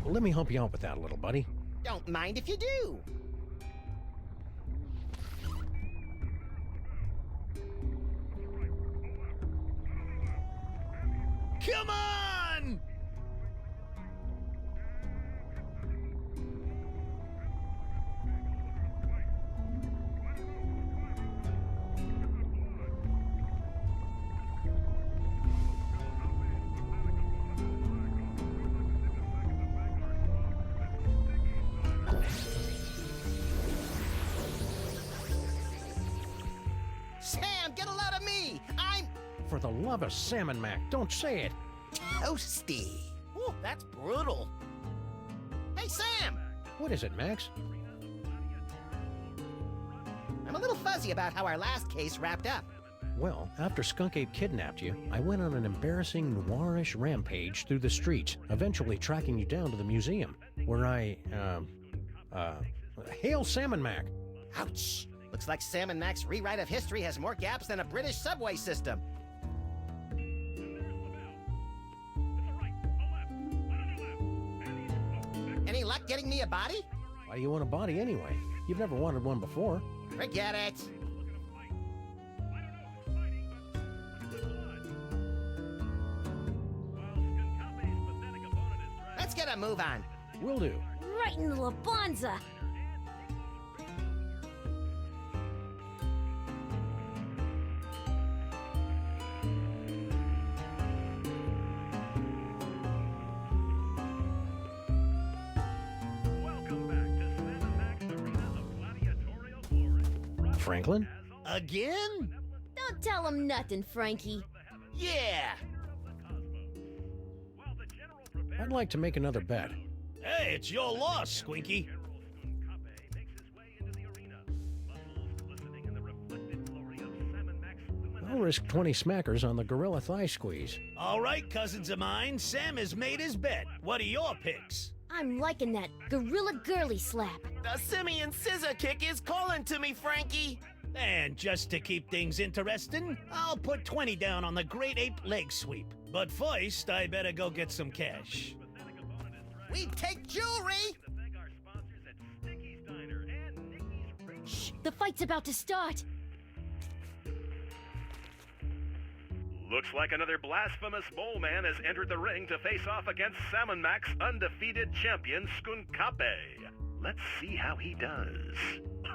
Well, let me help you out with that, little buddy. Don't mind if you do. Come on! Sam, get a load of me! I'm For the love of sam&mac, don't say it. toasty. Ooh, that's brutal. Hey, Sam! What is it, Max? I'm a little fuzzy about how our last case wrapped up. Well, after Skunk Ape kidnapped you, I went on an embarrassing noirish rampage through the streets, eventually tracking you down to the museum, where I, hail sam&mac. Ouch! Looks like sam&mac's rewrite of history has more gaps than a British subway system. Any luck getting me a body? Why do you want a body anyway? You've never wanted one before. Forget it. Let's get a move on. Will do. Right in the Labanza. Franklin? Again? Don't tell him nothing, Frankie. Yeah! I'd like to make another bet. Hey, it's your loss, Squinky. I'll risk 20 smackers on the Gorilla Thigh Squeeze. All right, cousins of mine, Sam has made his bet. What are your picks? I'm liking that gorilla girly slap. The Simeon Scissor Kick is calling to me, Frankie. And just to keep things interesting, I'll put 20 down on the Great Ape Leg Sweep. But first, I better go get some cash. We take jewelry! Shh, the fight's about to start. Looks like another blasphemous mole man has entered the ring to face off against sam&max undefeated champion Skunkape. Let's see how he does.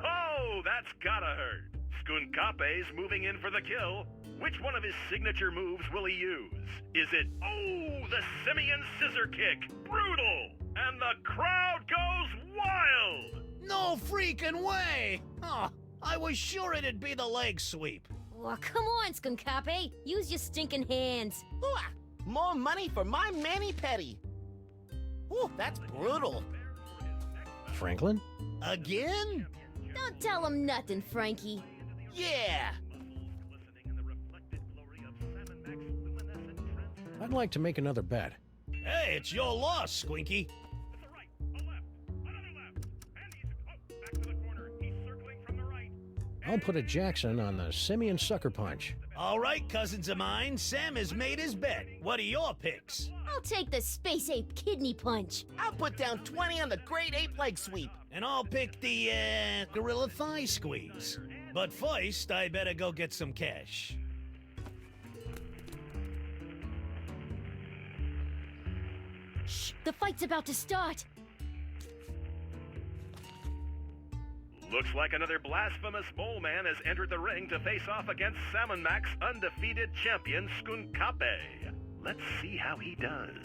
Oh, that's gotta hurt. Skunkape's moving in for the kill. Which one of his signature moves will he use? Is it, oh, the Simeon Scissor Kick? Brutal! And the crowd goes wild! No freaking way! Oh, I was sure it'd be the leg sweep. Oh, come on, Skunkape. Use your stinking hands. Ooh, more money for my mani-pedi. Ooh, that's brutal. Franklin? Again? Don't tell him nothing, Frankie. Yeah! I'd like to make another bet. Hey, it's your loss, Squinky. I'll put a Jackson on the Simeon Sucker Punch. All right, cousins of mine, Sam has made his bet. What are your picks? I'll take the Space Ape Kidney Punch. I'll put down 20 on the Great Ape Leg Sweep. And I'll pick the, Gorilla Thigh Squeeze. But first, I better go get some cash. Shh, the fight's about to start. Looks like another blasphemous mole man has entered the ring to face off against sam&max undefeated champion Skunkape. Let's see how he does.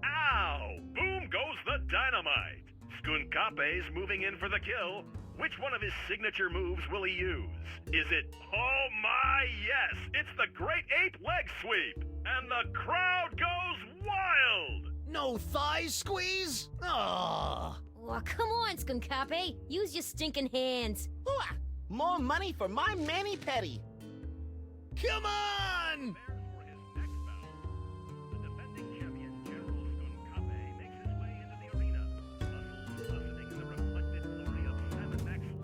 Ow! Boom goes the dynamite! Skunkape's moving in for the kill. Which one of his signature moves will he use? Is it, oh my yes, it's the Great Ape Leg Sweep! And the crowd goes wild! No thigh squeeze? Aww. Oh, come on, Skunkape. Use your stinking hands. Ooh, more money for my mani-pedi. Come on!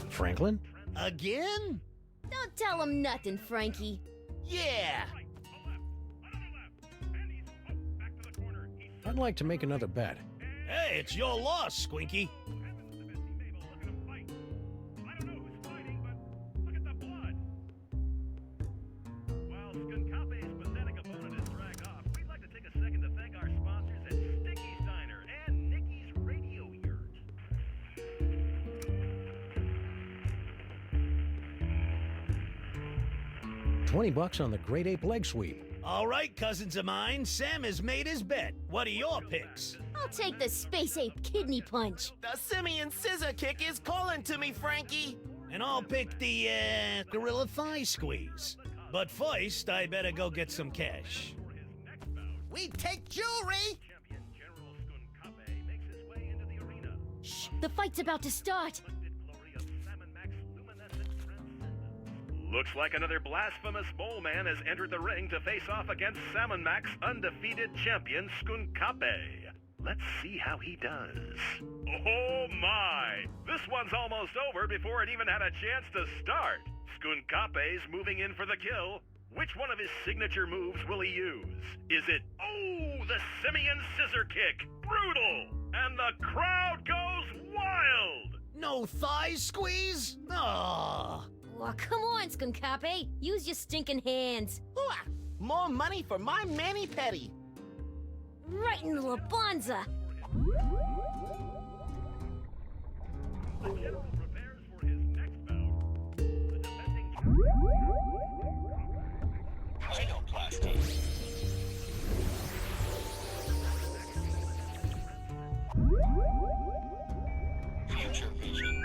Franklin? Again? Don't tell him nothing, Frankie. Yeah! I'd like to make another bet. Hey, it's your loss, Squinky. $20 on the Great Ape Leg Sweep. All right, cousins of mine, Sam has made his bet. What are your picks? I'll take the Space Ape Kidney Punch. The Simeon Scissor Kick is calling to me, Frankie. And I'll pick the, Gorilla Thigh Squeeze. But first, I better go get some cash. We take jewelry! Shh, the fight's about to start. Looks like another blasphemous mole man has entered the ring to face off against sam&max undefeated champion Skunkape. Let's see how he does. Oh my! This one's almost over before it even had a chance to start. Skunkape's moving in for the kill. Which one of his signature moves will he use? Is it, oh, the Simeon Scissor Kick? Brutal! And the crowd goes wild! No thigh squeeze? Aww. Oh, come on, Skunkape. Use your stinking hands. Ooh, more money for my mani-pedi. Right in the labonza. The general prepares for his next bout. The defending Rhinoplasty. Future vision.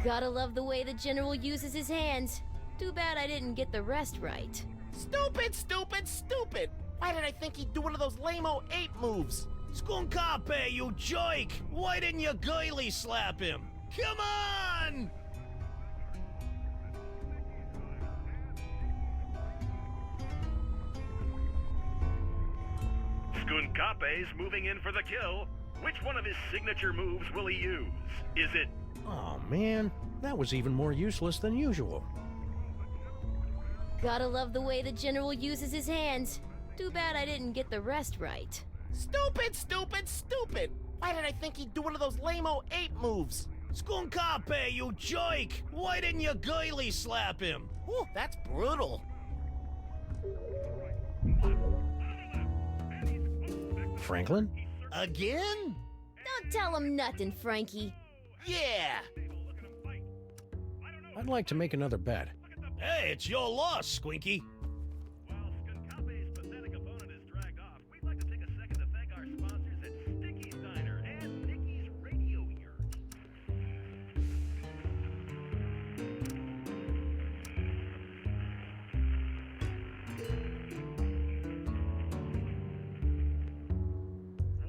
Gotta love the way the General uses his hands. Too bad I didn't get the rest right. Stupid, stupid, stupid! Why did I think he'd do one of those lame-o ape moves? Skunkape, you jerk! Why didn't you girly slap him? Come on! Skunkape's moving in for the kill. Which one of his signature moves will he use? Is it... Oh, man. That was even more useless than usual. Gotta love the way the General uses his hands. Too bad I didn't get the rest right. Stupid, stupid, stupid! Why did I think he'd do one of those lame-o ape moves? Skunkape, you jerk! Why didn't you girly slap him? Ooh, that's brutal. Franklin? Again? Don't tell him nothing, Frankie. Yeah! I'd like to make another bet. Hey, it's your loss, Squinky. While Skunkape's pathetic opponent is dragged off, we'd like to take a second to thank our sponsors at Sticky's Diner and Nikki's Radio Yurt.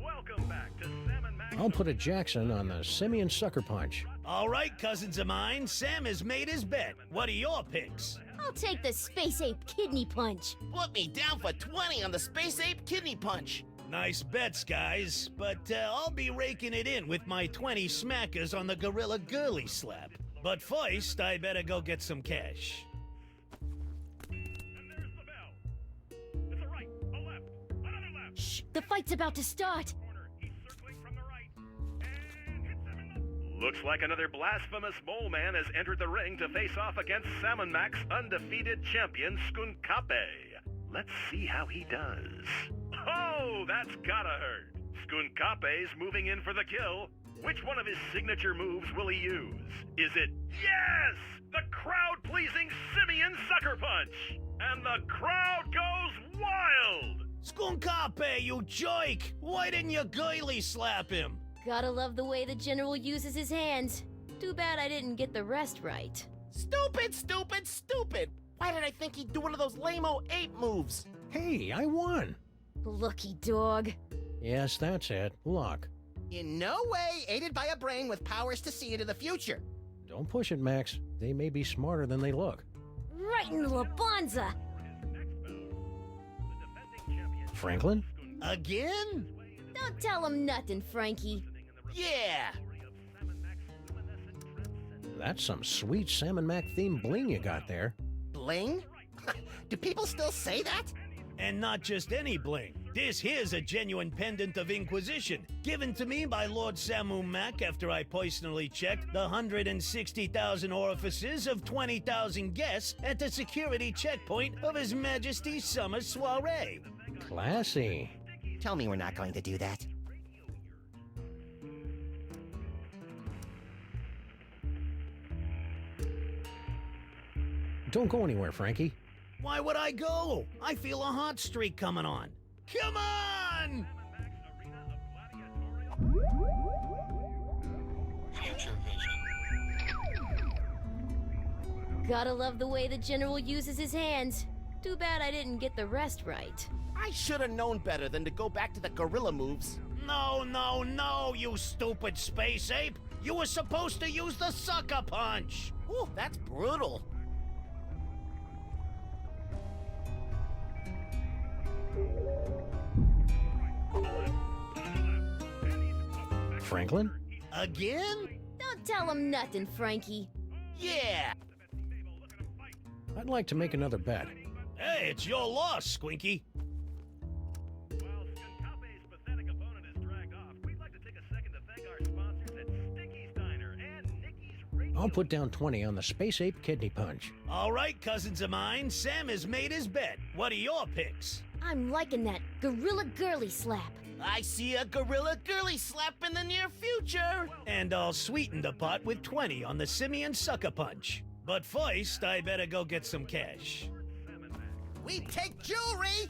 Welcome back to Sam and Max. I'll put a Jackson on the Simeon Sucker Punch. All right, cousins of mine, Sam has made his bet. What are your picks? I'll take the Space Ape Kidney Punch. Put me down for 20 on the Space Ape Kidney Punch. Nice bets, guys, but I'll be raking it in with my 20 smackers on the Gorilla Girly Slap. But first, I better go get some cash. Shh, the fight's about to start. Looks like another blasphemous mole man has entered the ring to face off against sam&max undefeated champion Skunkape. Let's see how he does. Oh, that's gotta hurt. Skunkape's moving in for the kill. Which one of his signature moves will he use? Is it... Yes! The crowd-pleasing Simeon Sucker Punch! And the crowd goes wild! Skunkape, you jerk! Why didn't you girly slap him? Gotta love the way the General uses his hands. Too bad I didn't get the rest right. Stupid, stupid, stupid! Why did I think he'd do one of those lame-o ape moves? Hey, I won! Lucky dog. Yes, that's it. Luck. In no way aided by a brain with powers to see into the future. Don't push it, Max. They may be smarter than they look. Right in the Labanza. Franklin? Again? Don't tell him nothing, Frankie. Yeah! That's some sweet Sam & Mac themed bling you got there. Bling? Do people still say that? And not just any bling. This here's a genuine pendant of Inquisition, given to me by Lord sam&max after I personally checked the 160,000 orifices of 20,000 guests at the security checkpoint of His Majesty's summer soiree. Classy. Tell me we're not going to do that. Don't go anywhere, Frankie. Why would I go? I feel a hot streak coming on. Come on! Gotta love the way the General uses his hands. Too bad I didn't get the rest right. I should have known better than to go back to the gorilla moves. No, no, no, you stupid space ape! You were supposed to use the sucker punch! Ooh, that's brutal. Franklin? Again? Don't tell him nothing, Frankie. Yeah! I'd like to make another bet. Hey, it's your loss, Squinky. While Skunkape's pathetic opponent is dragged off, we'd like to take a second to thank our sponsors at Sticky's Diner and Nikki's Radio. I'll put down 20 on the Space Ape Kidney Punch. All right, cousins of mine, Sam has made his bet. What are your picks? I'm liking that Gorilla Girly Slap. I see a gorilla girly slap in the near future. And I'll sweeten the pot with 20 on the Simeon Sucker Punch. But first, I better go get some cash. We take jewelry!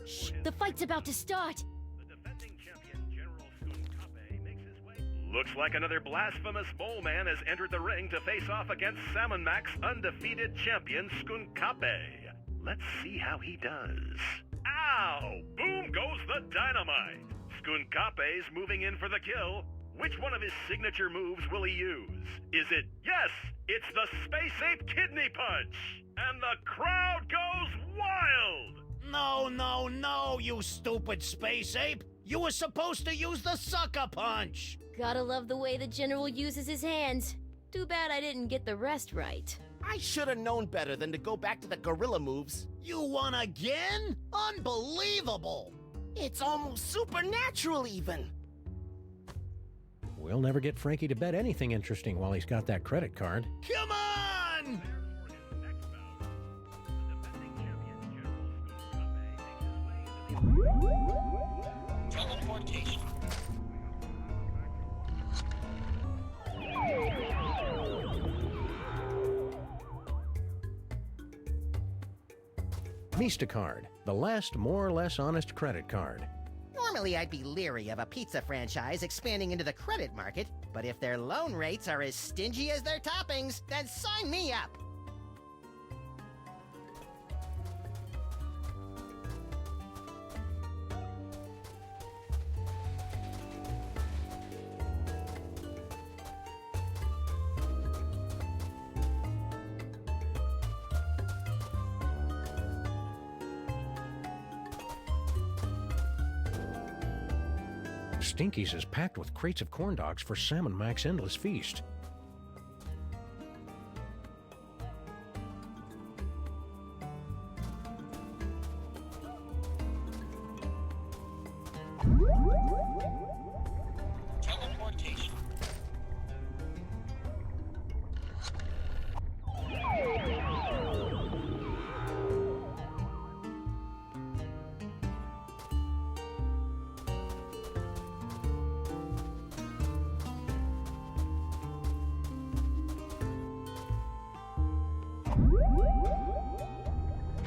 Shh, the fight's about to start. The defending champion, General Skunkape, makes his way. Looks like another blasphemous mole man has entered the ring to face off against sam&max undefeated champion Skunkape. Let's see how he does. Ow! Boom goes the dynamite! Skunkape's moving in for the kill. Which one of his signature moves will he use? Is it, yes, it's the Space Ape Kidney Punch! And the crowd goes wild! No, you stupid Space Ape! You were supposed to use the Sucker Punch! Gotta love the way the General uses his hands. Too bad I didn't get the rest right. I should have known better than to go back to the gorilla moves. You won again? Unbelievable! It's almost supernatural even. We'll never get Frankie to bet anything interesting while he's got that credit card. Come on! Teleportation. Card, the last more or less honest credit card. Normally, I'd be leery of a pizza franchise expanding into the credit market, but if their loan rates are as stingy as their toppings, then sign me up. Stinky's is packed with crates of corn dogs for sam&max Endless Feast. Teleportation.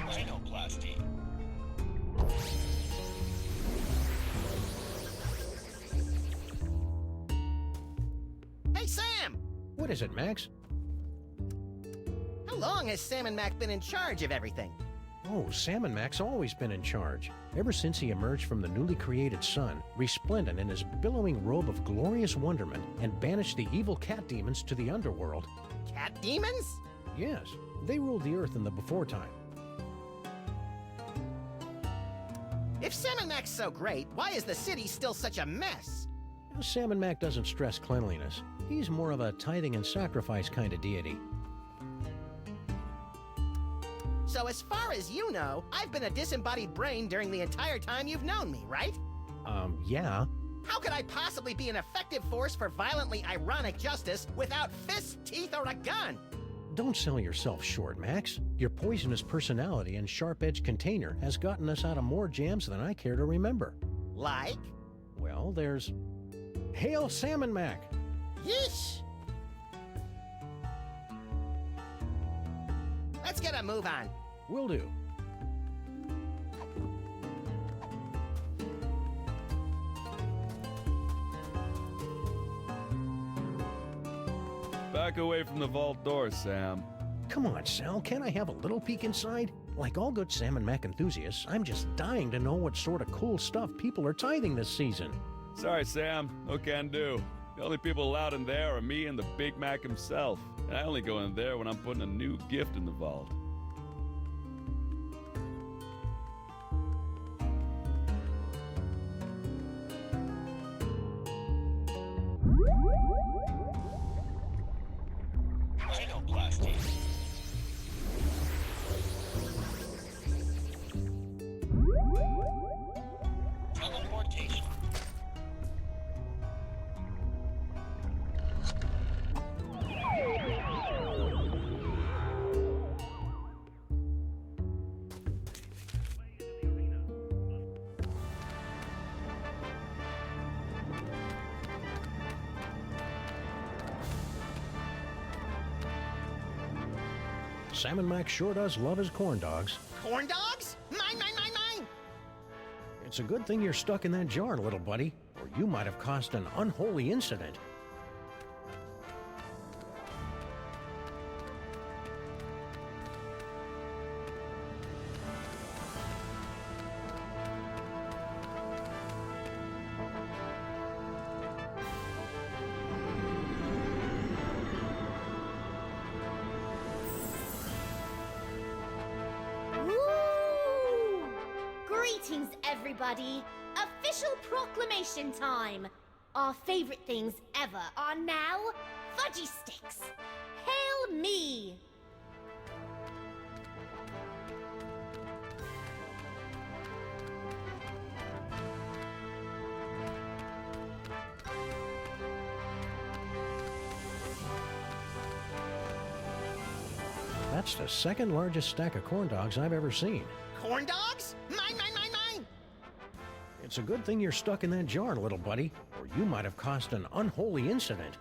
Rhinoplasty. Hey, Sam! What is it, Max? How long has sam&max been in charge of everything? Oh, sam&max always been in charge. Ever since he emerged from the newly created sun, resplendent in his billowing robe of glorious wonderment, and banished the evil cat demons to the underworld. Cat demons? Yes, they ruled the earth in the before time. If sam&max so great, why is the city still such a mess? sam&max doesn't stress cleanliness. He's more of a tithing and sacrifice kind of deity. So as far as you know, I've been a disembodied brain during the entire time you've known me, right? Yeah. How could I possibly be an effective force for violently ironic justice without fists, teeth, or a gun? Don't sell yourself short, Max. Your poisonous personality and sharp-edged container has gotten us out of more jams than I care to remember. Like? Well, there's... Hail sam&max! Yeesh! Let's get a move on. Will do. Back away from the vault door, Sam. Come on, Sal, can't I have a little peek inside? Like all good sam&max enthusiasts, I'm just dying to know what sort of cool stuff people are tithing this season. Sorry, Sam. No can do. The only people allowed in there are me and the Big Mac himself. And I only go in there when I'm putting a new gift in the vault. Rhinoplasty. Teleportation. sam&max sure does love his corn dogs. Corn dogs? Mine, mine, mine, mine! It's a good thing you're stuck in that jar, little buddy, or you might have caused an unholy incident. Greetings, everybody. Official proclamation time. Our favorite things ever are now fudgy sticks. Hail me! That's the second largest stack of corn dogs I've ever seen. Corn dogs? Mine, mine, mine, mine! It's a good thing you're stuck in that jar, little buddy, or you might have caused an unholy incident.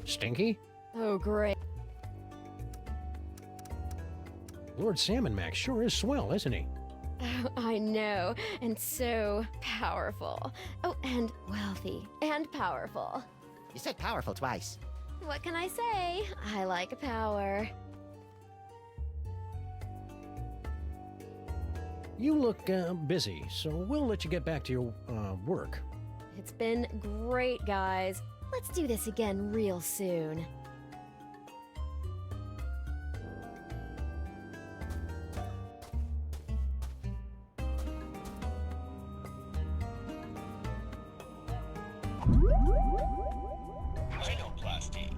Stinky? Oh, great. Lord Sam&max sure is swell, isn't he? Oh, I know, and so powerful. Oh, and wealthy, and powerful. You said powerful twice. What can I say? I like power. You look busy, so we'll let you get back to your work. It's been great, guys. Let's do this again real soon. Rhinoplasty.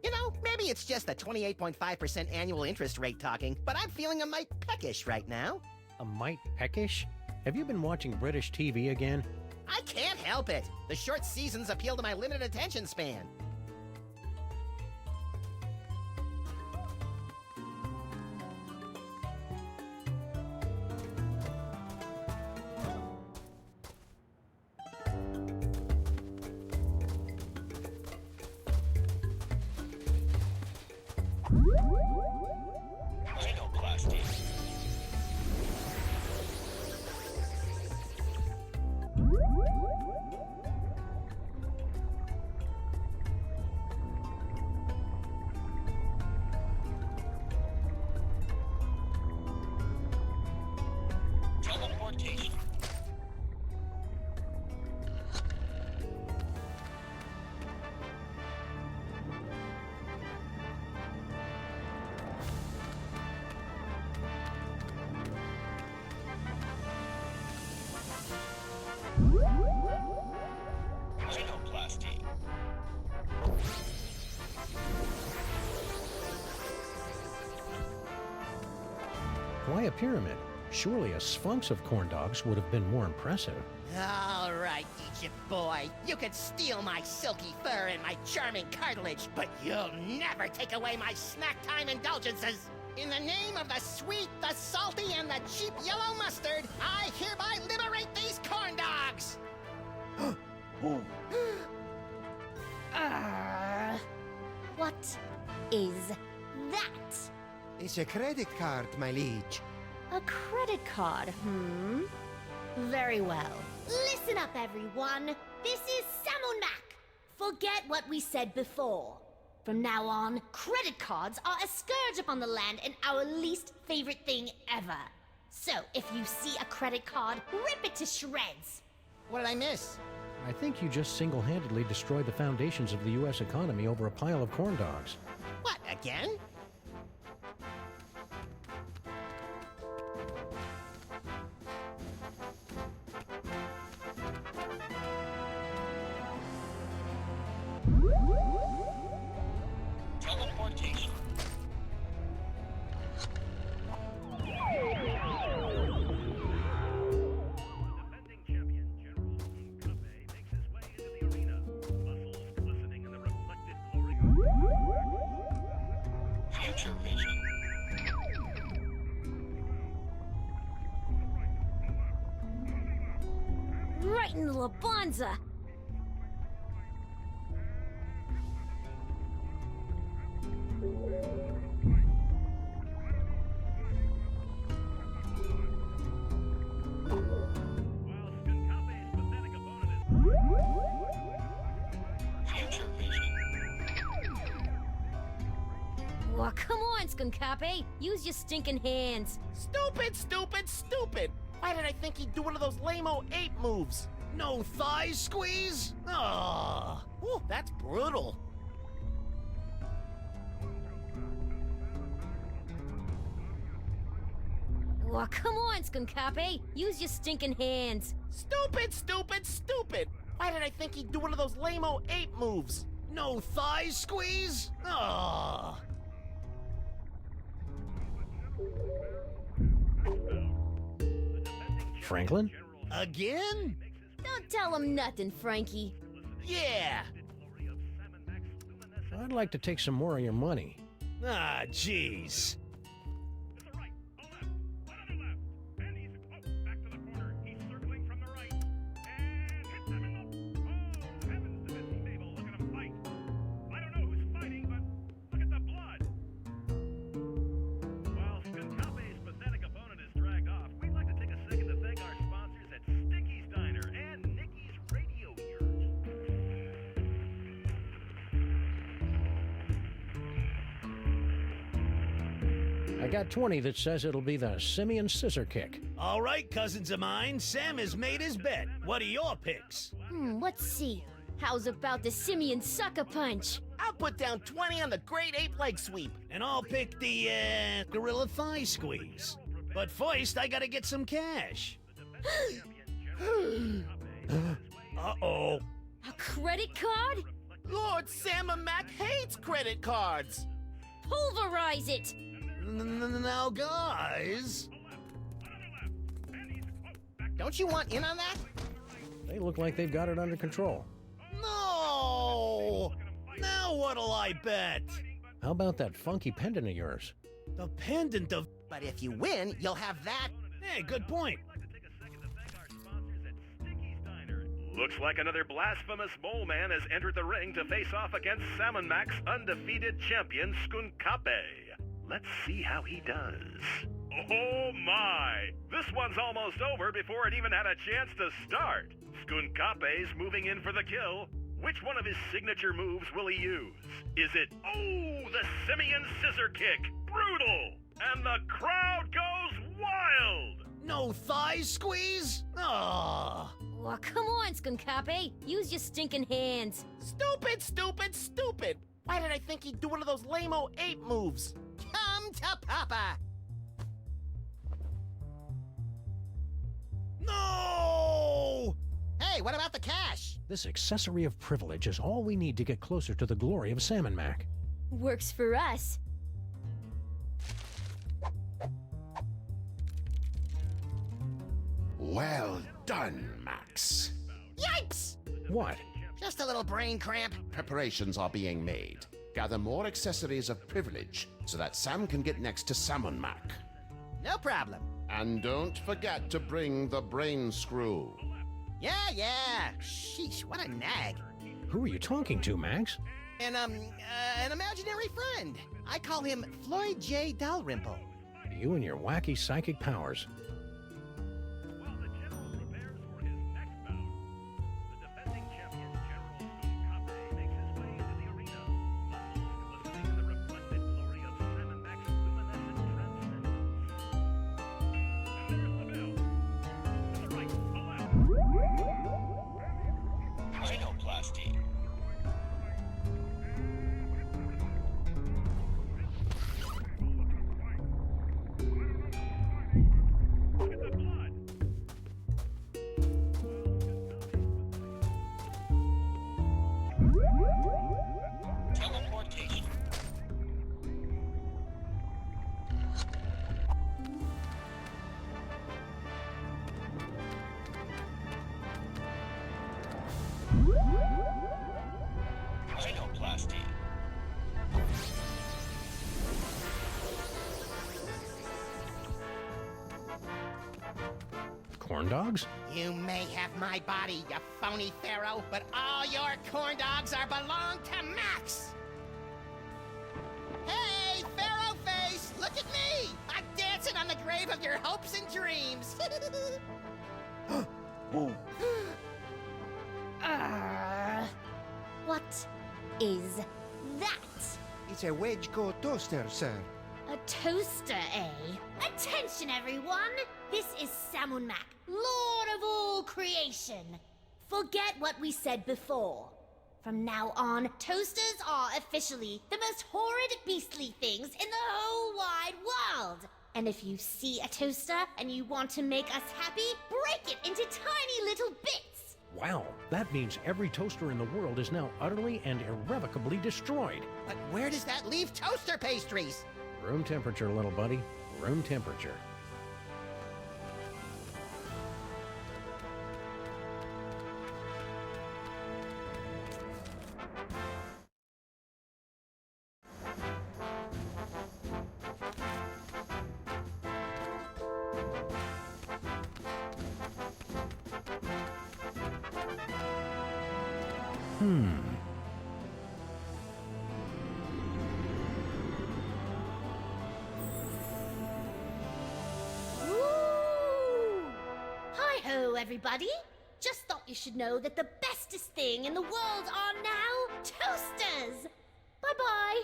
You know, maybe it's just the 28.5% annual interest rate talking, but I'm feeling a mite peckish right now. A mite peckish? Have you been watching British TV again? I can't help it. The short seasons appeal to my limited attention span. Rhinoplasty. Teleportation. Rhinoplasty. Why a pyramid? Surely a sphinx of corn dogs would have been more impressive. All right, Egypt boy. You could steal my silky fur and my charming cartilage, but you'll never take away my snack time indulgences. In the name of the sweet, the salty, and the cheap yellow mustard, I hereby liberate these corn dogs! What is that? It's a credit card, my liege. A credit card, Very well. Listen up, everyone. This is sam&max. Forget what we said before. From now on, credit cards are a scourge upon the land and our least favorite thing ever. So, if you see a credit card, rip it to shreds. What did I miss? I think you just single-handedly destroyed the foundations of the U.S. economy over a pile of corn dogs. What, again? Future vision. Right in the Labanza! Oh, come on, Skunkape! Use your stinking hands! Stupid, stupid, stupid! Why did I think he'd do one of those lame-o ape moves? No thigh squeeze? Ah, Ooh, that's brutal. Oh, come on, Skunkape! Use your stinking hands! Stupid, stupid, stupid! Why did I think he'd do one of those lame-o ape moves? no thigh squeeze? Ah. Franklin? Again? Don't tell him nothing, Frankie. Yeah. I'd like to take some more of your money. Ah, jeez. I got 20 that says it'll be the Simian Scissor Kick. All right, cousins of mine, Sam has made his bet. What are your picks? Let's see. How's about the Simian Sucker Punch? I'll put down 20 on the Great Ape Leg Sweep. And I'll pick the, Gorilla Thigh Squeeze. But first, I gotta get some cash. Uh-oh. A credit card? Lord sam&max hates credit cards. Pulverize it! Now, guys. Don't you want in on that? They look like they've got it under control. No! Now what'll I bet? How about that funky pendant of yours? The pendant of... But if you win, you'll have that. Hey, good point. Looks like another blasphemous mole man has entered the ring to face off against sam&max undefeated champion Skunkape. Let's see how he does. Oh my! This one's almost over before it even had a chance to start. Skunkape's moving in for the kill. Which one of his signature moves will he use? Is it, the Simian Scissor Kick? Brutal! And the crowd goes wild! No thigh squeeze? Ah. Oh, come on, Skunkape. Use your stinking hands. Stupid, stupid, stupid! Why did I think he'd do one of those lame-o ape moves? Come to Papa! No! Hey, what about the cash? This accessory of privilege is all we need to get closer to the glory of sam&max. Works for us. Well done, Max. Yikes! What? Just a little brain cramp. Preparations are being made. Gather more accessories of privilege so that Sam can get next to sam&max. No problem. And don't forget to bring the brain screw. Yeah. Sheesh, what a nag. Who are you talking to, Max? An imaginary friend. I call him Floyd J. Dalrymple. You and your wacky psychic powers. Corn dogs? You may have my body, you phony pharaoh, but all your corn dogs belong to Max! Hey, Pharaoh Face, look at me! I'm dancing on the grave of your hopes and dreams! What is that? It's a wedge-core toaster, sir. A toaster, eh? Attention, everyone! This is sam&max, Lord of all creation. Forget what we said before. From now on, toasters are officially the most horrid, beastly things in the whole wide world. And if you see a toaster and you want to make us happy, break it into tiny little bits. Wow, that means every toaster in the world is now utterly and irrevocably destroyed. But where does that leave toaster pastries? Room temperature, little buddy. Room temperature. Ooh! Hi-ho, everybody! Just thought you should know that the bestest thing in the world are now toasters! Bye-bye!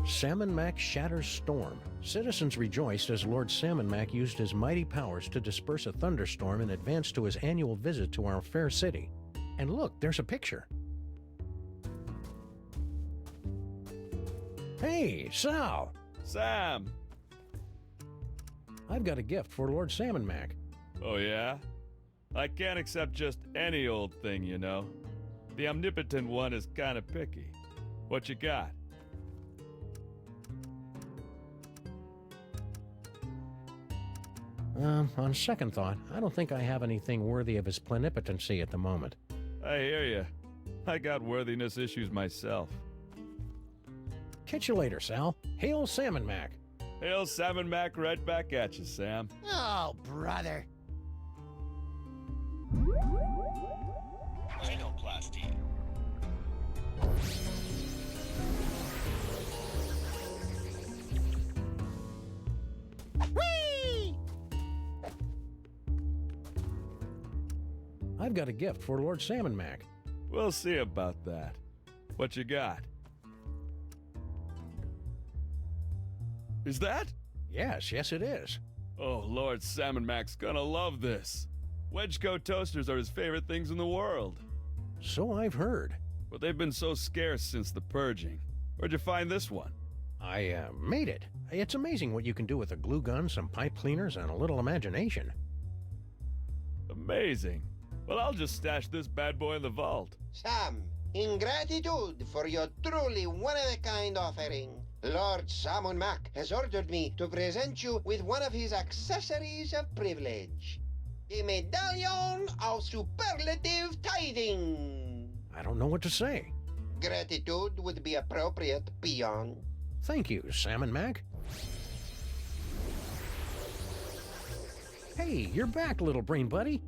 Sam&max shatters storm. Citizens rejoiced as Lord Sam&max used his mighty powers to disperse a thunderstorm in advance to his annual visit to our fair city. And look, there's a picture. Hey, Sal! Sam! I've got a gift for Lord Sam&max. Oh, yeah? I can't accept just any old thing, you know. The omnipotent one is kinda picky. What you got? On second thought, I don't think I have anything worthy of his plenipotency at the moment. I hear you. I got worthiness issues myself. Catch you later, Sal. Hail Sam&max. Hail sam&max right back at you, Sam. Oh, brother. Rhinoplasty. Whee! I've got a gift for Lord Sam&max. We'll see about that. What you got? Is that? Yes, it is. Oh, Lord sam&max gonna love this. Wedgecoat toasters are his favorite things in the world. So I've heard. But they've been so scarce since the purging. Where'd you find this one? I made it. It's amazing what you can do with a glue gun, some pipe cleaners, and a little imagination. Amazing. Well, I'll just stash this bad boy in the vault. Sam, in gratitude for your truly one-of-a-kind offering, Lord sam&max has ordered me to present you with one of his accessories of privilege. The Medallion of Superlative Tithing. I don't know what to say. Gratitude would be appropriate, peon. Thank you, sam&max. Hey, you're back, little brain buddy.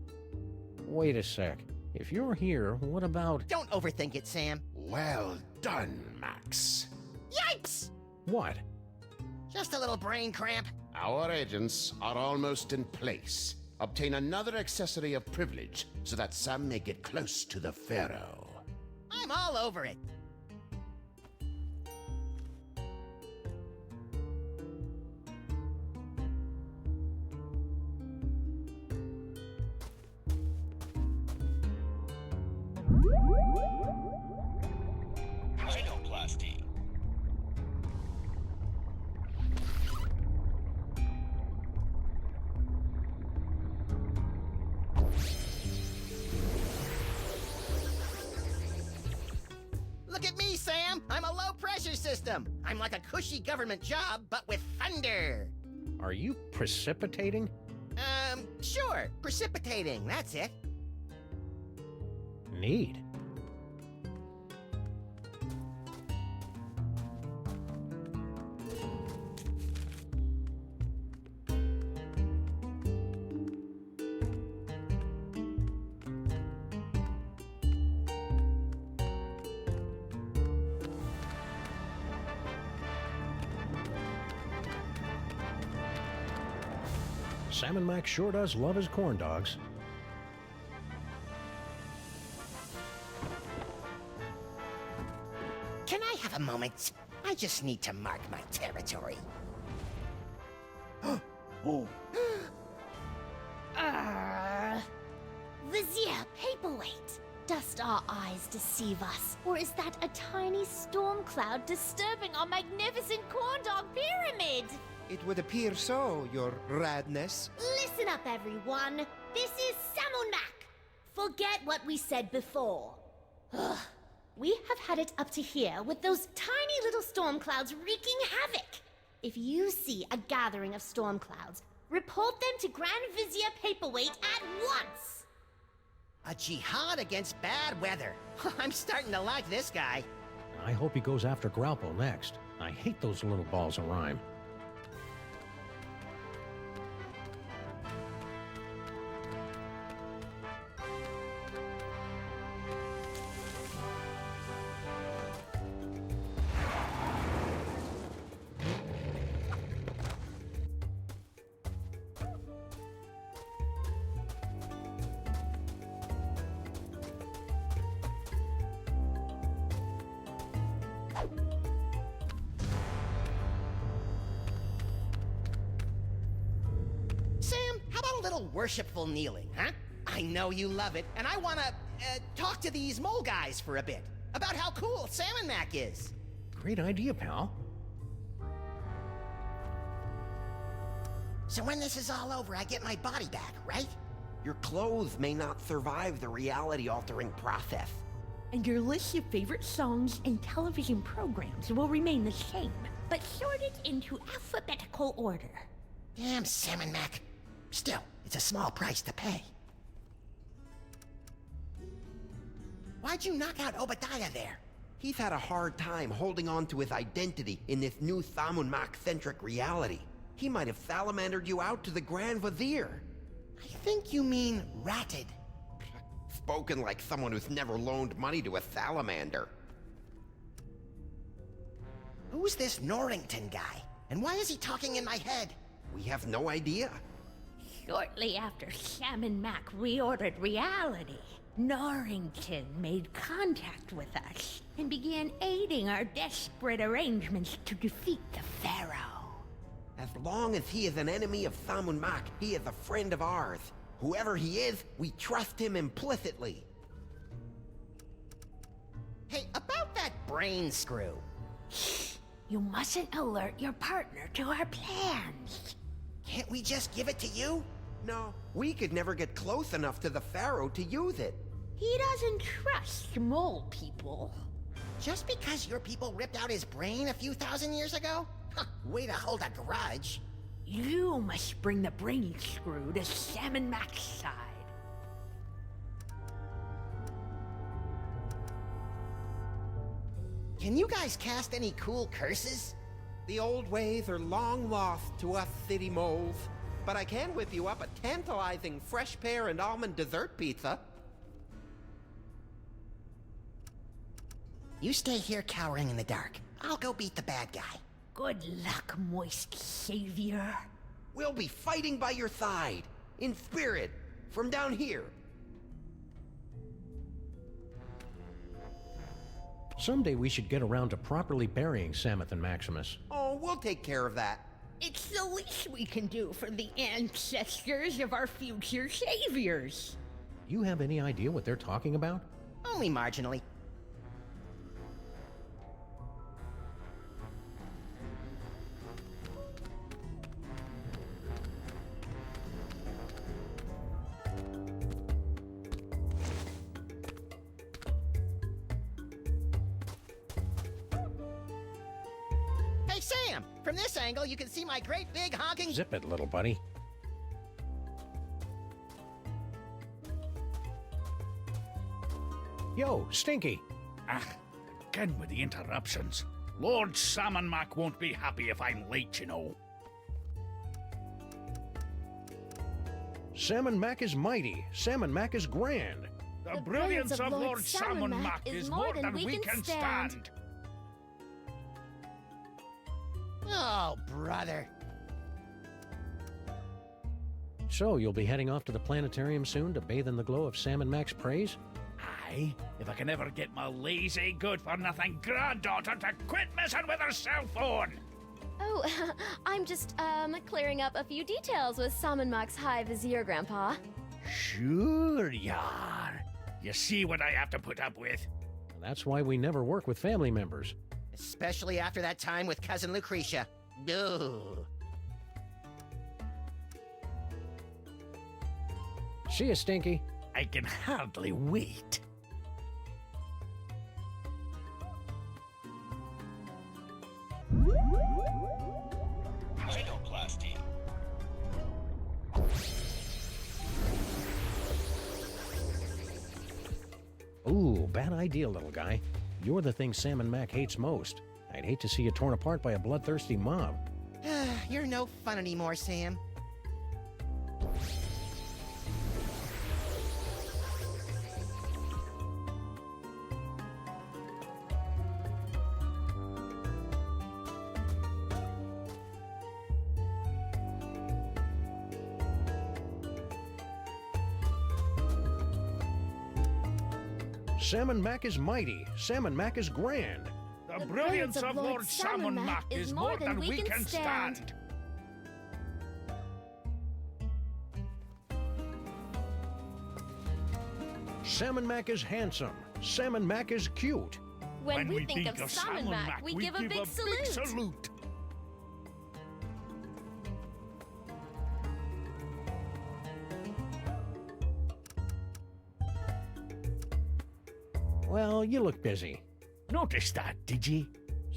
Wait a sec. If you're here, what about... Don't overthink it, Sam. Well done, Max. Yikes! What? Just a little brain cramp. Our agents are almost in place. Obtain another accessory of privilege so that Sam may get close to the Pharaoh. I'm all over it. Rhinoplasty. Look at me, Sam! I'm a low-pressure system! I'm like a cushy government job, but with thunder! Are you precipitating? Sure. Precipitating, that's it. Neat. Sam&Max sure does love his corn dogs. Can I have a moment? I just need to mark my territory. Oh. Vizier Paperweight! Dost our eyes deceive us? Or is that a tiny storm cloud disturbing our magnificent corn dog pyramid? It would appear so, your radness. Listen up, everyone. This is sam&max. Forget what we said before. Ugh. We have had it up to here with those tiny little storm clouds wreaking havoc. If you see a gathering of storm clouds, report them to Grand Vizier Paperweight at once. A jihad against bad weather. I'm starting to like this guy. I hope he goes after Graupo next. I hate those little balls of rhyme. Sam, how about a little worshipful kneeling, huh? I know you love it, and I wanna, talk to these mole guys for a bit. About how cool sam&max is. Great idea, pal. So when this is all over, I get my body back, right? Your clothes may not survive the reality-altering process. And your list of favorite songs and television programs will remain the same, but sorted into alphabetical order. Damn sam&max. Still, it's a small price to pay. Why'd you knock out Obadiah there? He's had a hard time holding on to his identity in this new sam&max-centric reality. He might have salamandered you out to the Grand Vizier. I think you mean ratted. Spoken like someone who's never loaned money to a salamander. Who's this Norrington guy? And why is he talking in my head? We have no idea. Shortly after sam&max reordered reality, Norrington made contact with us and began aiding our desperate arrangements to defeat the Pharaoh. As long as he is an enemy of sam&max, he is a friend of ours. Whoever he is, we trust him implicitly. Hey, about that brain screw. You mustn't alert your partner to our plans. Can't we just give it to you? No, we could never get close enough to the Pharaoh to use it. He doesn't trust mole people. Just because your people ripped out his brain a few thousand years ago? Way to hold a grudge. You must bring the brain screw to sam&max side. Can you guys cast any cool curses? The old ways are long lost to us city moles, but I can whip you up a tantalizing fresh pear and almond dessert pizza. You stay here cowering in the dark. I'll go beat the bad guy. Good luck, moist savior. We'll be fighting by your side, in spirit, from down here. Someday we should get around to properly burying Samuth and Maximus. Oh, we'll take care of that. It's the least we can do for the ancestors of our future saviors. You have any idea what they're talking about? Only marginally. Sam, from this angle you can see my great big honking... Zip it, little buddy. Yo, Stinky. Again with the interruptions. Lord Sam&max won't be happy if I'm late, you know. Sam&max is mighty. Sam&max is grand. The brilliance of Lord Sam&max is more than we can stand. Oh, brother. So, you'll be heading off to the planetarium soon to bathe in the glow of Sam&max praise? Aye, if I can ever get my lazy, good-for-nothing granddaughter to quit messing with her cell phone. Oh, I'm just, clearing up a few details with sam&max High Vizier, Grandpa. Sure you are. You see what I have to put up with? That's why we never work with family members. Especially after that time with Cousin Lucretia. Ugh. See you, Stinky. I can hardly wait. Rhinoplasty. Ooh, bad idea, little guy. You're the thing Sam&max hates most. I'd hate to see you torn apart by a bloodthirsty mob. You're no fun anymore, Sam. Sam&max is mighty. Sam&max is grand. The brilliance of Lord Sam&max is more than we can stand. Sam&max is handsome. Sam&max is cute. When we think of sam&max, we give a big salute. Well, you look busy. Noticed that, did ye?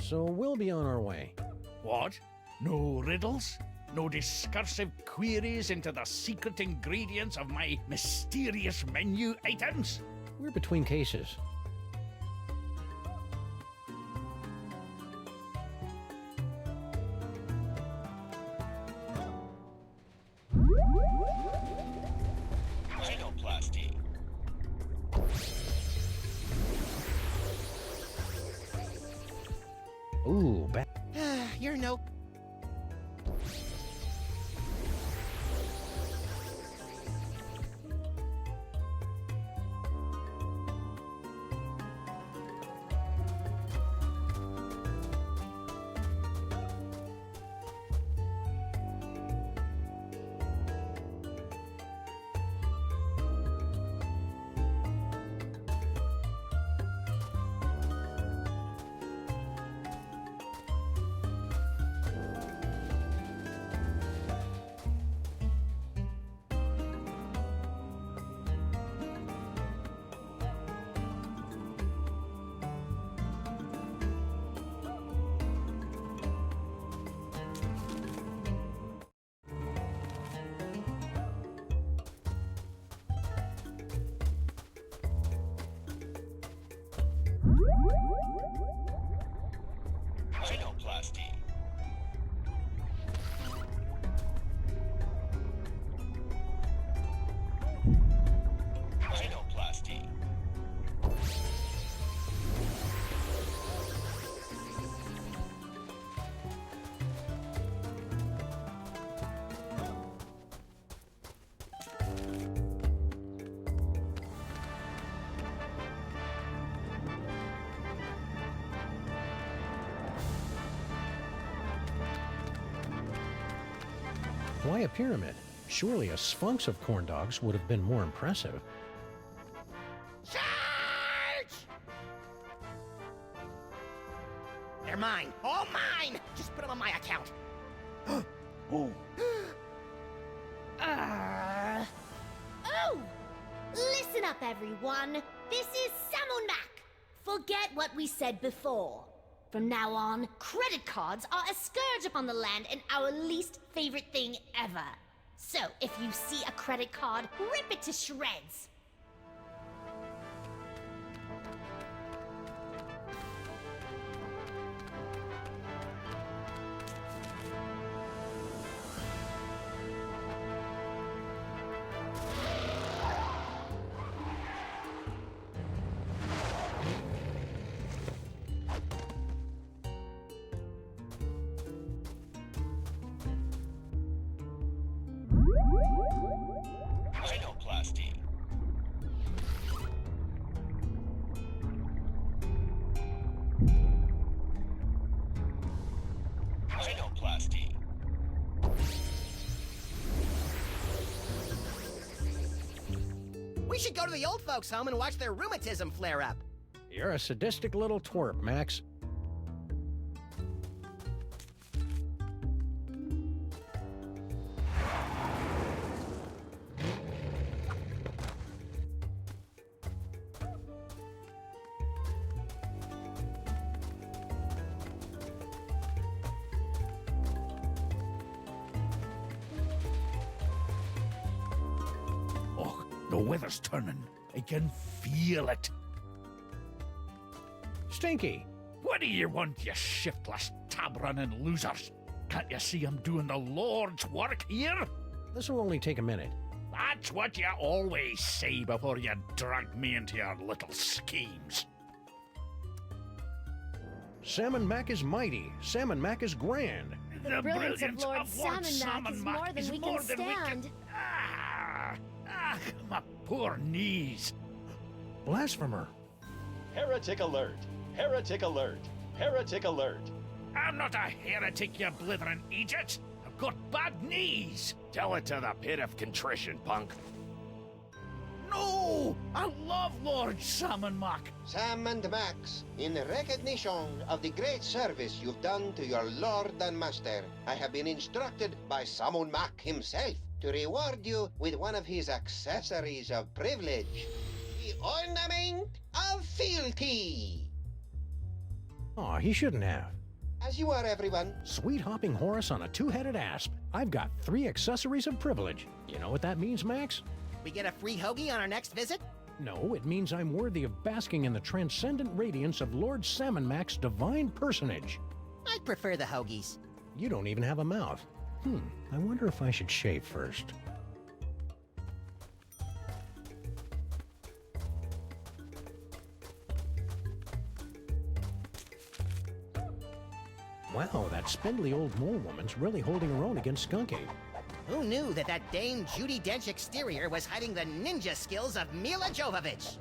So we'll be on our way. What? No riddles? No discursive queries into the secret ingredients of my mysterious menu items? We're between cases. Rhinoplasty. Ooh, You're no... Rhinoplasty. Rhinoplasty. Why a pyramid? Surely a sphinx of corn dogs would have been more impressive. Charge! They're mine. All mine! Just put them on my account. Oh. Oh! Listen up, everyone. This is sam&max. Forget what we said before. From now on, credit cards are a scourge upon the land and our least favorite thing ever. So, if you see a credit card, rip it to shreds. Rhinoplasty. Rhinoplasty. We should go to the old folks' home and watch their rheumatism flare up. You're a sadistic little twerp, Max. Oh, the weather's turning. I can feel it. Stinky! What do you want, you shiftless, tab-running losers? Can't you see I'm doing the Lord's work here? This will only take a minute. That's what you always say before you drag me into your little schemes. Sam&Mac is mighty. Sam&Mac is grand. The brilliance of Lord Sam&Mac is more than we can stand. My poor knees. Blasphemer. Heretic alert! Heretic alert! Heretic alert! I'm not a heretic, you blithering idiot. I've got bad knees. Tell it to the pit of contrition, punk. No! I love Lord Sam&Mac. Sam and Max, in recognition of the great service you've done to your lord and master, I have been instructed by Sam&Mac himself to reward you with one of his accessories of privilege, the ornament of fealty. Aw, he shouldn't have. As you are, everyone. Sweet hopping Horus on a two-headed asp. I've got 3 accessories of privilege. You know what that means, Max? We get a free hoagie on our next visit? No, it means I'm worthy of basking in the transcendent radiance of Lord Sam&Mac's divine personage. I'd prefer the hoagies. You don't even have a mouth. I wonder if I should shave first. Wow, that spindly old mole woman's really holding her own against Skunk Ape. Who knew that Dame Judi Dench exterior was hiding the ninja skills of Mila Jovovich?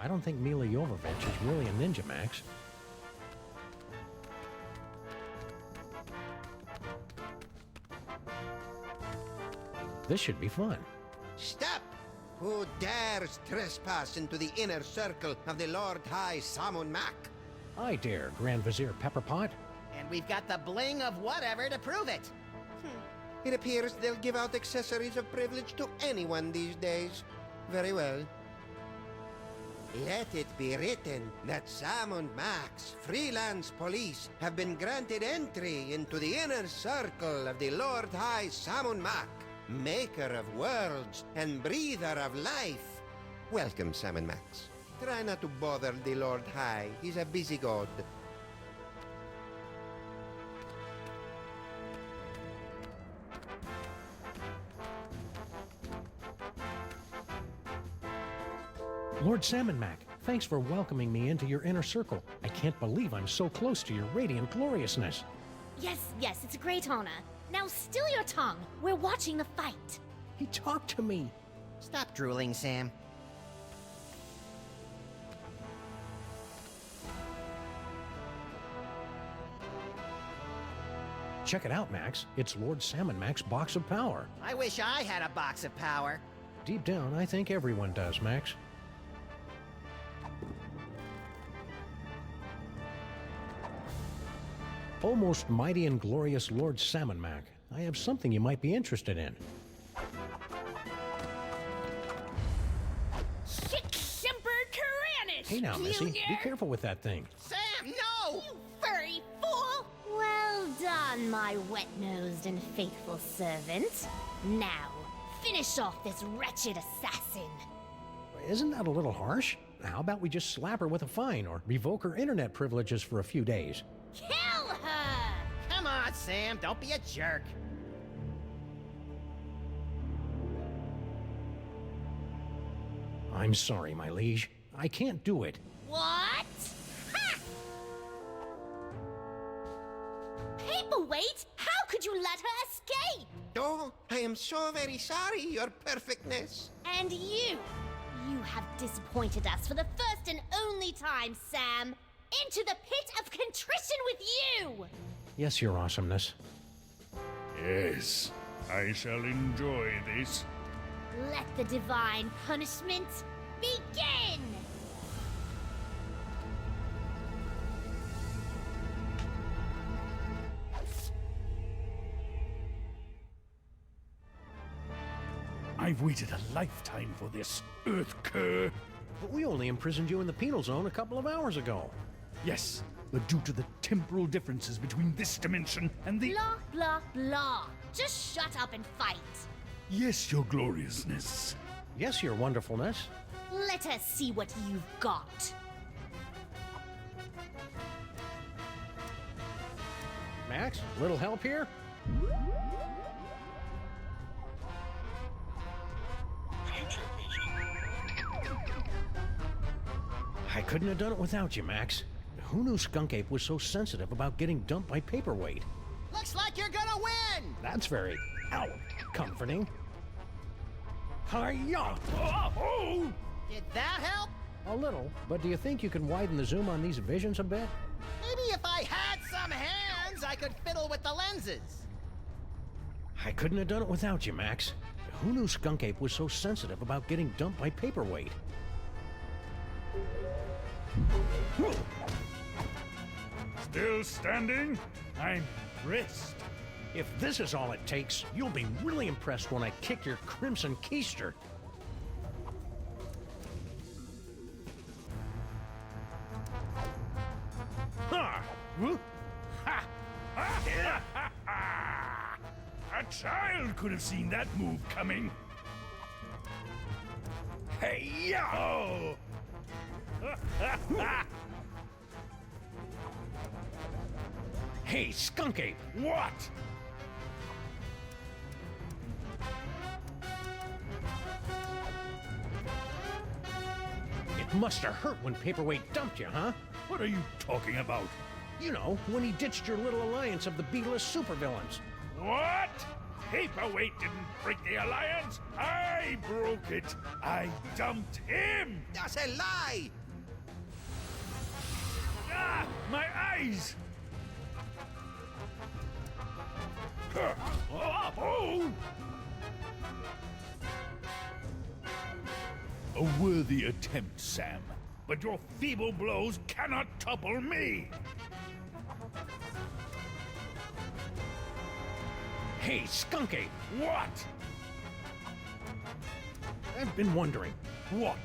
I don't think Mila Jovovich is really a ninja, Max. This should be fun. Stop! Who dares trespass into the inner circle of the Lord High Sam&Mac? I dare, Grand Vizier Pepperpot. And we've got the bling of whatever to prove it. It appears they'll give out accessories of privilege to anyone these days. Very well. Let it be written that Sam&Max, freelance police, have been granted entry into the inner circle of the Lord High Sam&Mac, maker of worlds and breather of life. Welcome, Sam&Max. Try not to bother the Lord High. He's a busy god. Lord Sam&Mac, thanks for welcoming me into your inner circle. I can't believe I'm so close to your radiant gloriousness. Yes, it's a great honor. Now still your tongue. We're watching the fight. He talked to me. Stop drooling, Sam. Check it out, Max. It's Lord Sam&Mac's box of power. I wish I had a box of power. Deep down, I think everyone does, Max. O most mighty and glorious Lord Sam&Mac, I have something you might be interested in. Sic Semper Tyrannis! Hey now, Missy, Junior. be careful with that thing. Sam, no! You furry done, my wet-nosed and faithful servant. Now, finish off this wretched assassin. Isn't that a little harsh? How about we just slap her with a fine or revoke her internet privileges for a few days? Kill her! Come on, Sam, don't be a jerk. I'm sorry, my liege. I can't do it. What? Ha! Paperweight? How could you let her escape? Oh, I am so very sorry, Your Perfectness. And you have disappointed us for the first and only time, Sam. Into the pit of contrition with you! Yes, your awesomeness. Yes, I shall enjoy this. Let the divine punishment begin! I've waited a lifetime for this, Earth Cur. But we only imprisoned you in the penal zone a couple of hours ago. Yes, but due to the temporal differences between this dimension and the... Blah, blah, blah. Just shut up and fight. Yes, Your Gloriousness. Yes, your wonderfulness. Let us see what you've got. Max, little help here? I couldn't have done it without you, Max. Who knew Skunk Ape was so sensitive about getting dumped by Paperweight? Looks like you're gonna win! That's very, comforting. Hi-ya! Oh! Did that help? A little, but do you think you can widen the zoom on these visions a bit? Maybe if I had some hands, I could fiddle with the lenses. I couldn't have done it without you, Max. Who knew Skunk Ape was so sensitive about getting dumped by Paperweight? Still standing? I'm impressed. If this is all it takes, you'll be really impressed when I kick your crimson keister. Ha! Ha! Ha! A child could have seen that move coming. Hey-ya! Oh! Hey, Skunk Ape! What? It must have hurt when Paperweight dumped you, huh? What are you talking about? You know, when he ditched your little alliance of the B-list supervillains. What? Paperweight didn't break the alliance. I broke it. I dumped him. That's a lie. Ah, my eyes. Oh! A worthy attempt, Sam, but your feeble blows cannot topple me. Hey, Skunk Ape! What? I've been wondering, What?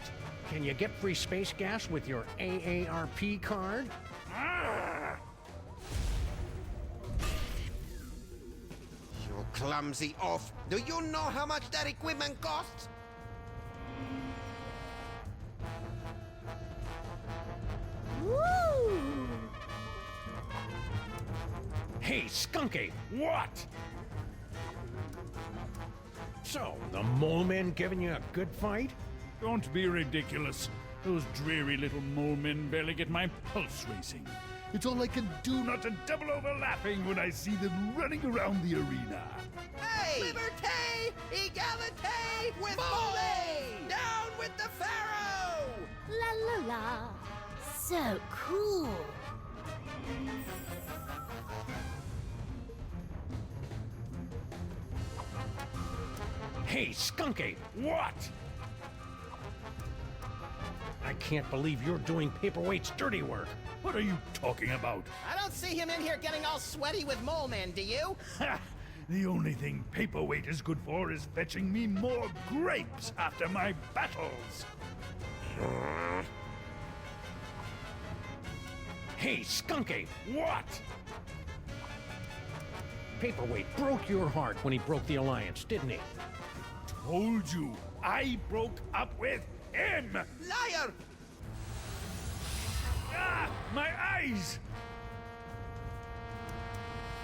can you get free space gas with your AARP card? Ah! You clumsy oaf. Do you know how much that equipment costs? Woo! Hey, Skunk Ape! What? So, the mole men giving you a good fight? Don't be ridiculous. Those dreary little mole men barely get my pulse racing. It's all I can do not to double over laughing when I see them running around the arena. Hey! Liberté! Egalité! With Mole! Down with the Pharaoh! La la la. So cool. Hey, Skunk Ape! What? I can't believe you're doing Paperweight's dirty work. What are you talking about? I don't see him in here getting all sweaty with Mole Man, do you? Ha! The only thing Paperweight is good for is fetching me more grapes after my battles. Hey, Skunk Ape! What? Paperweight broke your heart when he broke the alliance, didn't he? Told you, I broke up with him! Liar! Ah, my eyes!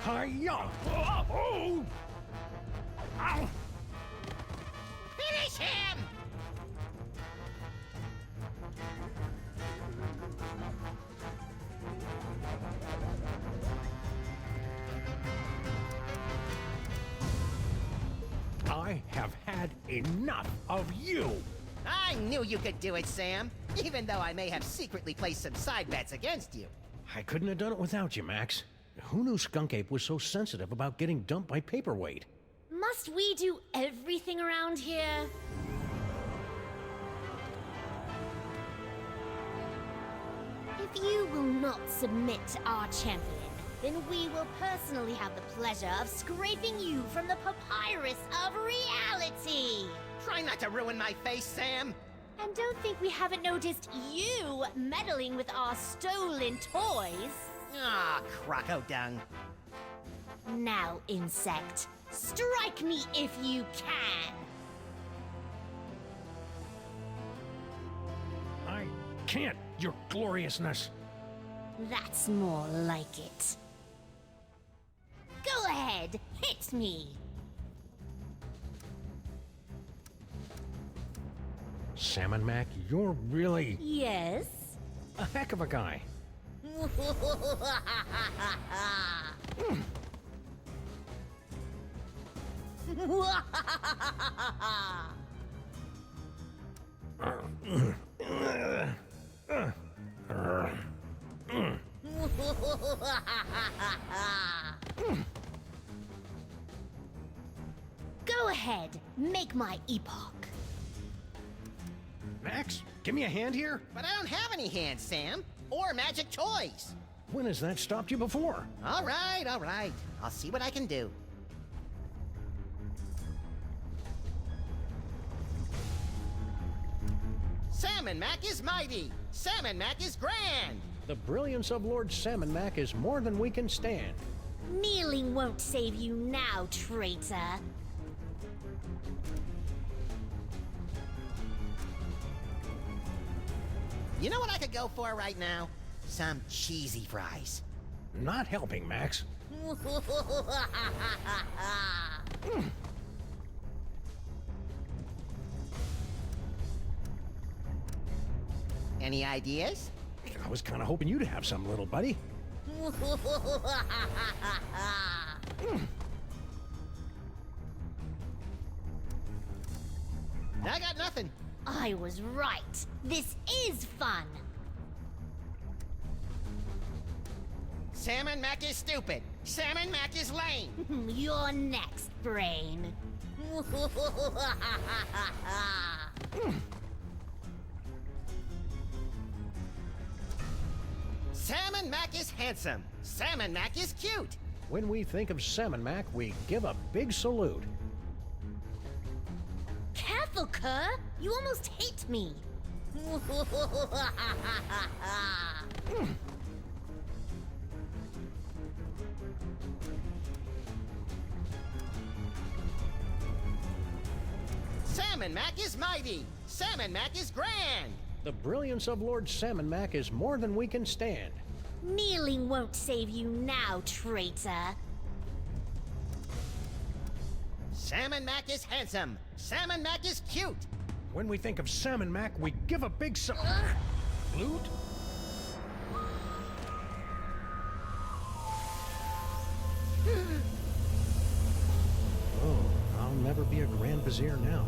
Hi-ya! Oh! Oh! Ow! Finish him! I have had enough of you! I knew you could do it, Sam. Even though I may have secretly placed some side bets against you. I couldn't have done it without you, Max. Who knew Skunk Ape was so sensitive about getting dumped by Paperweight? Must we do everything around here? If you will not submit to our champion, then we will personally have the pleasure of scraping you from the papyrus of reality! Try not to ruin my face, Sam! And don't think we haven't noticed you meddling with our stolen toys! Ah, croco dung. Now, insect, strike me if you can! I can't, your gloriousness! That's more like it. Go ahead, hit me! Sam & Mac, you're really... Yes? a heck of a guy. Go ahead, make my epoch. Max, give me a hand here? But I don't have any hands, Sam. Or magic toys. When has that stopped you before? All right, all right. I'll see what I can do. Sam & Mac is mighty. Sam & Mac is grand. The brilliance of Lord Sam & Mac is more than we can stand. Kneeling won't save you now, traitor. You know what I could go for right now? Some cheesy fries. Not helping, Max. Any ideas? I was kind of hoping you'd have some, little buddy. I got nothing. I was right. This is fun. Sam & Mac is stupid. Sam & Mac is lame. You're next, Brain. Sam & Mac is handsome. Sam & Mac is cute. When we think of Sam & Mac, we give a big salute. Careful, Kerr. You almost hit me. Sam & Mac is mighty. Sam & Mac is grand. The brilliance of Lord Sam & Mac is more than we can stand. Kneeling won't save you now, traitor. Sam & Mac is handsome. Sam & Mac is cute. When we think of Sam & Mac, we give a big salute. Oh, I'll never be a Grand Vizier now.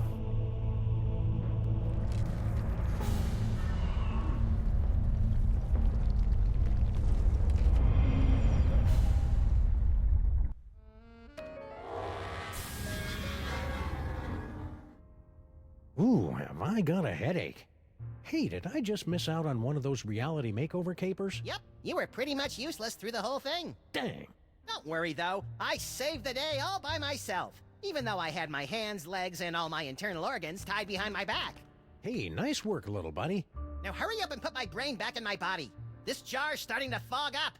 Ooh, have I got a headache. Hey, did I just miss out on one of those reality makeover capers? Yep, you were pretty much useless through the whole thing. Dang. Don't worry, though. I saved the day all by myself, even though I had my hands, legs, and all my internal organs tied behind my back. Hey, nice work, little buddy. Now hurry up and put my brain back in my body. This jar's starting to fog up.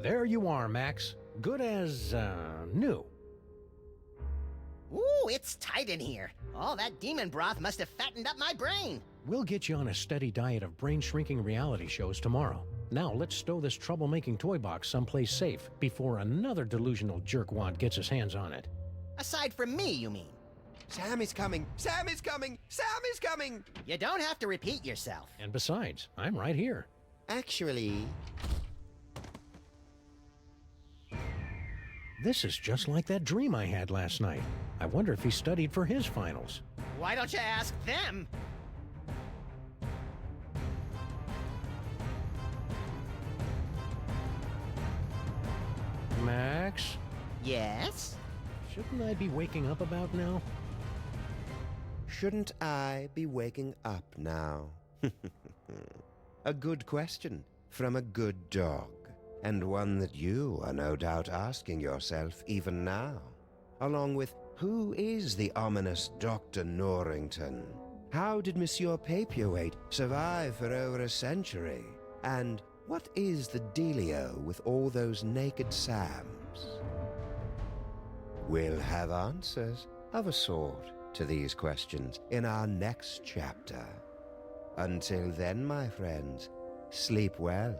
There you are, Max. Good as, new. Ooh, it's tight in here. All that demon broth must have fattened up my brain. We'll get you on a steady diet of brain-shrinking reality shows tomorrow. Now let's stow this troublemaking toy box someplace safe before another delusional jerkwad gets his hands on it. Aside from me, you mean? Sam is coming! Sam is coming! Sam is coming! You don't have to repeat yourself. And besides, I'm right here. Actually... This is just like that dream I had last night. I wonder if he studied for his finals. Why don't you ask them? Max? Yes? Shouldn't I be waking up about now? Shouldn't I be waking up now? A good question from a good dog, and one that you are no doubt asking yourself even now, along with who is the ominous Dr. Norrington? How did Monsieur Paperweight survive for over a century? And what is the dealio with all those naked Sams? We'll have answers of a sort to these questions in our next chapter. Until then, my friends, sleep well.